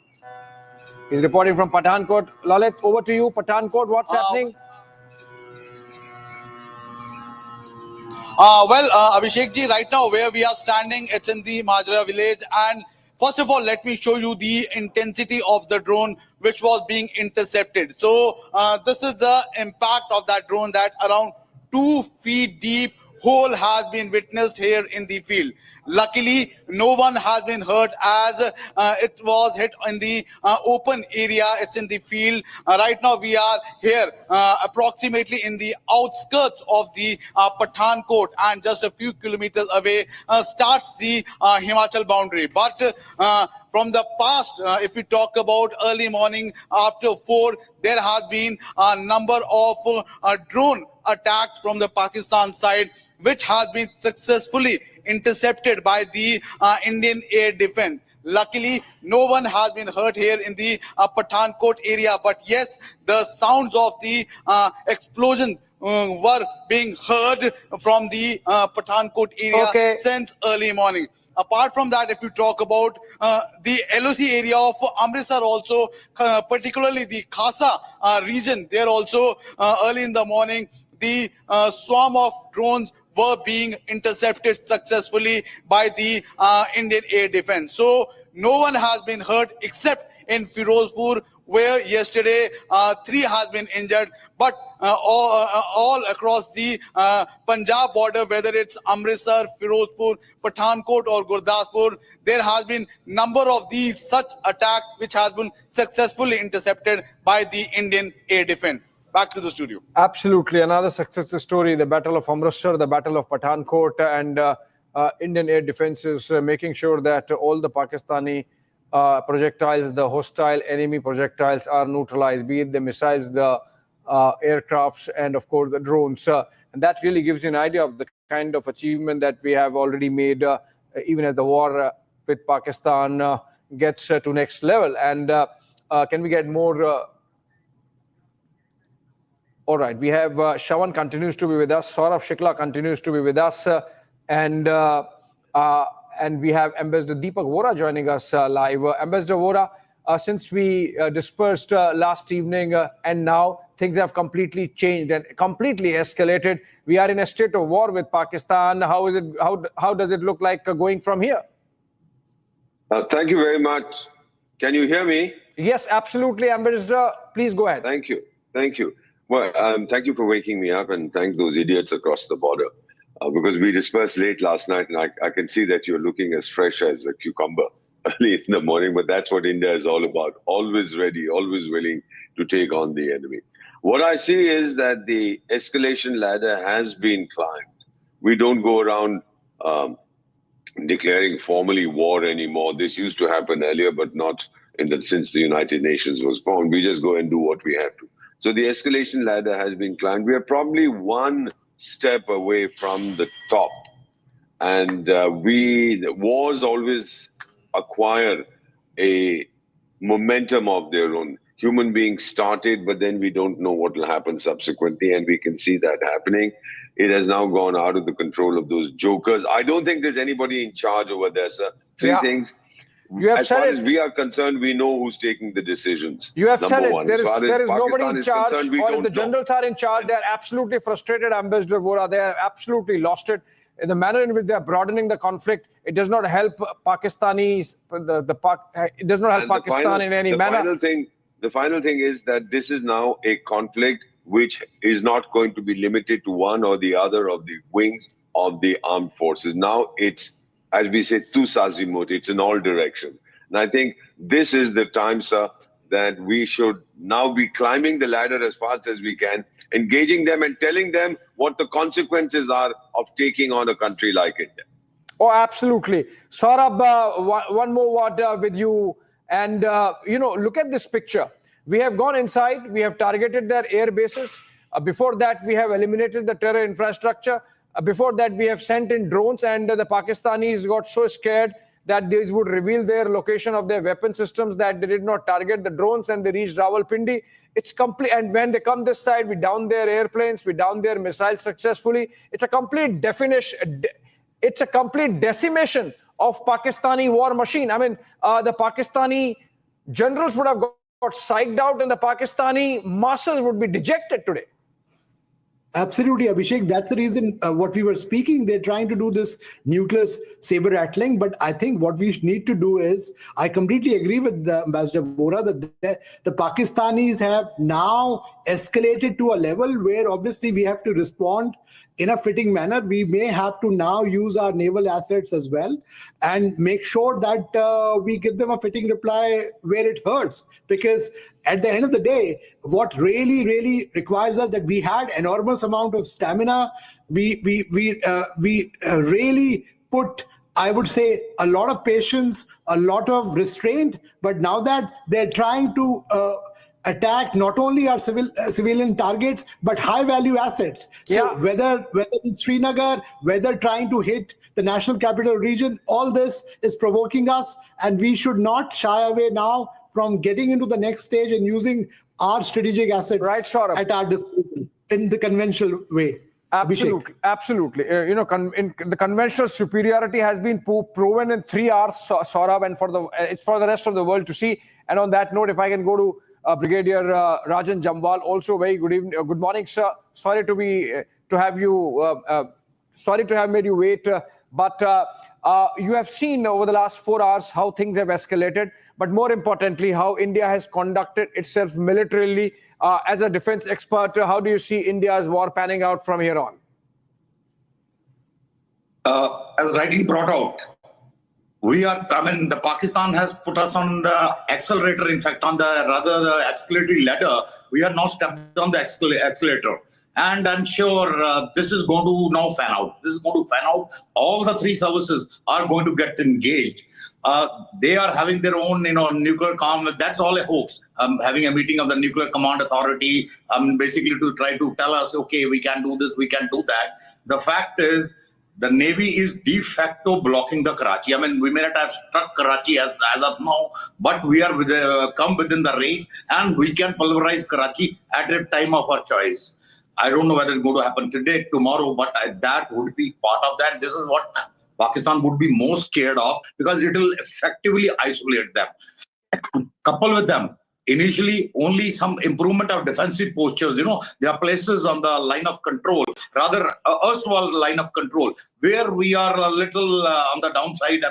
He's reporting from Pathankot. Lalit, over to you. Pathankot, what's happening?
Abhishek ji, right now where we are standing, it's in the Majra village. And first of all, let me show you the intensity of the drone which was being intercepted. So this is the impact of that drone, that around 2 feet deep hole has been witnessed here in the field. Luckily, no one has been hurt as it was hit in the open area. It's in the field. Right now, we are here approximately in the outskirts of the Pathankot, and just a few kilometers away starts the Himachal boundary. But from the past, if we talk about early morning after 4, there has been a number of drone attacks from the Pakistan side, which has been successfully intercepted by the Indian air defense. Luckily, no one has been hurt here in the Pathankot area, but yes, the sounds of the explosions were being heard from the Pathankot area since early morning. Apart from that, if you talk about the LOC area of Amritsar also, particularly the Khasa region, there also early in the morning, the swarm of drones were being intercepted successfully by the Indian air defense. So no one has been hurt except in Firozpur, where yesterday 3 has been injured, but all across the Punjab border, whether it's Amritsar, Firozpur, Pathankot or Gurdaspur, there has been number of these such attacks which has been successfully intercepted by the Indian air defense. Back to the studio.
Absolutely. Another success story, the Battle of Amritsar, the Battle of Pathankot, and Indian air defenses making sure that all the Pakistani projectiles, the hostile enemy projectiles are neutralized, be it the missiles, the aircrafts, and of course the drones. And that really gives you an idea of the kind of achievement that we have already made, even as the war with Pakistan gets to next level. And can we get more... All right, we have Shawan continues to be with us, Saurabh Shikla continues to be with us, and we have Ambassador Deepak Vora joining us live. Ambassador Vora, since we dispersed last evening and now things have completely changed and completely escalated. We are in a state of war with Pakistan. How is it? How does it look like going from here?
Thank you very much. Can you hear me?
Yes, absolutely, Ambassador. Please go ahead.
Thank you. Thank you. Well, thank you for waking me up, and thank those idiots across the border. Because we dispersed late last night, and I can see that you're looking as fresh as a cucumber early in the morning, but that's what India is all about. Always ready, always willing to take on the enemy. What I see is that the escalation ladder has been climbed. We don't go around declaring formally war anymore. This used to happen earlier, but not since the United Nations was formed. We just go and do what we have to. So the escalation ladder has been climbed. We are probably one step away from the top. And wars always acquire a momentum of their own. Human beings started, but then we don't know what will happen subsequently, and we can see that happening. It has now gone out of the control of those jokers. I don't think there's anybody in charge over there, sir. Three things. As far as we are concerned, we know who's taking the decisions.
You have said it.
One.
There is nobody
Pakistan
in charge, or if the
know.
generals are in charge, they are absolutely frustrated, Ambassador Vora. They have absolutely lost it. The manner in which they are broadening the conflict, it does not help Pakistanis. It does not help Pakistan in any manner.
The final thing is that this is now a conflict which is not going to be limited to one or the other of the wings of the armed forces. Now it's, as we say, tu sazimut, it's in all directions. And I think this is the time, sir, that we should now be climbing the ladder as fast as we can, engaging them and telling them what the consequences are of taking on a country like India.
Oh, absolutely. Saurabh, one more word with you. And, look at this picture. We have gone inside. We have targeted their air bases. Before that, we have eliminated the terror infrastructure. Before that, we have sent in drones, and the Pakistanis got so scared that these would reveal their location of their weapon systems that they did not target the drones, and they reached Rawalpindi. It's complete. And when they come this side, we down their airplanes, we down their missiles successfully. It's a complete definition. It's a complete decimation of Pakistani war machine. I mean, the Pakistani generals would have psyched out and the Pakistani masses would be dejected today.
Absolutely, Abhishek. That's the reason what we were speaking. They're trying to do this nucleus saber rattling. But I think what we need to do is, I completely agree with Ambassador Vora that the Pakistanis have now escalated to a level where obviously we have to respond in a fitting manner. We may have to now use our naval assets as well and make sure that we give them a fitting reply where it hurts. Because at the end of the day, what really, really requires us that we had enormous amount of stamina. We really put, I would say, a lot of patience, a lot of restraint. But now that they're trying to attack not only our civilian targets, but high-value assets. So whether it's Srinagar, whether trying to hit the national capital region, all this is provoking us, and we should not shy away now from getting into the next stage and using our strategic assets at our disposal in the conventional way.
Absolutely,
Abhishek.
absolutely. The conventional superiority has been proven in 3 hours, Saurabh, and it's for the rest of the world to see. And on that note, if I can go to Brigadier Rajan Jamwal, also very good evening, good morning, sir. Sorry to have made you wait, but you have seen over the last 4 hours how things have escalated, but more importantly, how India has conducted itself militarily. As a defense expert, how do you see India's war panning out from here on?
As rightly brought out, the Pakistan has put us on the accelerator, in fact, on the escalatory ladder. We are now stepped on the accelerator. And I'm sure this is going to now fan out. This is going to fan out. All the 3 services are going to get engaged. They are having their own, nuclear command. That's all a hoax. Having a meeting of the Nuclear Command Authority, basically to try to tell us, okay, we can do this, we can do that. The fact is, the Navy is de facto blocking the Karachi. We may not have struck Karachi as of now, but we are come within the range, and we can pulverize Karachi at a time of our choice. I don't know whether it's going to happen today, tomorrow, but that would be part of that. This is what Pakistan would be most scared of, because it will effectively isolate them. Couple with them, initially only some improvement of defensive postures. There are places on the line of control, rather erstwhile line of control, where we are a little on the downside.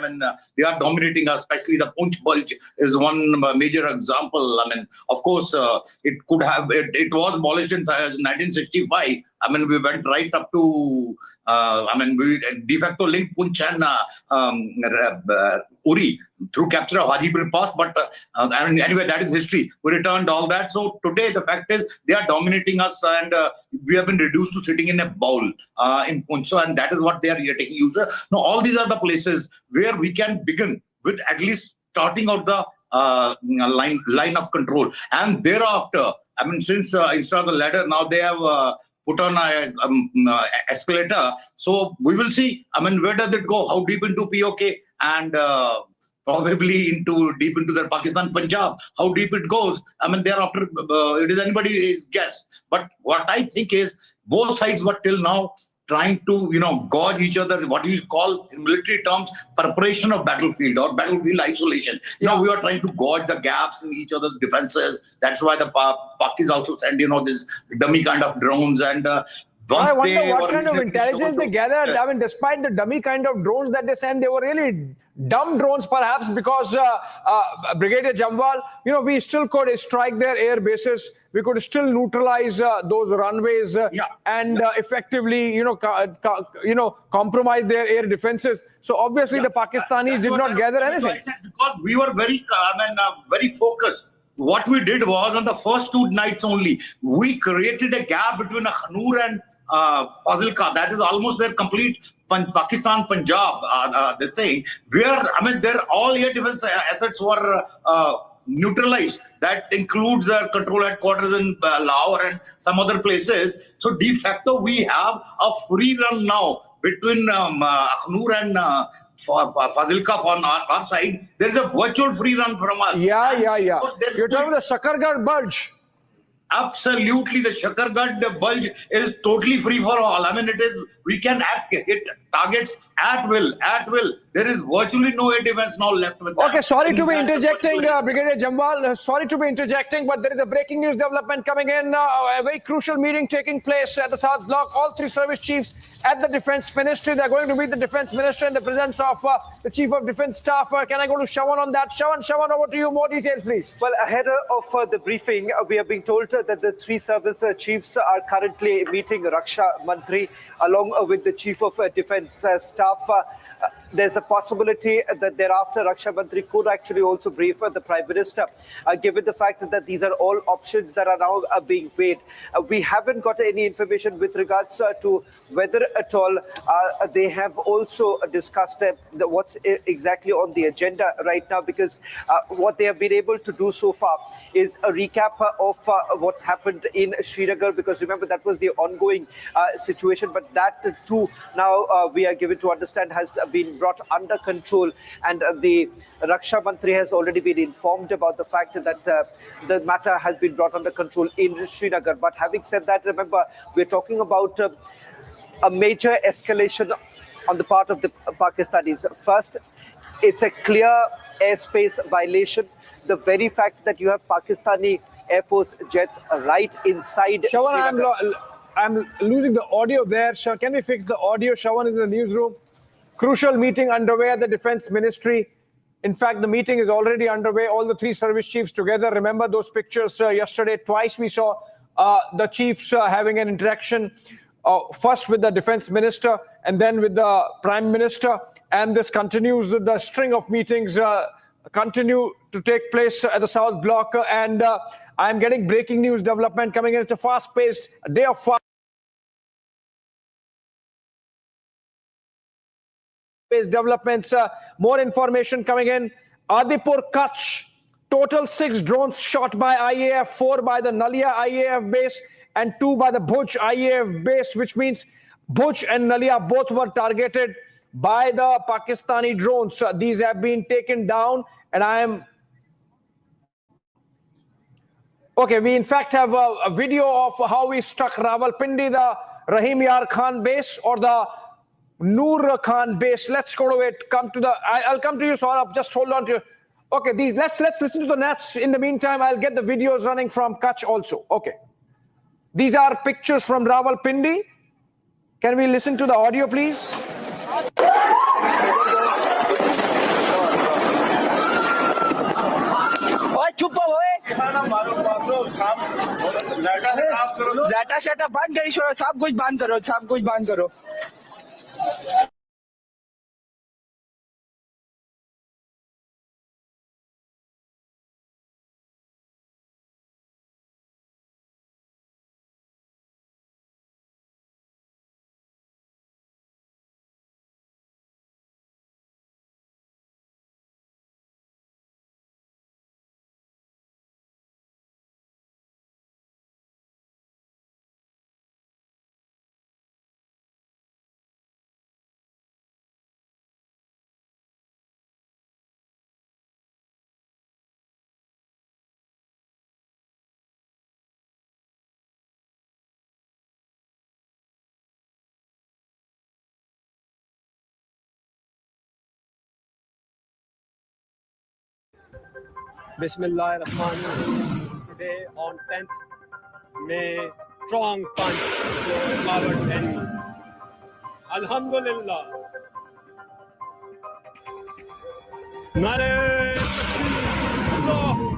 They are dominating us, especially the Punch Bulge is one major example. Of course, it was abolished in 1965. We went right up to, we de facto linked Punch and Uri through capture of Hajipur Pass. But anyway, that is history. We returned all that. So today, the fact is, they are dominating us, and we have been reduced to sitting in a bowl in Punch. And that is what they are taking use of. Now, all these are the places where we can begin with at least starting out the line of control. And thereafter, since instead of the ladder, now they have put on a escalator. So we will see, where does it go? How deep into POK? And probably deep into the Pakistan Punjab. How deep it goes, thereafter, it is anybody's guess. But what I think is, both sides were till now trying to, gauge each other, what you call in military terms, preparation of battlefield or battlefield isolation. Now we are trying to gauge the gaps in each other's defenses. That's why the Pakis also send, this dummy kind of drones. And
I wonder what kind of intelligence they gathered. Despite the dummy kind of drones that they sent, they were really dumb drones, perhaps, because Brigadier Jamwal, we still could strike their air bases. We could still neutralize those runways and effectively, compromise their air defenses. So obviously, the Pakistanis did not gather anything.
Because we were very focused. What we did was, on the first 2 nights only, we created a gap between Akhnur and Fazilka. That is almost their complete Pakistan Punjab, this thing, where, their all air defense assets were neutralized. That includes the control headquarters in Lahore and some other places. So de facto, we have a free run now between Akhnur and Fazilka on our side. There is a virtual free run from us.
Yeah. You're talking about the Shakargarh Bulge.
Absolutely, the Shakargarh Bulge is totally free for all. It is, we can hit targets at will, at will. There is virtually no air defense now left with them.
Okay, sorry to be
In fact,
interjecting, Brigadier Jamwal. Sorry to be interjecting, but there is a breaking news development coming in. A very crucial meeting taking place at the South Block. All three service chiefs at the Defense Ministry. They're going to meet the Defense Minister in the presence of the Chief of Defense Staff. Can I go to Shawan on that? Shawan, over to you. More details, please.
Well, ahead of the briefing, we are being told that the three service chiefs are currently meeting Raksha Mantri along with the Chief of Defense Staff. There's a possibility that thereafter Raksha Mantri could actually also brief the Prime Minister, given the fact that these are all options that are now being weighed. We haven't got any information with regards to whether at all they have also discussed what's exactly on the agenda right now, because what they have been able to do so far is a recap of what's happened in Srinagar, because remember that was the ongoing situation, but that too now we are given to understand has been brought under control, and the Raksha Mantri has already been informed about the fact that the matter has been brought under control in Srinagar. But having said that, remember, we're talking about a major escalation on the part of the Pakistanis. First, it's a clear airspace violation. The very fact that you have Pakistani Air Force jets right inside
Shawan, I'm losing the audio there. Can we fix the audio? Shawan is in the newsroom. Crucial meeting underway at the Defense Ministry. In fact, the meeting is already underway. All the three service chiefs together. Remember those pictures yesterday? Twice we saw the chiefs having an interaction, first with the Defense Minister and then with the Prime Minister. And this continues. The string of meetings continue to take place at the South Block. And I'm getting breaking news development coming in. It's a fast-paced day of fast developments. More information coming in. Adipur, Kutch. Total 6 drones shot by IAF, 4 by the Nalia IAF base and 2 by the Bhuj IAF base, which means Bhuj and Nalia both were targeted by the Pakistani drones. These have been taken down, and I am... Okay, we in fact have a video of how we struck Rawalpindi, the Rahim Yar Khan base, or the Noor Khan base. Let's go to it. I'll come to you, Saurabh. Just hold on to you. Okay, let's listen to the nats. In the meantime, I'll get the videos running from Kutch also. Okay. These are pictures from Rawalpindi. Can we listen to the audio, please?
Data शाटा बंद करी छोड़ो, सब कुछ बंद करो
Bismillahirrahmanirrahim. Today on 10th May, strong punch to a coward enemy. Alhamdulillah. Nare Allah.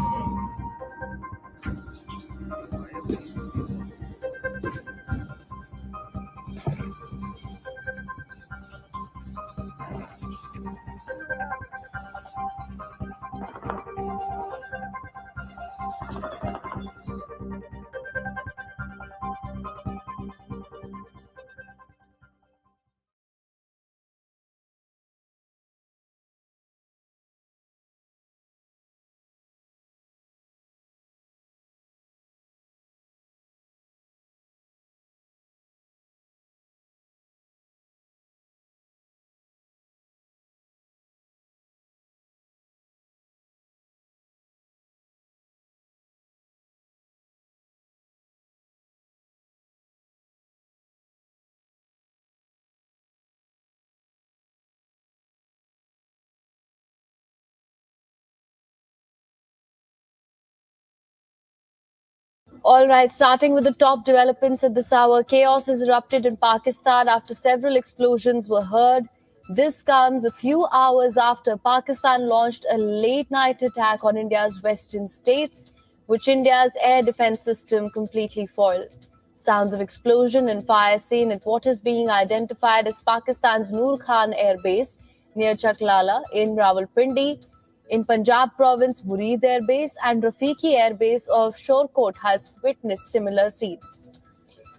All right, starting with the top developments at this hour. Chaos has erupted in Pakistan after several explosions were heard. This comes a few hours after Pakistan launched a late-night attack on India's western states, which India's air defense system completely foiled. Sounds of explosion and fire seen at what is being identified as Pakistan's Noor Khan Air Base near Chaklala in Rawalpindi. In Punjab province, Murid Air Base and Rafiki Air Base of Shorkot has witnessed similar scenes.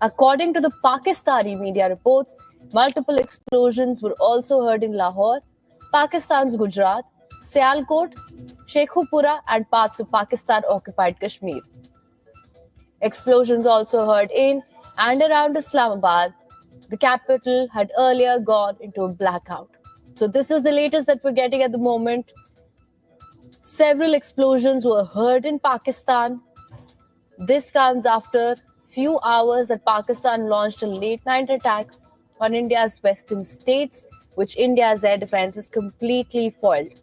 According to the Pakistani media reports, multiple explosions were also heard in Lahore, Pakistan's Gujarat, Sialkot, Sheikhupura and parts of Pakistan-occupied Kashmir. Explosions also heard in and around Islamabad. The capital had earlier gone into a blackout. So this is the latest that we're getting at the moment. Several explosions were heard in Pakistan. This comes after few hours that Pakistan launched a late-night attack on India's western states, which India's air defense is completely foiled.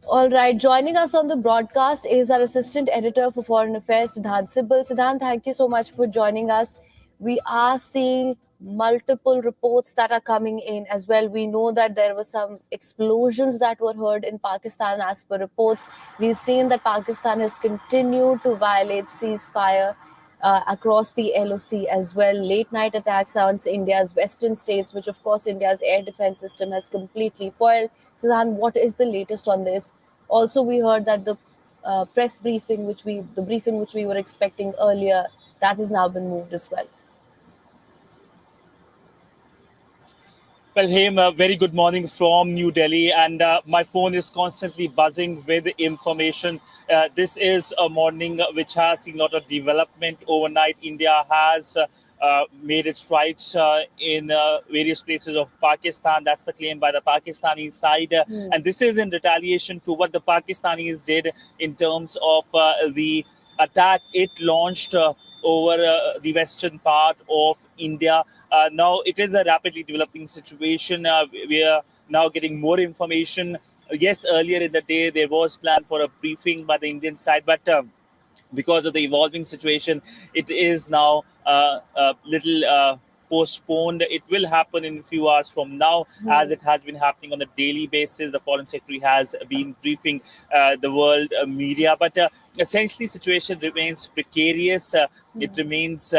All right, joining us on the broadcast is our Assistant Editor for Foreign Affairs, Siddhant Sibal. Siddhant, thank you so much for joining us. We are seeing multiple reports that are coming in as well. We know that there were some explosions that were heard in Pakistan as per reports. We've seen that Pakistan has continued to violate ceasefire across the LOC as well. Late night attacks on India's western states, which of course India's air defense system has completely foiled. Siddhant, what is the latest on this? Also, we heard that the press briefing, the briefing which we were expecting earlier, that has now been moved as well.
Well, Haim, very good morning from New Delhi, and my phone is constantly buzzing with information. This is a morning which has seen a lot of development overnight. India has made its strikes in various places of Pakistan. That's the claim by the Pakistani side. And this is in retaliation to what the Pakistanis did in terms of the attack it launched over the western part of India. Now, it is a rapidly developing situation. We are now getting more information. Yes, earlier in the day, there was plan for a briefing by the Indian side, but because of the evolving situation, it is now a little postponed. It will happen in a few hours from now, as it has been happening on a daily basis. The Foreign Secretary has been briefing the world media, but essentially situation remains precarious. It remains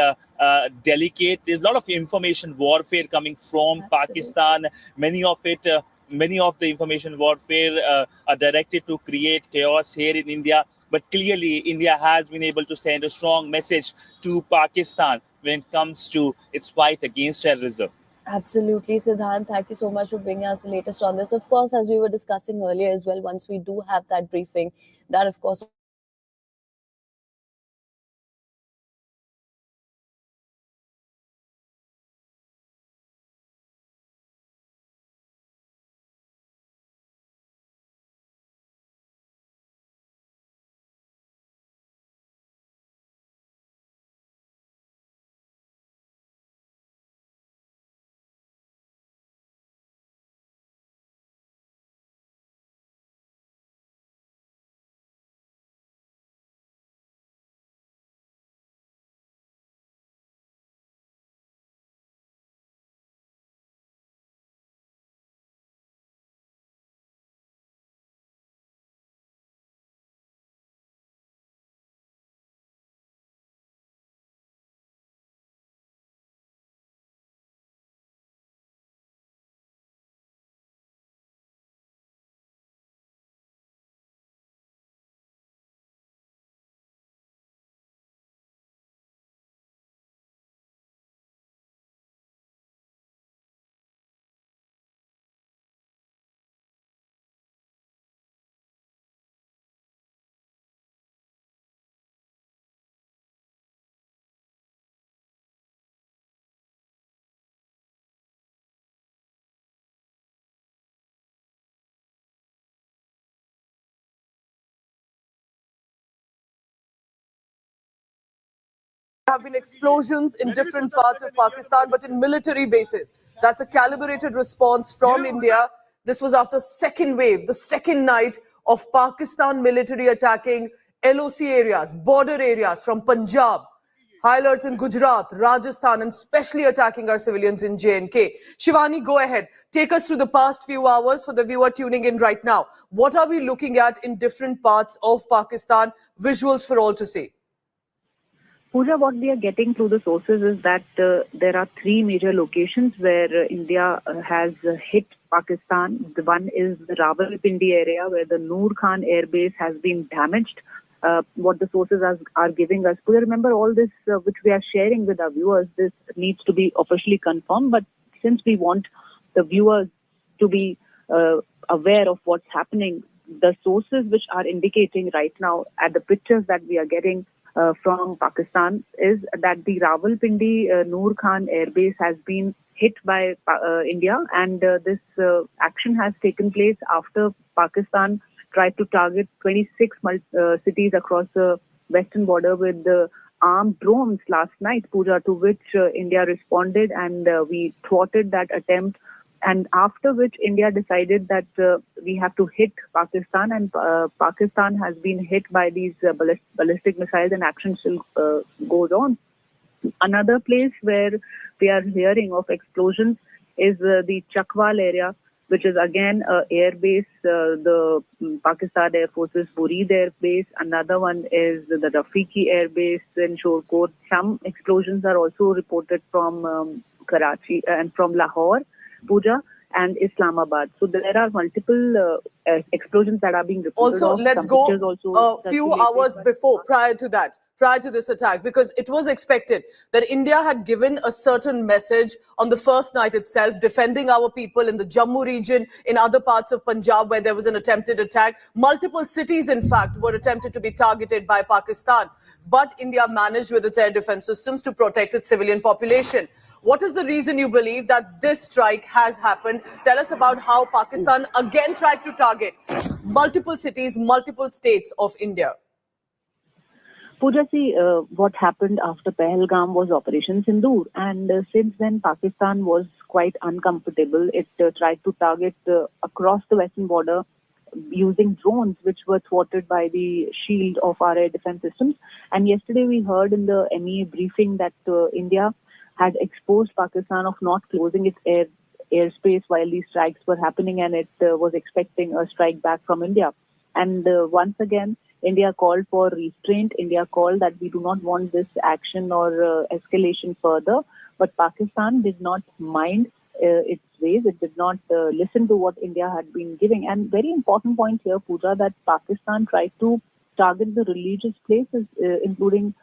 delicate. There's a lot of information warfare coming from Pakistan. Many of the information warfare are directed to create chaos here in India. But clearly, India has been able to send a strong message to Pakistan when it comes to its fight against terrorism.
Absolutely, Siddhant. Thank you so much for bringing us the latest on this. Of course, as we were discussing earlier as well, once we do have that briefing, that of course
have been explosions in different parts of Pakistan, but in military bases. That's a calibrated response from India. This was after second wave, the second night of Pakistan military attacking LOC areas, border areas from Punjab, high alerts in Gujarat, Rajasthan, and especially attacking our civilians in J&K. Shivani, go ahead. Take us through the past few hours for the viewer tuning in right now. What are we looking at in different parts of Pakistan? Visuals for all to see.
Pooja, what we are getting through the sources is that there are three major locations where India has hit Pakistan. The one is the Rawalpindi area where the Noor Khan Air Base has been damaged. What the sources are giving us. Pooja, remember all this which we are sharing with our viewers, this needs to be officially confirmed. But since we want the viewers to be aware of what's happening, the sources which are indicating right now at the pictures that we are getting from Pakistan is that the Rawalpindi Noor Khan Air Base has been hit by India, and this action has taken place after Pakistan tried to target 26 cities across the western border with armed drones last night, Pooja, to which India responded, and we thwarted that attempt. And after which India decided that we have to hit Pakistan, and Pakistan has been hit by these ballistic missiles, and action still goes on. Another place where we are hearing of explosions is the Chakwal area, which is again an air base, the Pakistan Air Force's Burid Air Base. Another one is the Rafiki Air Base in Shorkot. Some explosions are also reported from Karachi and from Lahore, Pooja, and Islamabad. So there are multiple explosions that are being reported.
Also, let's go a few hours before, prior to this attack, because it was expected that India had given a certain message on the first night itself, defending our people in the Jammu region, in other parts of Punjab where there was an attempted attack. Multiple cities, in fact, were attempted to be targeted by Pakistan. But India managed with its air defense systems to protect its civilian population. What is the reason you believe that this strike has happened? Tell us about how Pakistan again tried to target multiple cities, multiple states of India.
Pooja, see, what happened after Pahalgam was Operation Sindoor, and since then Pakistan was quite uncomfortable. It tried to target across the western border using drones, which were thwarted by the shield of our air defense systems. And yesterday we heard in the MEA briefing that India had exposed Pakistan of not closing its airspace while these strikes were happening, and it was expecting a strike back from India. And once again, India called for restraint. India called that we do not want this action or escalation further. But Pakistan did not mind its ways. It did not listen to what India had been giving. And very important point here, Pooja, that Pakistan tried to target the religious places, including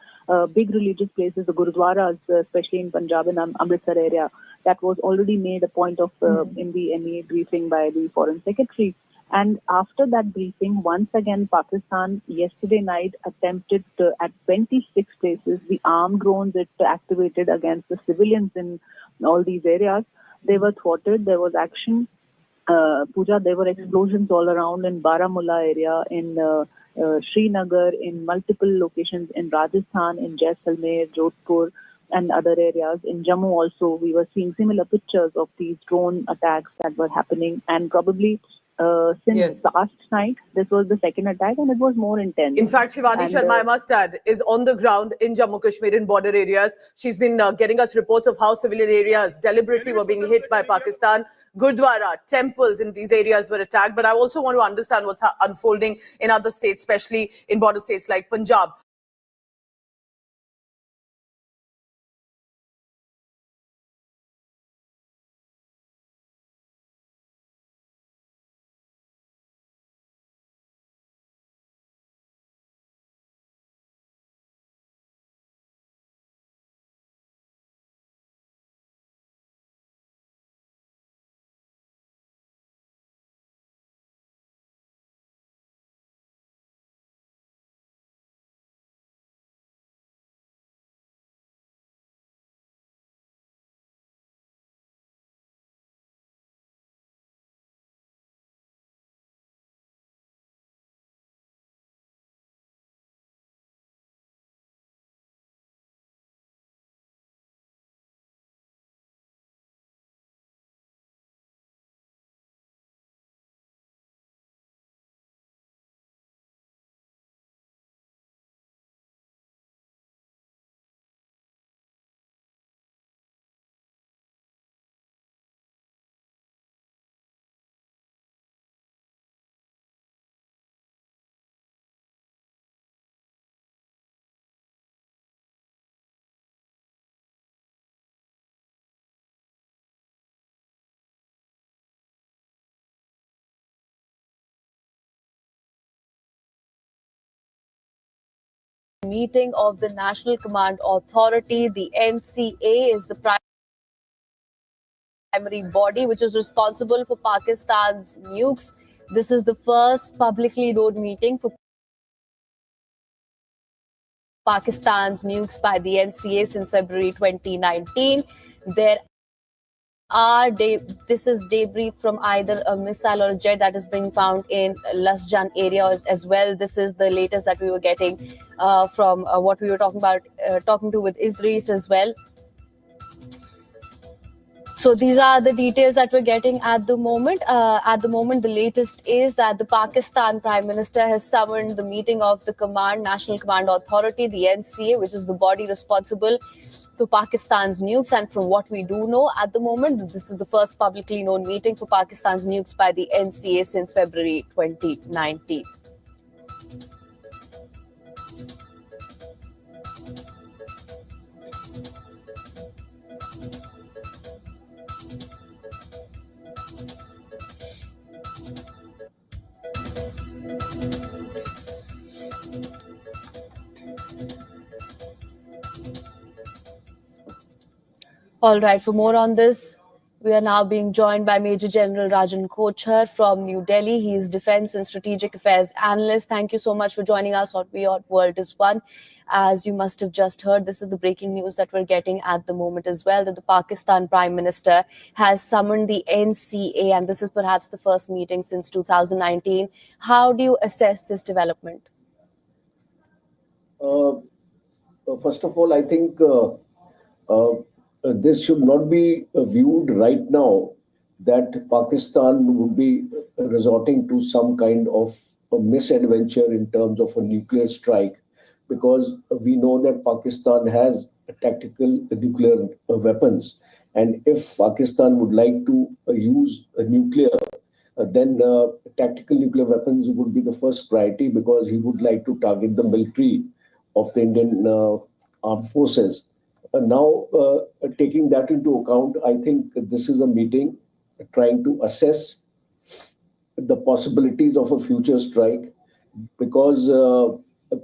big religious places, the Gurudwaras, especially in Punjab and Amritsar area. That was already made a point of in the MEA briefing by the Foreign Secretary. And after that briefing, once again, Pakistan yesterday night attempted at 26 places, the armed drones it activated against the civilians in all these areas. They were thwarted. There was action. Pooja, there were explosions all around in Baramulla area, in Srinagar, in multiple locations in Rajasthan, in Jaisalmer, Jodhpur, and other areas. In Jammu also, we were seeing similar pictures of these drone attacks that were happening. And probably since last night, this was the second attack, and it was more intense.
In fact, Shivani Sharma, I must add, is on the ground in Jammu Kashmir in border areas. She's been getting us reports of how civilian areas deliberately were being hit by Pakistan. Gurdwara, temples in these areas were attacked. But I also want to understand what's unfolding in other states, especially in border states like Punjab.
meeting of the National Command Authority. The NCA is the primary body which is responsible for Pakistan's nukes. This is the first publicly known meeting for Pakistan's nukes by the NCA since February 2019. This is debris from either a missile or a jet that is being found in Lasjan area as well. This is the latest that we were getting from what we were talking about, talking to with Idris as well. So these are the details that we're getting at the moment. The latest is that the Pakistan Prime Minister has summoned the meeting of the National Command Authority, the NCA, which is the body responsible for Pakistan's nukes. And from what we do know at the moment, this is the first publicly known meeting for Pakistan's nukes by the NCA since February 2019. All right, for more on this, we are now being joined by Major General Rajan Kochhar from New Delhi. He is Defense and Strategic Affairs Analyst. Thank you so much for joining us on Beyond World is One. As you must have just heard, this is the breaking news that we're getting at the moment as well, that the Pakistan Prime Minister has summoned the NCA, and this is perhaps the first meeting since 2019. How do you assess this development?
First of all, I think this should not be viewed right now that Pakistan would be resorting to some kind of a misadventure in terms of a nuclear strike, because we know that Pakistan has tactical nuclear weapons. And if Pakistan would like to use a nuclear, then tactical nuclear weapons would be the first priority, because he would like to target the military of the Indian armed forces. Now, taking that into account, I think this is a meeting trying to assess the possibilities of a future strike, because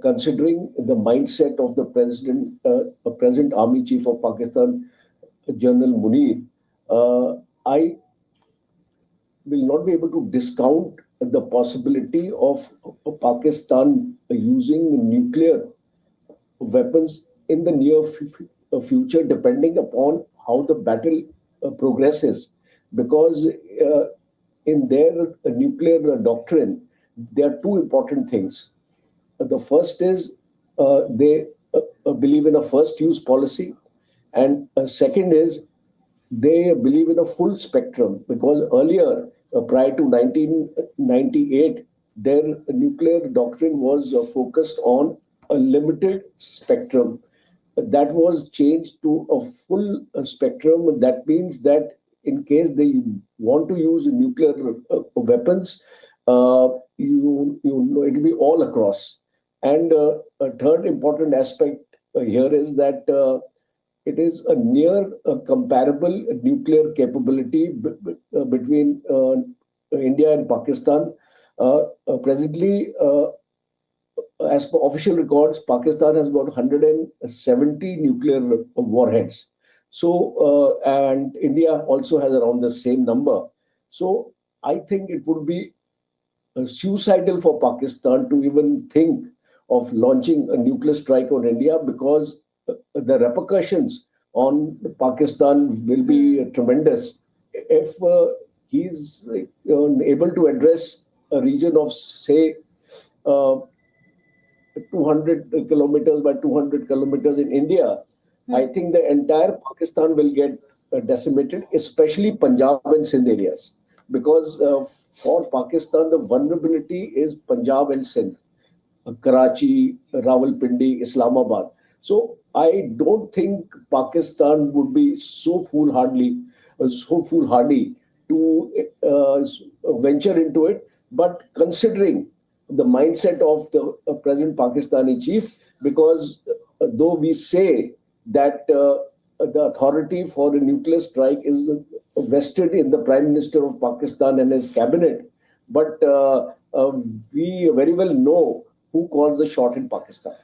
considering the mindset of the present Army Chief of Pakistan, General Munir, I will not be able to discount the possibility of Pakistan using nuclear weapons in the near future, depending upon how the battle progresses. Because in their nuclear doctrine, there are two important things. The first is they believe in a first use policy, and second is they believe in a full spectrum, because earlier, prior to 1998, their nuclear doctrine was focused on a limited spectrum. That was changed to a full spectrum. That means that in case they want to use nuclear weapons, you know, it will be all across. And a third important aspect here is that it is a near comparable nuclear capability between India and Pakistan. Presently, as per official records, Pakistan has got 170 nuclear warheads. So, and India also has around the same number. So, I think it would be suicidal for Pakistan to even think of launching a nuclear strike on India, because the repercussions on Pakistan will be tremendous. If he's able to address a region of, say, 200 kilometers by 200 kilometers in India, I think the entire Pakistan will get decimated, especially Punjab and Sindh areas. Because for Pakistan, the vulnerability is Punjab and Sindh, Karachi, Rawalpindi, Islamabad. So I don't think Pakistan would be so foolhardy to venture into it. But considering the mindset of the present Pakistani chief, because though we say that the authority for a nuclear strike is vested in the Prime Minister of Pakistan and his cabinet, but we very well know who calls the shot in Pakistan.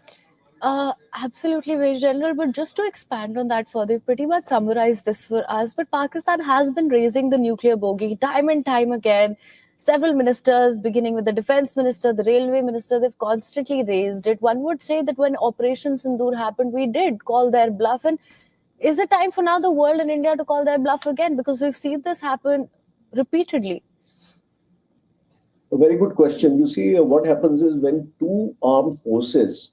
Absolutely, Major General. But just to expand on that further, you've pretty much summarized this for us. But Pakistan has been raising the nuclear bogey time and time again. Several ministers, beginning with the defense minister, the railway minister, they've constantly raised it. One would say that when Operation Sindoor happened, we did call their bluff. And is it time for now the world and India to call their bluff again? Because we've seen this happen repeatedly.
A very good question. You see, what happens is when two armed forces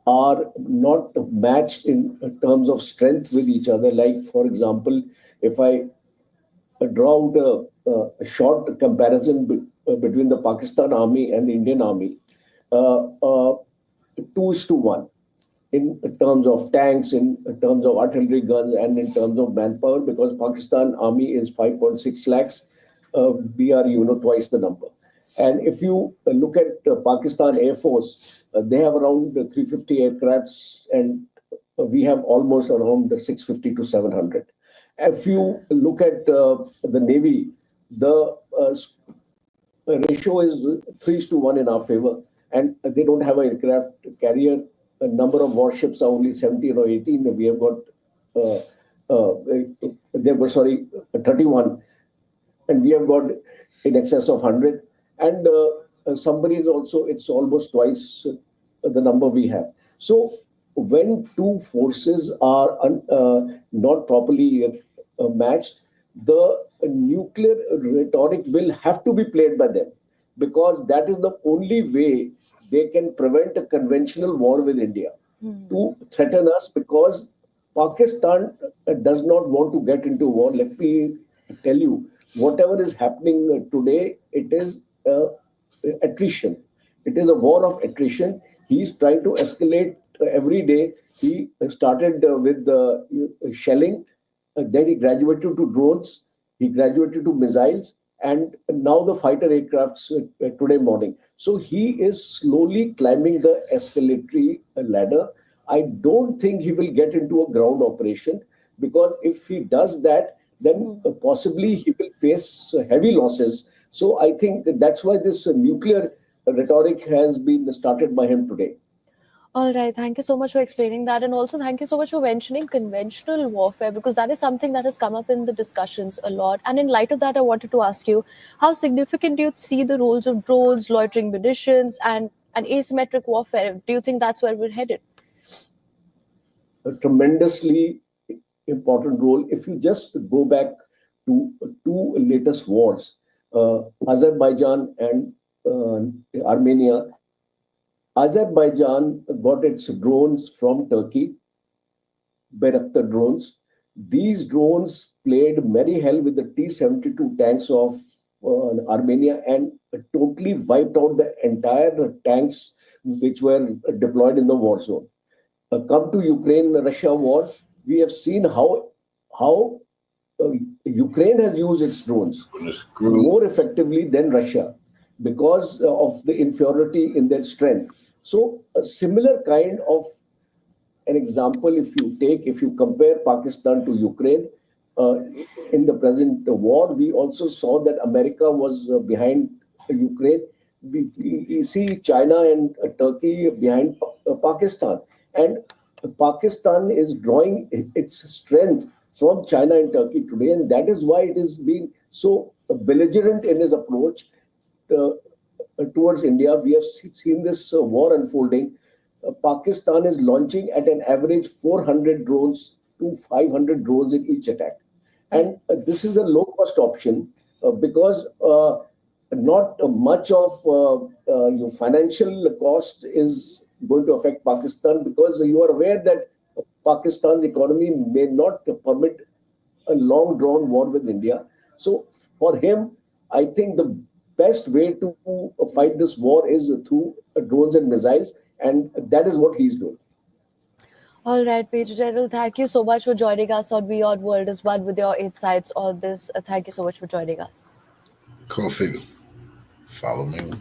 are not matched in terms of strength with each other, like, for example, if I draw out a short comparison between the Pakistan army and the Indian army, 2:1 in terms of tanks, in terms of artillery guns, and in terms of manpower, because Pakistan army is 5.6 lakhs, we are twice the number. And if you look at Pakistan Air Force, they have around 350 aircrafts, and we have almost around 650 to 700. If you look at the Navy, the ratio is 3:1 in our favor, and they don't have an aircraft carrier. A number of warships are only 17 or 18. We have got, 31, and we have got in excess of 100. And somebody is also, it's almost twice the number we have. So when two forces are not properly matched, the nuclear rhetoric will have to be played by them, because that is the only way they can prevent a conventional war with India to threaten us, because Pakistan does not want to get into war. Let me tell you, whatever is happening today, it is attrition. It is a war of attrition. He's trying to escalate every day. He started with shelling, then he graduated to drones, he graduated to missiles, and now the fighter aircrafts today morning. So he is slowly climbing the escalatory ladder. I don't think he will get into a ground operation, because if he does that, then possibly he will face heavy losses. So I think that's why this nuclear rhetoric has been started by him today.
All right. Thank you so much for explaining that. And also thank you so much for mentioning conventional warfare, because that is something that has come up in the discussions a lot. And in light of that, I wanted to ask you, how significant do you see the roles of drones, loitering munitions, and asymmetric warfare? Do you think that's where we're headed?
A tremendously important role. If you just go back to two latest wars, Azerbaijan and Armenia. Azerbaijan got its drones from Turkey, Bayraktar drones. These drones played merry hell with the T-72 tanks of Armenia and totally wiped out the entire tanks which were deployed in the war zone. Come to Ukraine-Russia war, we have seen how Ukraine has used its drones more effectively than Russia, because of the inferiority in their strength. So a similar kind of an example, if you compare Pakistan to Ukraine, in the present war, we also saw that America was behind Ukraine. We see China and Turkey behind Pakistan. And Pakistan is drawing its strength from China and Turkey today. And that is why it is being so belligerent in his approach towards India. We have seen this war unfolding. Pakistan is launching at an average 400 drones to 500 drones in each attack. And this is a low-cost option because not much of your financial cost is going to affect Pakistan, because you are aware that Pakistan's economy may not permit a long-drawn war with India. So for him, I think the best way to fight this war is through drones and missiles, and that is what he's doing.
All right, Major General, thank you so much for joining us on Beyond World is One with your insights on this. Thank you so much for joining us.
Cool figure. Follow me.